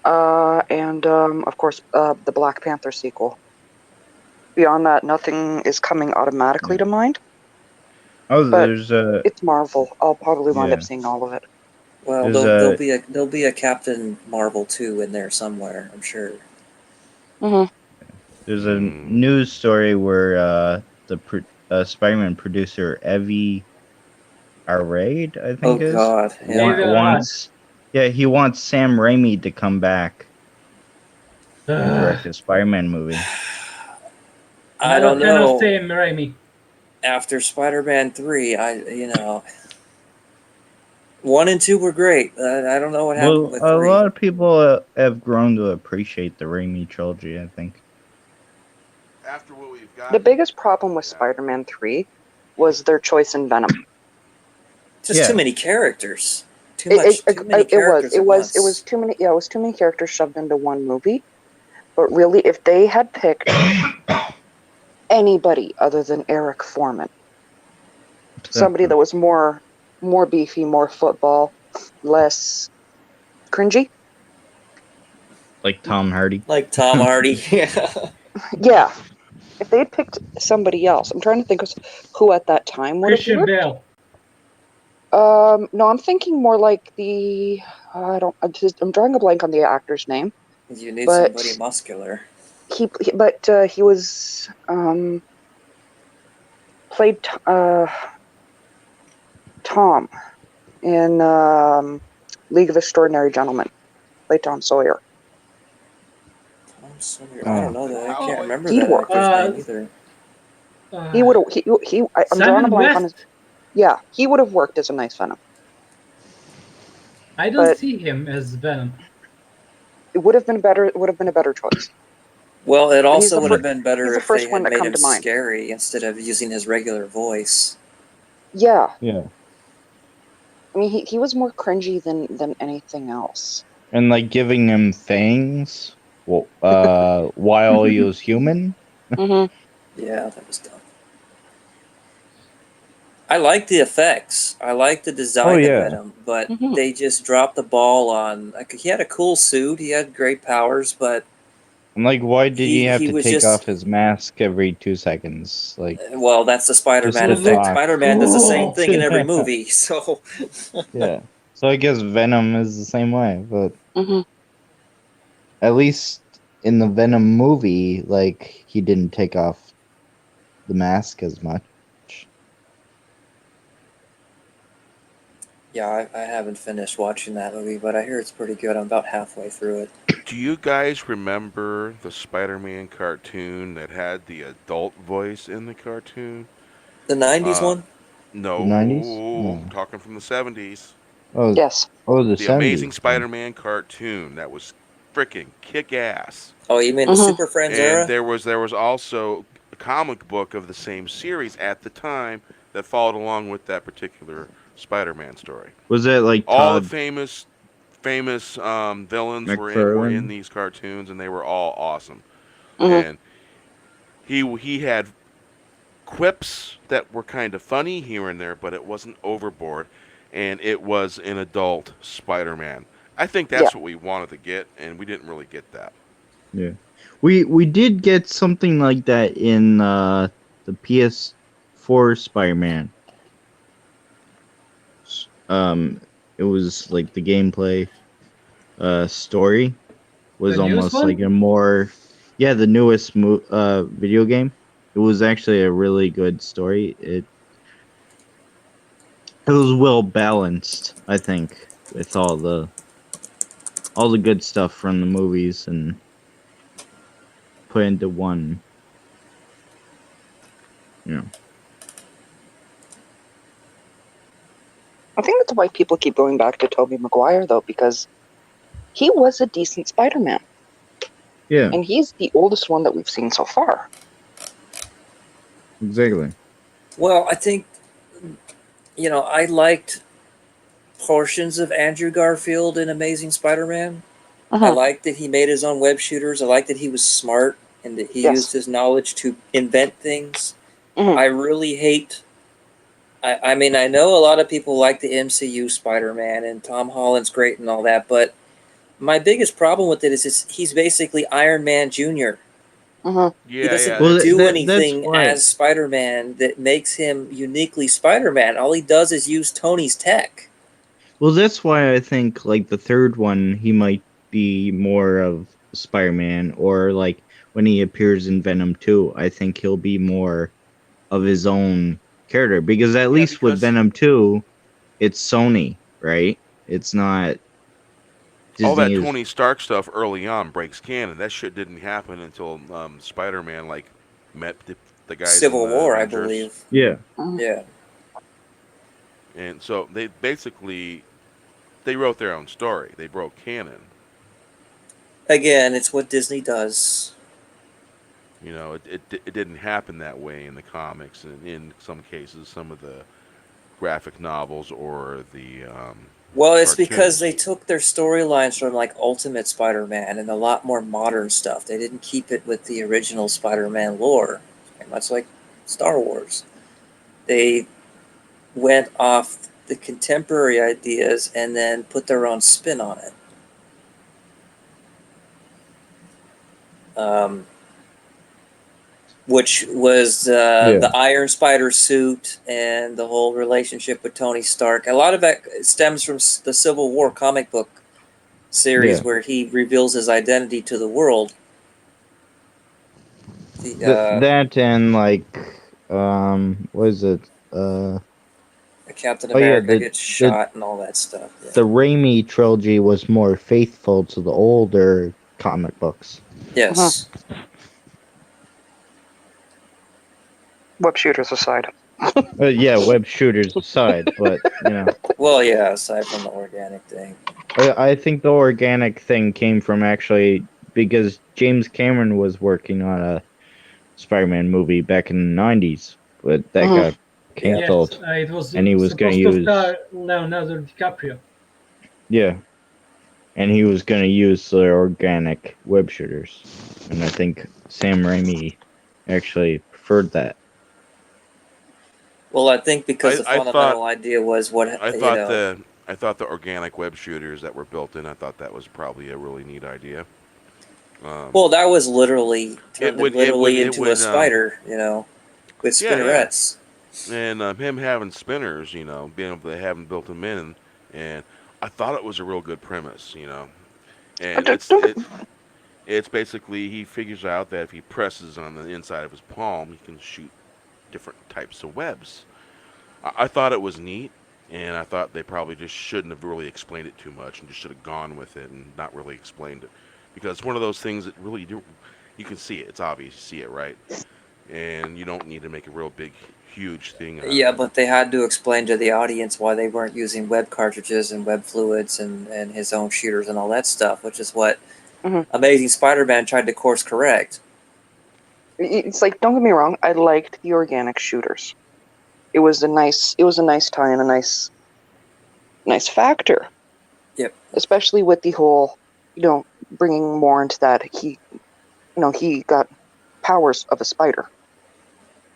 and of course the Black Panther sequel. Beyond that, nothing is coming automatically to mind. oh, But there's it's Marvel. I'll probably wind Yeah. up seeing all of it. Well, There's there'll be a Captain Marvel 2 in there somewhere, I'm sure. Mm-hmm. There's a news story where the Spider-Man producer Evie Arade, I think Oh is God! Yeah. wants he wants Sam Raimi to come back and direct a Spider-Man movie. I don't Not a fan know. of Sam Raimi. After Spider-Man 3, 1 and 2 were great. I don't know what happened Well, with a 3. lot of people have grown to appreciate the Raimi trilogy, I think. After what we've got. The biggest problem with Spider-Man 3 was their choice in Venom. Just too many characters. Too many It characters. It was too many. Yeah, it was too many characters shoved into one movie. But really, if they had picked anybody other than Eric Foreman, somebody that was more beefy, more football, less cringy, like Tom Hardy. Like Tom Hardy. Yeah. Yeah. If they had picked somebody else, I'm trying to think of who at that time would Christian have Bale. No, I'm thinking more like I'm drawing a blank on the actor's name. You need But somebody muscular. He was played Tom in League of Extraordinary Gentlemen. Played Tom Sawyer. Tom Sawyer. I don't know that. I can't remember He'd that work. actor's name either. He would. I'm drawing a Simon blank on his. West? Yeah, he would have worked as a nice Venom. I don't But- see him as Venom. It would have been better. It would have been a better choice. Well, it he's also the would have been better he's the if first they one had that made come him to mind. scary instead of using his regular voice. Yeah, Yeah. I mean, he was more cringy than anything else. And like giving him fangs, while he was human. Hmm. Yeah, that was dumb. I like the effects. I like the design Oh, of yeah. Venom, but Mhm. they just dropped the ball on. Like, he had a cool suit. He had great powers, but And like, why did he have he to was take just off his mask every 2 seconds? Like, well. That's the just Spider-Man to effect. talk. Spider-Man does the same Cool. thing in every movie. So Yeah. So I guess Venom is the same way, but Hmm. at least in the Venom movie, like, he didn't take off the mask as much. yeah, I haven't finished watching that movie, but I hear it's pretty good. I'm about halfway through it. Do you guys remember the Spider-Man cartoon that had the adult voice in the cartoon? The '90s Uh, one. The 90s? no, No. talking from the 70s. Oh, Yes. the The Amazing 70s. Spider-Man cartoon that was freaking kick-ass. Oh, you mean the Mhm. Super Friends And era? there was also a comic book of the same series at the time that followed along with that particular Spider-Man story. Was it like All the Todd famous villains were in McFarlane? these cartoons, and they were all awesome. Hmm. And he had quips that were kind of funny here and there, but it wasn't overboard, and it was an adult Spider-Man. I think Yeah. that's what we wanted to get, and we didn't really get that. Yeah. We did get something like that in the PS4 Spider-Man. It was like the gameplay story was The newest almost like one? a more, yeah, the newest video game. It was actually a really good story. It was well balanced, I think, with all the good stuff from the movies and put into one. You know. I think that's why people keep going back to Tobey Maguire, though, because he was a decent Spider-Man, Yeah, and he's the oldest one that we've seen so far. exactly. Well, I think I liked portions of Andrew Garfield in Amazing Spider-Man. I Uh-huh. liked that he made his own web shooters. I liked that he was smart and that he Yes. used his knowledge to invent things. Mhm. I really hate. I mean, I know a lot of people like the MCU Spider-Man and Tom Holland's great and all that, but my biggest problem with it is he's basically Iron Man Jr. Uh-huh. He Yeah, doesn't Well, do that's anything why. as Spider-Man that makes him uniquely Spider-Man. All he does is use Tony's tech. Well, that's why I think like the third one, he might be more of Spider-Man, or like when he appears in Venom 2, I think he'll be more of his own character, because at least with because Venom 2, it's Sony, right? It's not all that Disney. Is Tony Stark stuff early on breaks canon. That shit didn't happen until Spider-Man met the guys in Civil the War, I Avengers. believe. yeah. Yeah. And so they basically they wrote their own story. They broke canon. Again, it's what Disney does. You know, it didn't happen that way in the comics, and in some cases, some of the graphic novels or the Well, it's because cartoons. they took their storylines from like Ultimate Spider-Man and a lot more modern stuff. They didn't keep it with the original Spider-Man lore, very much like Star Wars. They went off the contemporary ideas and then put their own spin on it. Which was the Iron Spider suit and the whole relationship with Tony Stark. A lot of that stems from the Civil War comic book series, Yeah. where he reveals his identity to the world. That and like what is it? Captain Oh, yeah, America gets shot and all that stuff. Yeah. The Raimi trilogy was more faithful to the older comic books. Yes. Web shooters aside. Yeah, web shooters aside, but you know, Well, yeah, aside from the organic thing. I think the organic thing came from actually because James Cameron was working on a Spider-Man movie back in the 90s, but that got canceled. Yes, it was And he was supposed gonna to use- star Leonardo DiCaprio. Yeah. And he was going to use the organic web shooters. And I think Sam Raimi actually preferred that. Well, I think because the I fundamental thought- idea was what I you thought know. the organic web shooters that were built in. I thought that was probably a really neat idea. Well, that was literally turned would- literally it into would, a spider, with Yeah, yeah. spinnerets. And him having spinners, being able to have them built them in, and I thought it was a real good premise, And it's basically he figures out that if he presses on the inside of his palm, he can shoot different types of webs. I thought it was neat, and I thought they probably just shouldn't have really explained it too much and just should have gone with it and not really explained it. Because it's one of those things that really you can see it. It's obvious. You see it, right? And you don't need to make a real big, huge thing. out of Yeah, it. but they had to explain to the audience why they weren't using web cartridges and web fluids and his own shooters and all that stuff, which is what Amazing Spider-Man tried to course correct. It's like, don't get me wrong, I liked the organic shooters. It was a nice tie and a nice factor. Yep. Especially with the whole, bringing more into that he got powers of a spider.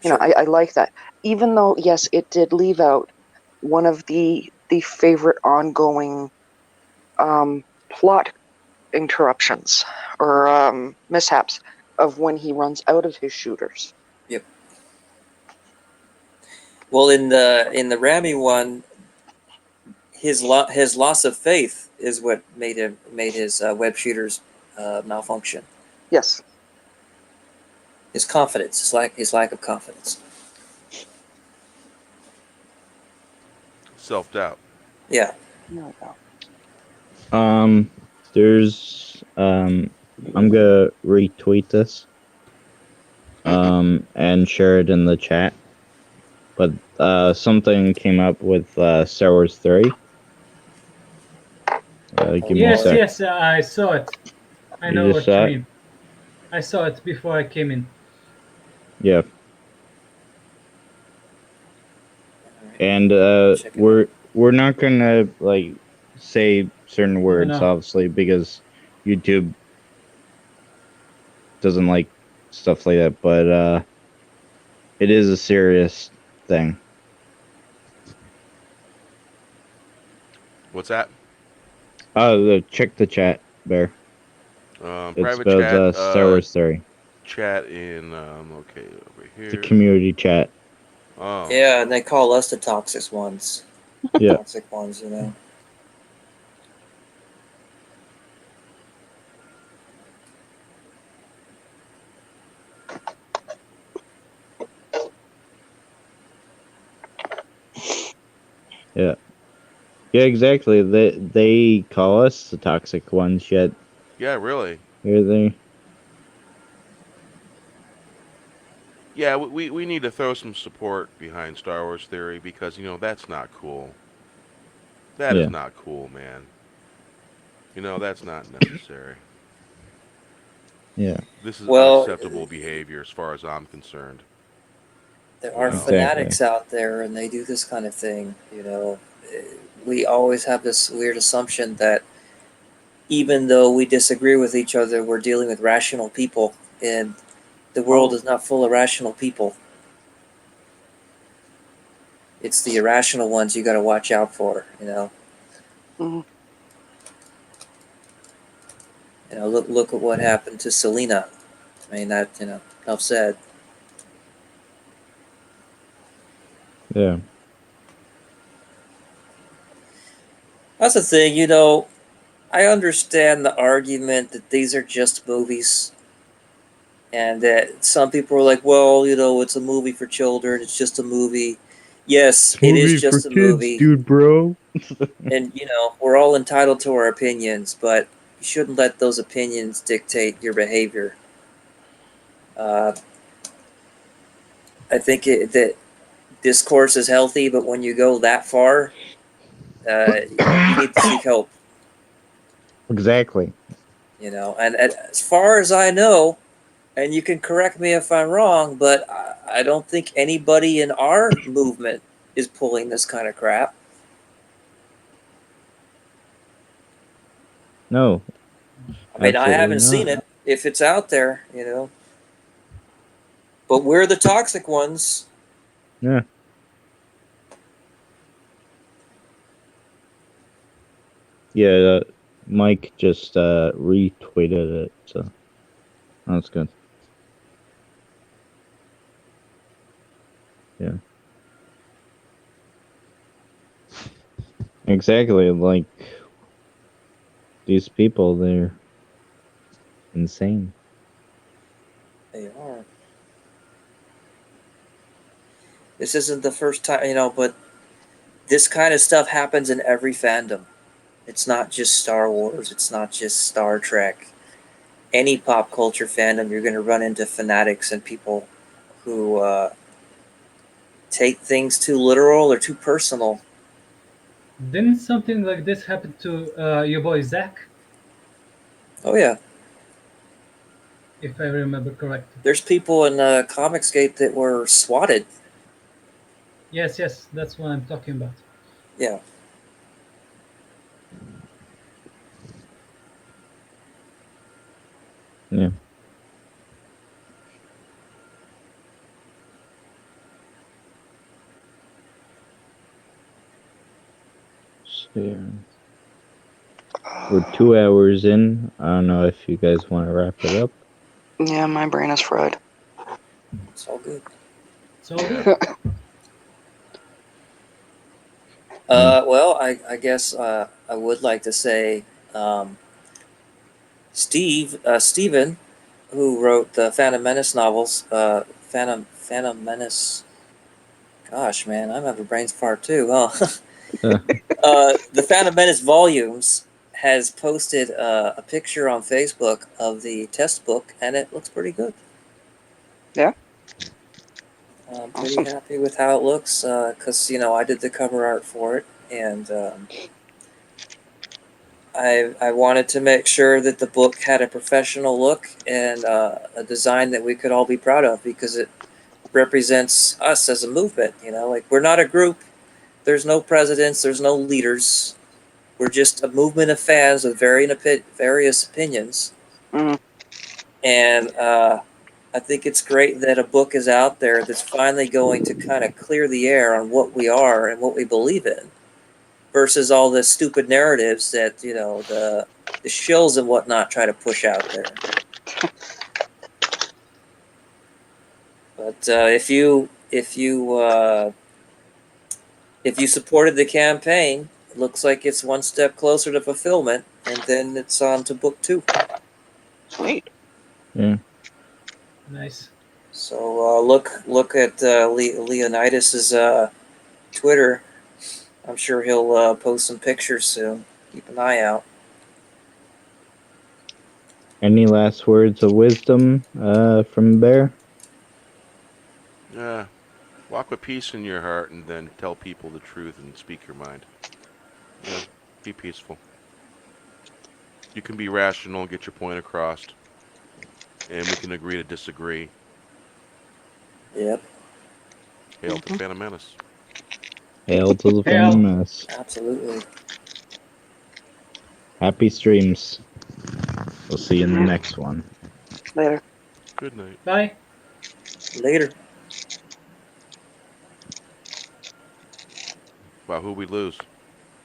I like that. Even though, yes, it did leave out one of the favorite ongoing plot interruptions or mishaps of when he runs out of his shooters. Yep. Well, in the Rami one, his loss of faith is what made his web shooters malfunction. Yes. His confidence, his lack of confidence. Self-doubt. Yeah. No doubt. There's I'm gonna retweet this and share it in the chat. But something came up with Star Wars 3. Give me a sec. Yes, I saw it. I You know just what saw you it? mean. I saw it before I came in. Yeah. And Check it we're not gonna say certain words, No. obviously, because YouTube doesn't like stuff like that, but it is a serious thing. What's that? Check the chat, Bear. It's Private about chat. Star Wars 3. Chat in okay, over here. The community chat. Oh. Yeah, and they call us the toxic ones. Yeah. Toxic ones, Yeah. Yeah, exactly. They call us the toxic ones, yet Yeah, really. here they. Yeah, we need to throw some support behind Star Wars Theory because that's not cool. That is Yeah. not cool, man. That's not necessary. Yeah. This is Well, unacceptable behavior as far as I'm concerned. There are Exactly. fanatics out there, and they do this kind of thing. We always have this weird assumption that even though we disagree with each other, we're dealing with rational people, and the world is not full of rational people. It's the irrational ones you got to watch out for. Mhm. Look at what happened to Selena. I mean, that enough said. Yeah. That's the thing, I understand the argument that these are just movies, and that some people are like, well, it's a movie for children, it's just a movie. Yes, it is just a movie. dude, bro. And, we're all entitled to our opinions, but you shouldn't let those opinions dictate your behavior. I think that discourse is healthy, but when you go that far, you need to seek help. Exactly. And as far as I know, And you can correct me if I'm wrong, but I don't think anybody in our movement is pulling this kind of crap. No, I mean, I absolutely haven't seen not. it. If it's out there, you know. But we're the toxic ones. Yeah. Yeah, Mike just retweeted it, so that's good. Yeah. Exactly, like these people, they're insane. They are. This isn't the first time, you know, but this kind of stuff happens in every fandom. It's not just Star Wars. It's not just Star Trek. Any pop culture fandom, you're going to run into fanatics and people who take things too literal or too personal. Didn't something like this happen to your boy Zach, Oh yeah, if I remember correctly? there's people in Comicsgate that were swatted. Yes, that's what I'm talking about. Yeah. Yeah. So, yeah. We're 2 hours in. I don't know if you guys want to wrap it up. Yeah, my brain is fried. It's all good. So good. Well, I guess I would like to say Steven, who wrote the Phantom Menace novels, Phantom Menace. Gosh, man, I'm having a brain fart too. Huh? The Phantom Menace volumes has posted a picture on Facebook of the test book, and it looks pretty good. Yeah. I'm pretty Awesome. happy with how it looks because I did the cover art for it, and I wanted to make sure that the book had a professional look and a design that we could all be proud of because it represents us as a movement. Like we're not a group. There's no presidents. There's no leaders. We're just a movement of fans with various opinions. Mm. And I think it's great that a book is out there that's finally going to kind of clear the air on what we are and what we believe in versus all the stupid narratives that, the shills and whatnot try to push out there. But if you supported the campaign, it looks like it's one step closer to fulfillment, and then it's on to book 2. Sweet. Yeah. Nice. So look at Leonidas's Twitter. I'm sure he'll post some pictures soon. Keep an eye out. Any last words of wisdom from Bear? Walk with peace in your heart and then tell people the truth and speak your mind. Yeah, be peaceful. You can be rational, get your point across, and we can agree to disagree. Yep. Hail to Phantom Menace. Hail to the Hail. Phantom Menace. Absolutely. Happy streams. We'll see you in the next one. Later. Good night. Bye. Later. Wow, who we lose?